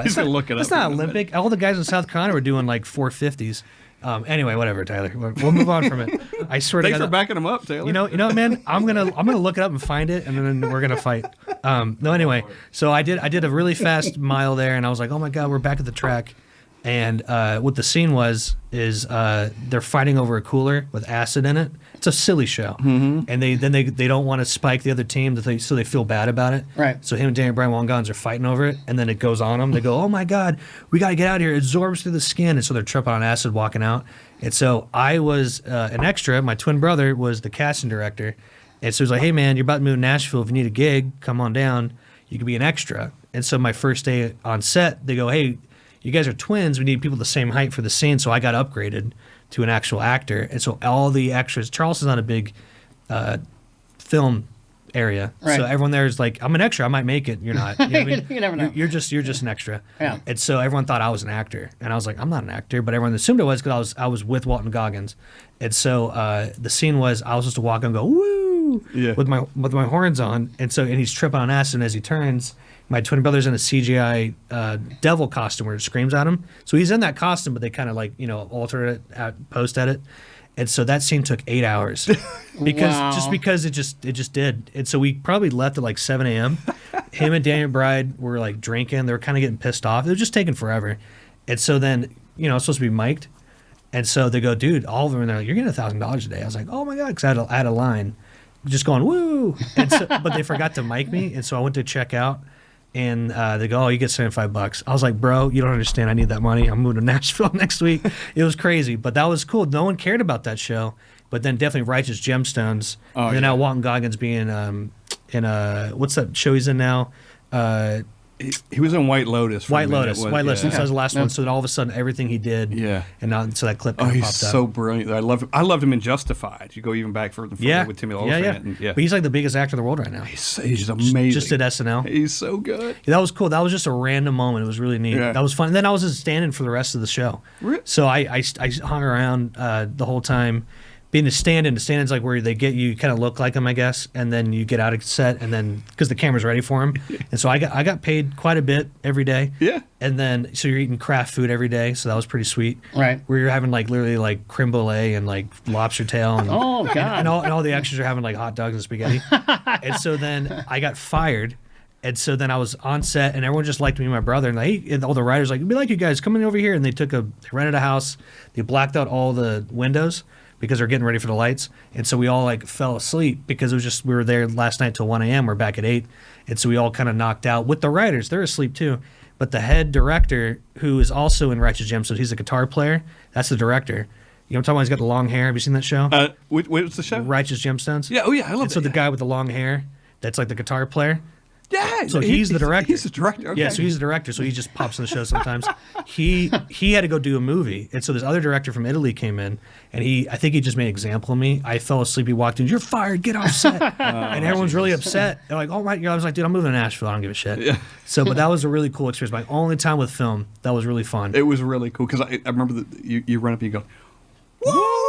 He's gonna look it up. It's not Olympic. All the guys in South Carolina were doing like 450s. Anyway, whatever, Tyler. We'll move on from it. I swear Thanks to God. for backing him up, Taylor. You know, man. I'm gonna look it up and find it, and then we're gonna fight. No, anyway. So I did a really fast mile there, and I was like, oh my God, we're back at the track. And what the scene is they're fighting over a cooler with acid in it. It's a silly show, and they don't want to spike the other team, so they feel bad about it. Right. So him and Daniel Bryan Wongans are fighting over it, and then it goes on them. They go, "Oh my God, we got to get out of here!" It absorbs through the skin, and so they're tripping on acid, walking out. And so I was an extra. My twin brother was the casting director, and so he's like, "Hey man, you're about to move to Nashville. If you need a gig, come on down. You can be an extra." And so my first day on set, they go, "Hey, you guys are twins. We need people the same height for the scene." So I got upgraded to an actual actor. And so all the extras, Charleston's not a big film area. Right. So everyone there is like, I'm an extra. I might make it. You're not. You know what I mean? You never know. You're just an extra. Yeah. And so everyone thought I was an actor. And I was like, I'm not an actor. But everyone assumed I was because I was with Walton Goggins. And so the scene was I was supposed to walk and go, woo, with my horns on. And he's tripping on acid. And as he turns, my twin brother's in a CGI devil costume where it screams at him. So he's in that costume, but they kind of alter it, post edit. And so that scene took 8 hours because it just did. And so we probably left at like 7 a.m. Him and Daniel Bride were like drinking. They were kind of getting pissed off. It was just taking forever. And so then, it's supposed to be mic'd. And so they go, dude, all of them, and they're like, you're getting $1,000 a day. I was like, oh my God, because I had a line just going, woo. And so, but they forgot to mic me. And so I went to check out. And they go, oh, you get $75. I was like, bro, you don't understand. I need that money. I'm moving to Nashville next week. It was crazy, but that was cool. No one cared about that show. But then definitely Righteous Gemstones. And then now Walton Goggins being in what's that show he's in now? He was in White Lotus. White Lotus. This was the last Yeah. one. So then all of a sudden, everything he did. Yeah. And now, so that clip Oh, kind of he's popped up. so brilliant. I loved him in Justified. You go even back further with Timmy Olyphant. But he's like the biggest actor in the world right now. He's amazing. Just did SNL. He's so good. Yeah, that was cool. That was just a random moment. It was really neat. Yeah. That was fun. And then I was just standing for the rest of the show. So I hung around the whole time. Being a stand-in, the stand-in's like where they get you kind of look like them, I guess, and then you get out of set, and then because the camera's ready for them, and so I got paid quite a bit every day. Yeah. And then so you're eating craft food every day, so that was pretty sweet. Right. Where you're having like literally like creme brulee and like lobster tail, and Oh, God. and all the extras are having like hot dogs and spaghetti. And so then I got fired. And so then I was on set, and everyone just liked me and my brother. And all the writers like, we like you guys, come in over here. And they rented a house. They blacked out all the windows because they're getting ready for the lights. And so we all like fell asleep because it was just, we were there last night till 1 a.m. We're back at 8. And so we all kind of knocked out with the writers. They're asleep too. But the head director, who is also in Righteous Gemstones, he's a guitar player. That's the director. You know what I'm talking about? He's got the long hair. Have you seen that show? What's the show? Righteous Gemstones. Yeah. Oh, yeah. I love it. So the guy with the long hair, that's like the guitar player. Yeah. So he's the director. He's the director. Okay. Yeah, so he's the director. So he just pops in the show sometimes. He had to go do a movie, and so this other director from Italy came in, and I think he just made an example of me. I fell asleep. He walked in. You're fired. Get off set. And everyone's really upset. They're like, "Oh my!" I was like, "Dude, I'm moving to Nashville. I don't give a shit." Yeah. So, but that was a really cool experience. My only time with film. That was really fun. It was really cool because I remember that you run up and you go, "Woo!"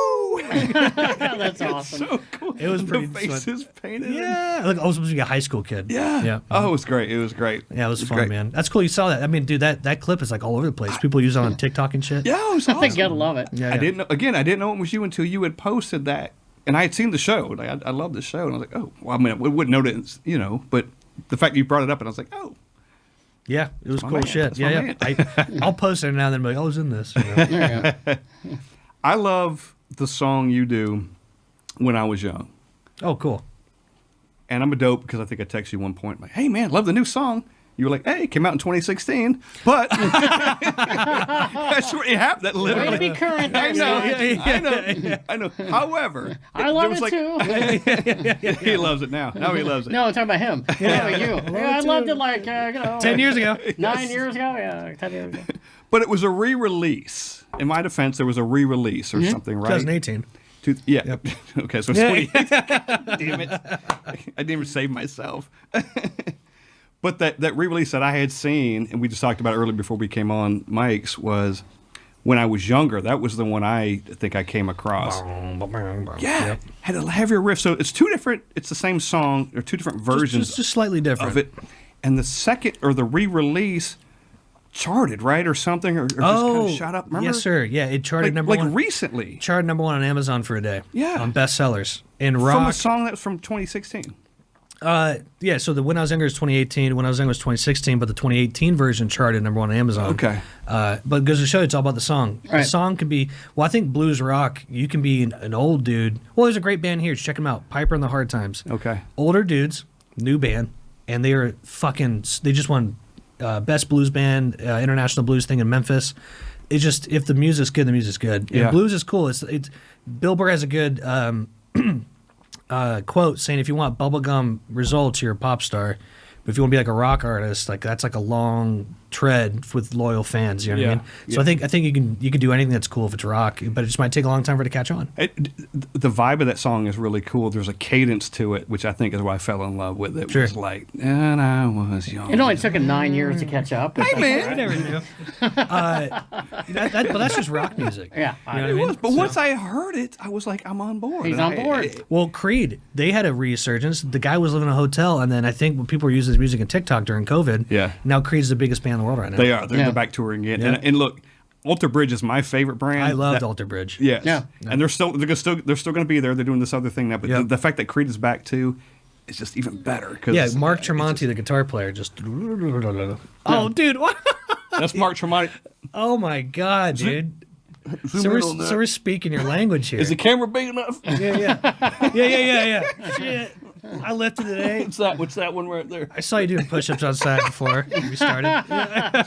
That's awesome. So cool. It was pretty The faces painted. Yeah, like I was supposed to be a high school kid. Yeah. Yeah. Oh, it was great. It was great. Yeah, it was fun, great. man. That's cool. You saw that. I mean, dude, that clip is like all over the place. People use it on TikTok and shit. Yeah, it was awesome. I gotta love it. Yeah, I didn't know. Again, I didn't know it was you until you had posted that, and I had seen the show. Like, I loved the show, and I was like, oh, well, I mean, I wouldn't know that, but the fact that you brought it up, and I was like, oh, Yeah, it was my cool man. shit. That's my Yeah. I'll post it now and then be like, I was in this. You know? There you go. I love the song you do, When I Was Young. Oh, cool. And I'm a dope because I think I texted you one point, like, hey, man, love the new song. You were like, hey, it came out in 2016. But that's what it happened. That Way to literally. be current I there, know. Scott. I know. However, I love there was it too. he loves it now. Now he loves it. No, I'm talking about him. Yeah, you. Yeah, I loved it like 10 years ago. 9 years ago. Yeah, 10 years ago. But it was a re-release. In my defense, there was a re-release or something, right? 2018. Yeah. Yep. Okay, so it's 28. Damn it. I didn't even save myself. But that re-release that I had seen, and we just talked about it earlier before we came on mics, was When I Was Younger. That was the one I think I came across. Yeah. Yep. Had a heavier riff. So it's two different, it's the same song, or two different versions Just slightly different. of it. And the second, or the re-release, charted, right? Or something, or just kind of shot up. Remember? Yes, sir. Yeah, it charted number one. Recently. Charted number one on Amazon for a day. Yeah. On bestsellers. In rock. From a song that was from 2016. Yeah, so the When I Was Younger is 2018, When I Was Younger is 2016, but the 2018 version charted number one on Amazon. Okay. But goes to show you, it's all about the song. Right. The song can be, well, I think blues rock, you can be an old dude. Well, there's a great band here. Check them out. Piper and the Hard Times. Okay. Older dudes, new band, and they just won Best Blues Band, International Blues thing in Memphis. It's just, if the music's good, the music's good. Yeah. And blues is cool. It's Bill Burr has a good quote saying, if you want bubblegum results, you're a pop star. But if you want to be like a rock artist, like that's like a long tread with loyal fans. You know what I mean? So I think you can do anything that's cool if it's rock, but it just might take a long time for it to catch on. The vibe of that song is really cool. There's a cadence to it, which I think is why I fell in love with it. Sure. It was like, and I was young. It only took him 9 years to catch up. Hey, man. I never knew. But that's just rock music. Yeah, You know what I It mean? was, but once I heard it, I was like, I'm on board. He's And on board. Well, Creed, they had a resurgence. The guy was living in a hotel, and then I think when people were using his music in TikTok during COVID, Yeah. now Creed's the biggest band in the world right now. They are. They're Yeah. back touring again. Yeah. And look, Alter Bridge is my favorite brand. I loved Alter Bridge. Yes. Yeah. And they're still going to be there. They're doing this other thing now. But Yep. the fact that Creed is back too is just even better. Cause Yeah, Mark Tremonti, the guitar player, just. Oh, dude! What? That's Mark Tremonti. Oh my God, dude! So we're speaking your language here. Is the camera big enough? Yeah. Shit. I lifted today. What's that one right there? I saw you doing push-ups outside before we started.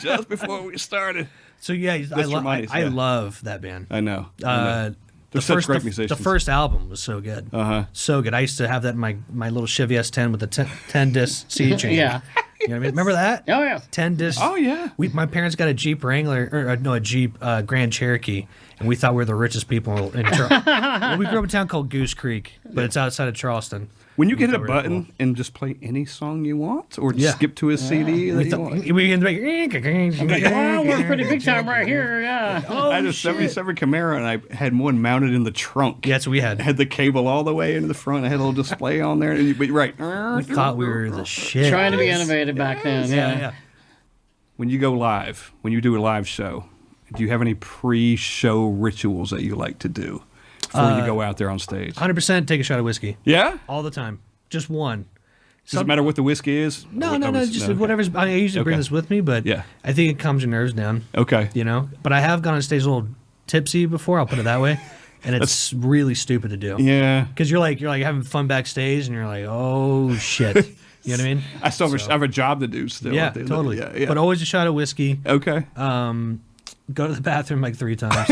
Just before we started. So yeah, Tremonti's, I yeah. love that band. I know. The such first, great the musicians. first album was so good. So good. I used to have that in my little Chevy S10 with the 10 disc CD changer. Yeah. You know what I mean? Remember that? Oh, yeah. 10 disc. Oh, yeah. My parents got a Jeep Wrangler, a Jeep Grand Cherokee, and we thought we were the richest people in Charleston. Well, we grew up in a town called Goose Creek, but it's outside of Charleston. When you We get a thought we were button cool. and just play any song you want, or Yeah. skip to a CD that We you thought want. we can make. Wow, we're pretty big time right here. Yeah. Oh, I had a shit. 77 Camaro, and I had one mounted in the trunk. Yeah, that's what we had. I had the cable all the way into the front. I had a little display on there. But right. We thought we were the shit. Trying to be innovative back then. Yeah. When you go live, when you do a live show, do you have any pre-show rituals that you like to do before you go out there on stage? 100% take a shot of whiskey Yeah? all the time. Just one. Does it matter what the whiskey is? No, just okay. whatever's. I usually bring Okay. this with me, but Yeah. I think it calms your nerves down. Okay. You know, but I have gone on stage a little tipsy before. I'll put it that way, and it's really stupid to do. Yeah. Because you're like having fun backstage, and you're like, oh shit. You know what I mean? I still have, I have a job to do still. Yeah, at the end of- totally. Yeah. But always a shot of whiskey. Okay. Go to the bathroom like 3 times.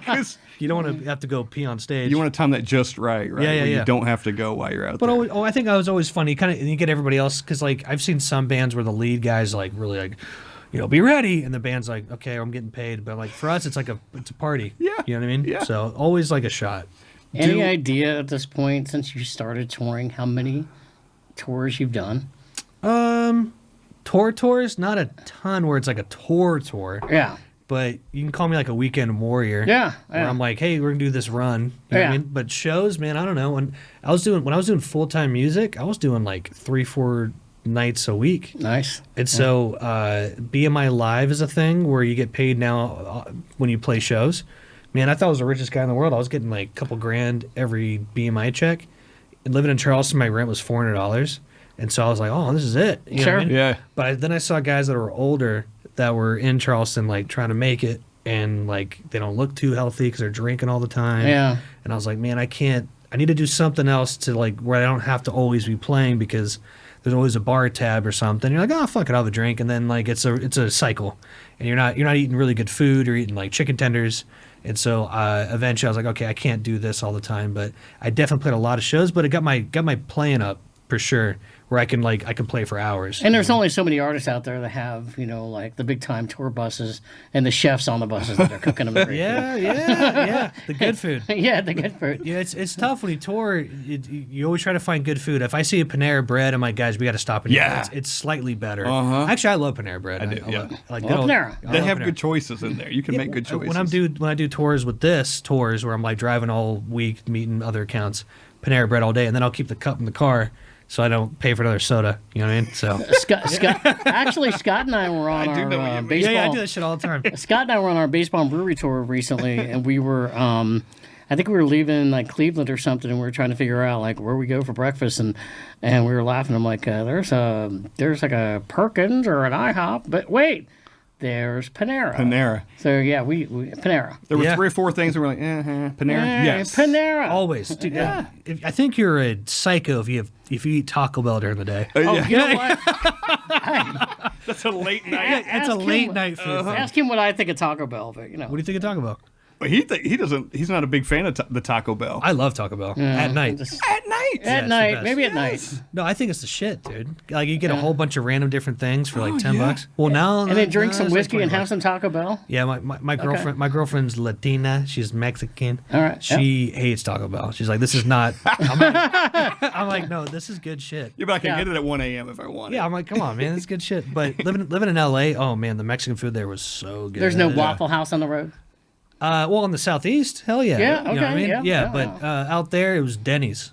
'Cause You don't want to have to go pee on stage. you want to time that just right? Yeah, Where yeah. You don't have to go while you're out But there. I think I was always funny. You get everybody else because like I've seen some bands where the lead guy's like really like, be ready, and the band's like, okay, I'm getting paid. But like for us, it's a party. Yeah. You know what I mean? Yeah. So always like a shot. Any idea at this point, since you started touring, how many tours you've done? Tours, not a ton where it's like a tour. Yeah. But you can call me like a weekend warrior. Yeah. Where yeah. I'm like, hey, we're gonna do this run. You know what I Yeah. mean? But shows, man, I don't know. When I was doing full-time music, I was doing like 3-4 nights a week. Nice. And so BMI Live is a thing where you get paid now when you play shows. Man, I thought I was the richest guy in the world. I was getting like a couple grand every BMI check. And living in Charleston, my rent was $400. And so I was like, oh, this is it. You know what I Sure. mean? Yeah. But then I saw guys that were older that were in Charleston, like trying to make it. And like they don't look too healthy because they're drinking all the time. Yeah. And I was like, man, I need to do something else to like where I don't have to always be playing because there's always a bar tab or something. You're like, oh, fuck it, I'll have a drink. And then like it's a cycle. And you're not eating really good food. You're eating like chicken tenders. And so eventually I was like, okay, I can't do this all the time. But I definitely played a lot of shows, but it got my playing up for sure, where I can play for hours. And there's only so many artists out there that have, like the big time tour buses and the chefs on the buses that are cooking them. Every Yeah. The good food. Yeah, the good food. Yeah, it's tough when you tour. You always try to find good food. If I see a Panera Bread, I'm like, guys, we got to stop and eat. Yeah. It's slightly better. Uh-huh. Actually, I love Panera Bread. I do, yeah. Like Love Panera. They have good choices in there. You can make good choices. When I do tours where I'm like driving all week, meeting other accounts, Panera Bread all day, and then I'll keep the cup in the car so I don't pay for another soda. You know what I mean? So Scott and I were on I do know what our you mean. baseball. yeah, I do that shit all the time. Scott and I were on our baseball and brewery tour recently, and we were, I think we were leaving like Cleveland or something, and we were trying to figure out like where we go for breakfast, and we were laughing. I'm like, there's like a Perkins or an IHOP, but wait, there's Panera. Panera. So yeah, we Panera. There were Yeah. 3 or 4 things that were like, Panera. Hey, Yes. Panera. Always. Dude, I think you're a psycho if you eat Taco Bell during the day. Oh, Yeah. you know what? That's a late night. It's a late night food. thing. Ask him what I think of Taco Bell, but What do you think of Taco Bell? But he doesn't. He's not a big fan of the Taco Bell. I love Taco Bell at night. At night. it's At the night, best. maybe at night. No, I think it's the shit, dude. Like you get a whole bunch of random different things for like $10. yeah. Well, now And then drink some it's like whiskey and $20. have some Taco Bell. Yeah, my girlfriend's Latina. She's Mexican. All right, She hates Taco Bell. She's like, this is not. I'm like, no, this is good shit. Yeah, but I can Yeah. get it at 1 a.m. if I want. Yeah, I'm like, come on, man, this is good shit. But living in LA, oh man, the Mexican food there was so good. There's no Waffle House on the road. Well, in the southeast, hell yeah. Yeah, You know what I okay, mean? yeah, but out there it was Denny's.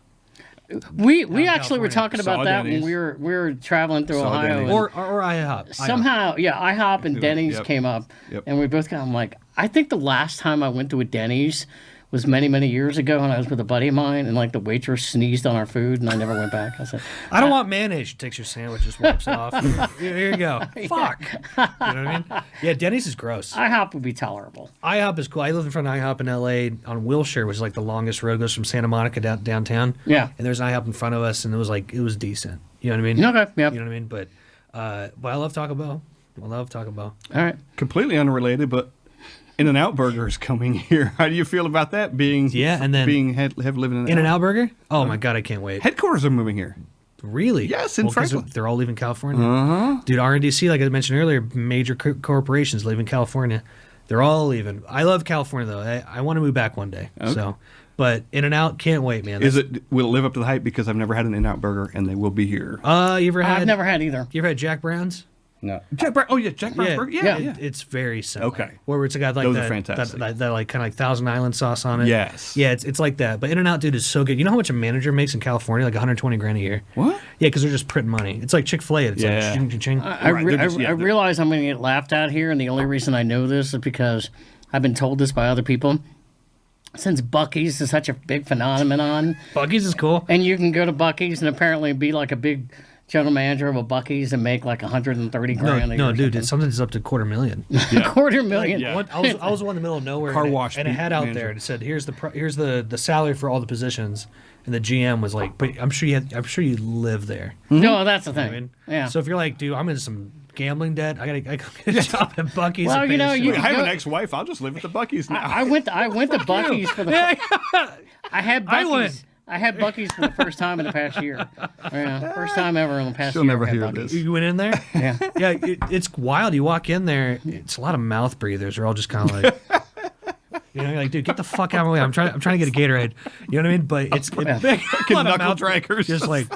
We actually were California. talking about Saw that when Denny's. we were traveling through Saw Ohio. Denny's. and Or IHOP. somehow, yeah, IHOP and Denny's Yep. came up, Yep. and we both got. I'm like, I think the last time I went to a Denny's was many years ago, and I was with a buddy of mine, and like the waitress sneezed on our food, and I never went back. I said, I don't want mayonnaise. She takes your sandwich, just wipes it off. Here you go. Fuck. You know what I mean? Yeah, Denny's is gross. IHOP would be tolerable. IHOP is cool. I live in front of IHOP in LA on Wilshire, which is like the longest road, goes from Santa Monica downtown. Yeah. And there's an IHOP in front of us, and it was decent. You know what I mean? Okay, yep. You know what I mean? But I love Taco Bell. I love Taco Bell. All right. Completely unrelated, but In-N-Out Burger is coming here. How do you feel about that being? Yeah, and then have living in In-N-Out Burger? Oh my god, I can't wait. Headquarters are moving here. Really? Yes, in 'cause Franklin. they're all leaving California. Dude, RNDC, like I mentioned earlier, major corporations leaving California. They're all leaving. I love California though. I want to move back one day. Okay. So, but In-N-Out, can't wait, man. Will it live up to the hype? Because I've never had an In-N-Out Burger, and they will be here. You ever had? I've never had either. You ever had Jack Brown's? No, Jack Brown. Oh yeah, Jack Brown's Burger. Yeah. It's very simple. Okay. Where it's got like Those are that, fantastic. that like kind of like Thousand Island sauce on it. Yes. Yeah, it's like that. But In-N-Out, dude, is so good. You know how much a manager makes in California? Like 120 grand a year. What? Yeah, because they're just printing money. It's like Chick-fil-A. It's Yeah. like ching, ching, ching. I realize I'm going to get laughed at here, and the only reason I know this is because I've been told this by other people. Since Buc-ee's is such a big phenomenon, Buc-ee's is cool. and you can go to Buc-ee's and apparently be like a big general manager of a Buc-ee's and make like 130 grand a year. No, or dude, something. something's up to $250,000. $250,000. Yeah. I was in the middle of nowhere. Car and it- wash and it had out manager. there and it said, "Here's the salary for all the positions," and the GM was like, "But I'm sure you live there." No, that's the You know thing. what I mean? Yeah. So if you're like, dude, I'm in some gambling debt. I gotta get a job at Buc-ee's. Well, and you pay know, this you- shit. I have an ex-wife. I'll just live at the Buc-ee's now. I went to Buc-ee's for the. I had I Buc-ee's. went. I had Buc-ee's for the first time in the past year. Yeah, first time ever in the past She'll year. never I had hear Buc-ee's. this. You went in there? Yeah. Yeah, it's wild. You walk in there, it's a lot of mouth breathers. They're all just kind of like, you know, you're like, dude, get the fuck out of my way. I'm trying to get a Gatorade. You know what I mean? But it's a lot of knuckle mouth draggers. Just like,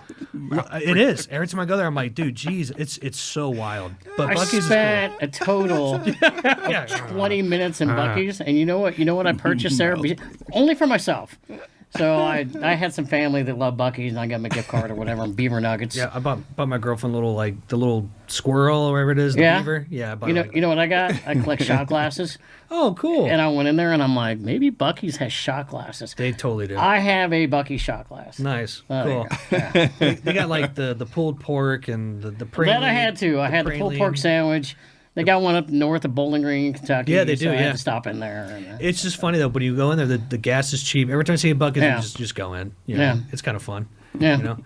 it is. Every time I go there, I'm like, dude, geez, it's so wild. But I Buc-ee's is spent a total cool. Yeah. 20 minutes in Buc-ee's, and you know what? You know what I purchased there? Only for myself. So I had some family that loved Buc-ee's, and I got them a gift card or whatever, and beaver nuggets. Yeah, I bought my girlfriend the little squirrel or whatever it is, the Yeah. beaver. Yeah, I bought You know what I got? I collect shot glasses, Oh, cool. and I went in there and I'm like, maybe Buc-ee's has shot glasses. They totally do. I have a Buc-ee's shot glass. Nice. Oh, Cool. They got like the pulled pork and the praline. That I had to. I had the pulled pork praline. sandwich. They got one up north of Bowling Green, Kentucky. Yeah, they so do, I had yeah. to stop in there. And, It's just funny though, when you go in there, the gas is cheap. Every time I see a bucket, Yeah. you just go in. You know? Yeah. It's kind of fun. yeah. You know,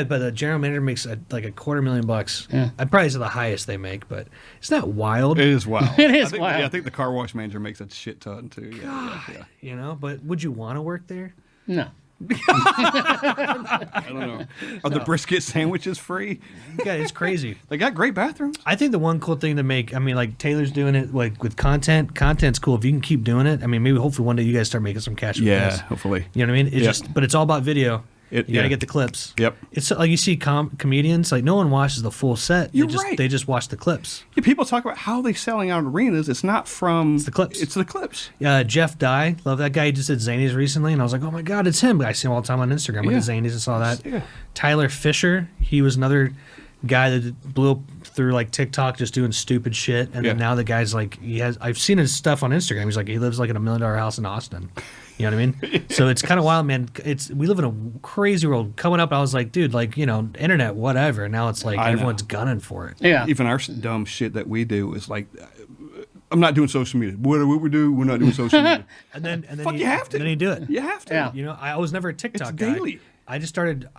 but the general manager makes like $250,000. Yeah. I'd probably say the highest they make, but it's not wild. It is wild. It is I think, wild. Yeah, I think the car wash manager makes a shit ton too. Yeah. You know, but would you want to work there? No. I don't know. Are the brisket sandwiches free? Yeah, it's crazy. They got great bathrooms. I think the one cool thing to make, I mean, like Taylor's doing it like with content. Content's cool. If you can keep doing it, I mean, maybe hopefully one day you guys start making some cash with this. hopefully. You know what I mean? It's Yep. just, but it's all about video. You got to yeah. get the clips. Yep. It's like you see comedians, like no one watches the full set. You're they just, right. They just watch the clips. Yeah, people talk about how they selling out arenas. It's not from. It's the clips. It's the clips. Jeff Dye, love that guy. He just did Zanies recently, and I was like, oh my god, it's him. I see him all the time on Instagram. I went to Zanies and saw that. Yeah. Tyler Fisher, he was another guy that blew up through like TikTok just doing stupid shit, and then Yeah. now the guy's like, I've seen his stuff on Instagram. He's like, he lives like in $1 million house in Austin. You know what I mean? So it's kind of wild, man. We live in a crazy world. Coming up, I was like, dude, like, you know, internet, whatever. Now it's like I know. everyone's gunning for it. Yeah. Even our dumb shit that we do is like, I'm not doing social media. What we do, we're not doing social media. And then Fuck, you have to. And then you do it. You have to. Yeah. You know, I was never a TikTok guy. daily. I started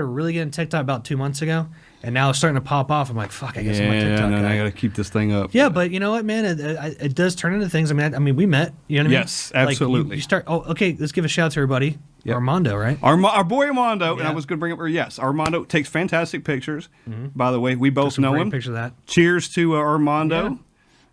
really getting TikTok about 2 months ago, and now it's starting to pop off. I'm like, fuck, I guess I'm a TikTok no, guy. I got to keep this thing up. Yeah, but you know what, man? It does turn into things. I mean, we met. You know what I mean? Yes, Like, absolutely. you start. Oh, okay. Let's give a shout out to everybody. Yep. Armando, right? Our boy Armando, and Yeah. I was going to bring up, yes, Armando takes fantastic pictures. By the way, we both Some know great him. pictures of that. Cheers to Armando. Yeah.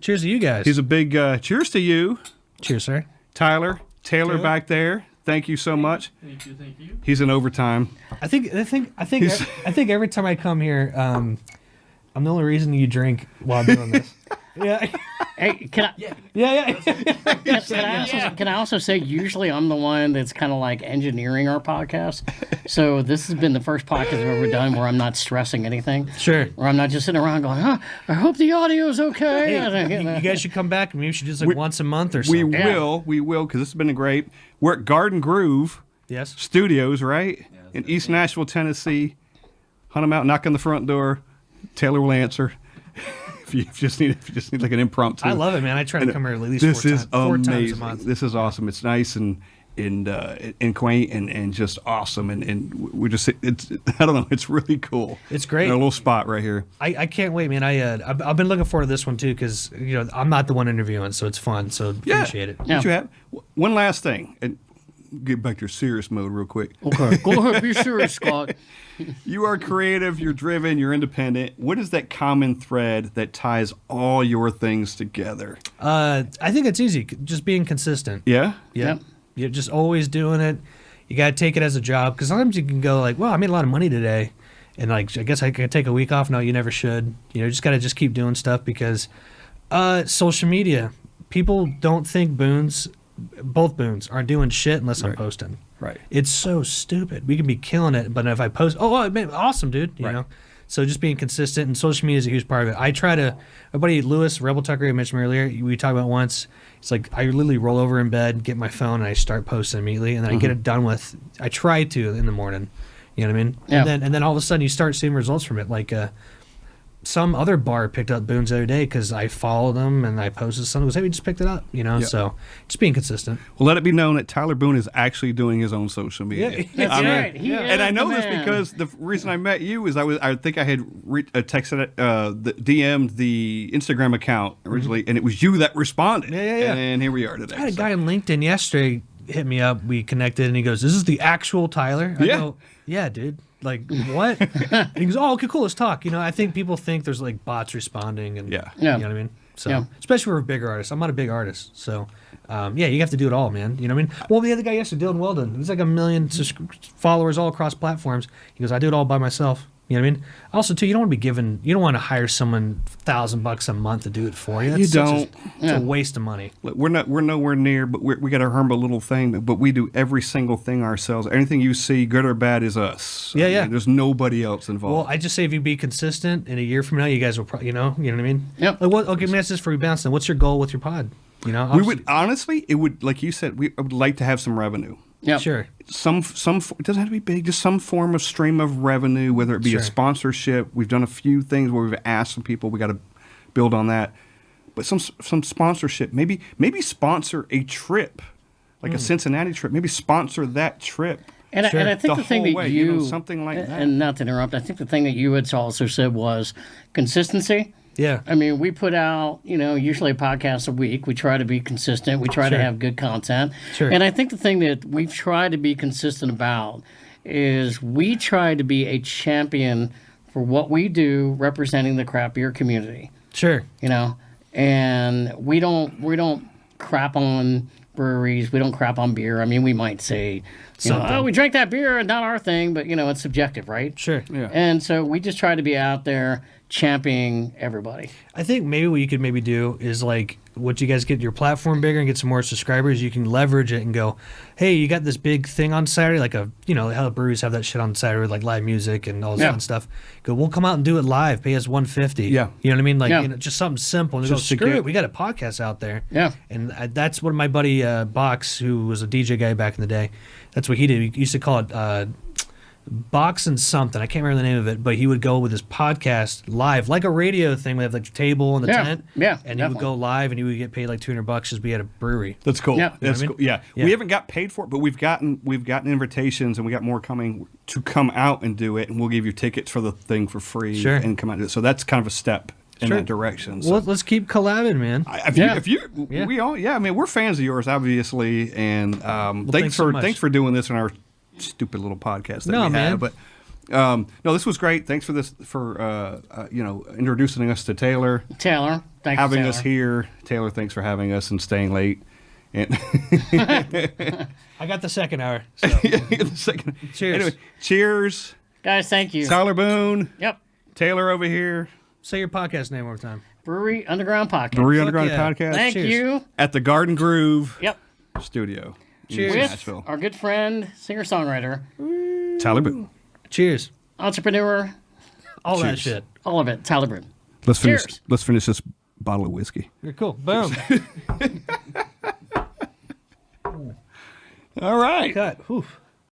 Cheers to you guys. He's a big cheers to you, Cheers, sir. Taylor Taylor? back there. Thank you so much. Thank you. He's in overtime. I think every time I come here, I'm the only reason you drink while I'm doing this. Yeah. Hey, can I? Yeah. Can I also say, usually I'm the one that's kind of like engineering our podcast. So this has been the first podcast I've ever done where I'm not stressing anything. Sure. Where I'm not just sitting around going, I hope the audio's okay. You guys should come back. Maybe we should do this like once a month or We something. Yeah. will, because this has been great. We're at Garden Groove Yes. Studios, right? that's In right. East Nashville, Tennessee. Hunt them out, knock on the front door. Taylor will answer. if you just need like an impromptu. I love it, man. I try to come here at least This is four times a amazing. month. This is awesome. It's nice and quaint and just awesome and we're just it's I don't know, it's really cool. It's great. In a little spot right here. I can't wait, man. I've been looking forward to this one too because you know I'm not the one interviewing, so it's fun. So appreciate it. Yeah. What you have? One last thing, and get back to your serious mode real quick. Okay, go ahead, be serious, Scott. You are creative, you're driven, you're independent. What is that common thread that ties all your things together? I think it's easy. Just being consistent. Yeah? Yeah. Yep. You're just always doing it. You got to take it as a job because sometimes you can go like, well, I made a lot of money today. And like, I guess I could take a week off. No, you never should. You know, you just got to just keep doing stuff because social media, people don't think both Boones aren't doing shit unless I'm posting. Right. It's so stupid. We can be killing it, but if I post, man, awesome, dude. You Right. know? So just being consistent, and social media is a huge part of it. I try to, my buddy Lewis, Rebel Tucker, I mentioned earlier, we talked about once. It's like I literally roll over in bed, get my phone, and I start posting immediately, and then I get it done with. I try to in the morning. You know what I mean? Yeah. And then all of a sudden you start seeing results from it. Like some other bar picked up Boone's the other day because I followed them and I posted something. Goes, hey, we just picked it up, you know. Yeah. So just being consistent. Well, let it be known that Tyler Boone is actually doing his own social media. That's right. He is And I know the this man. because the reason I met you is I think I had texted, DM'd the Instagram account originally, and it was you that responded. Yeah. And here we are today. I had a So- guy on LinkedIn yesterday hit me up. We connected, and he goes, "This is the actual Tyler." I Yeah. go, "Yeah, dude. Like what?" And he goes, "Oh, okay, cool. Let's talk." You know, I think people think there's like bots responding, and Yeah. Yeah. you know what I mean. So Yeah. especially for bigger artists, I'm not a big artist, so yeah, you have to do it all, man. You know what I mean? Well, the other guy yesterday, Dylan Weldon, he's like 1 million followers all across platforms. He goes, "I do it all by myself." You know what I mean? Also, too, you don't want to be given, you don't want to hire someone $1,000 a month to do it for you. You That's such don't. it's a waste of money. Look, we're nowhere near, but we got our humble little thing. But we do every single thing ourselves. Anything you see, good or bad, is us. Yeah, yeah. There's nobody else involved. Well, I just say if you be consistent, in a year from now, you guys will, you know what I mean? Yep. Like, what? Okay, man, that's just for rebounds. Then, what's your goal with your pod? You know, we would honestly, it would, like you said, I would like to have some revenue. Yep. sure. Some it doesn't have to be big, just some form of stream of revenue, whether it be Sure. a sponsorship. We've done a few things where we've asked some people, we got to build on that, but some sponsorship, maybe sponsor a trip, like a Cincinnati trip, maybe sponsor that trip. And, Sure. and I think The the thing whole that way, you, you know, something like that. And not to interrupt, I think the thing that you had also said was consistency. Yeah. I mean, we put out, usually a podcast a week. We try to be consistent. We try to Sure. have good content. Sure. And I think the thing that we've tried to be consistent about is we try to be a champion for what we do representing the craft beer community, Sure. and we don't crap on breweries. We don't crap on beer. I mean, we might say, Something. oh, we drank that beer and not our thing, but, it's subjective, right? Sure. Yeah. And so we just try to be out there championing everybody. I think maybe what you could maybe do is like, once you guys get your platform bigger and get some more subscribers, you can leverage it and go, hey, you got this big thing on Saturday, like how the breweries have that shit on Saturday with like live music and all this Yeah. fun stuff. Go, we'll come out and do it live, pay us $150. Yeah. You know what I mean? Like, Yeah. just something simple. And they go, Just to screw get- it, we got a podcast out there. Yeah. And that's what my buddy Box, who was a DJ guy back in the day, that's what he did. He used to call it Box and something. I can't remember the name of it, but he would go with his podcast live, like a radio thing. We have like the table and the Yeah, tent. yeah, And he would definitely. go live and he would get paid like $200 just be at a brewery. That's cool. Yeah. That's You know what I cool. Yeah. Yeah. We haven't got paid for it, but we've gotten invitations, and we got more coming to come out and do it, and we'll give you tickets for the thing for free Sure. and come out and do it. So that's kind of a step in Sure. that direction. So Well, let's keep collabing, man. if you Yeah. we all, I mean, we're fans of yours, obviously, and thanks thanks so for much. thanks for doing this in our stupid little podcast that No, we man. have. But no, this was great. Thanks for this introducing us to Taylor, Taylor, thanks having Taylor. us here. Taylor, thanks for having us and staying late. And I got the second hour. So. the second, Cheers. Anyway, cheers, Guys, thank you. Tyler Boone, Yep. Taylor over here, Say your podcast name one more time. Brewery Underground Podcast. Brewery Fuck Underground yeah. Podcast Thank Cheers. you. at the Garden Groove Yep. Studio in Cheers. East With Nashville. our good friend, singer-songwriter, Tyler Boone. Cheers. entrepreneur, All that Cheers. shit. all of it. Tyler Boone. Let's finish. Cheers. Let's finish this bottle of whiskey. You're cool. Boom. All right. Cut. Whew.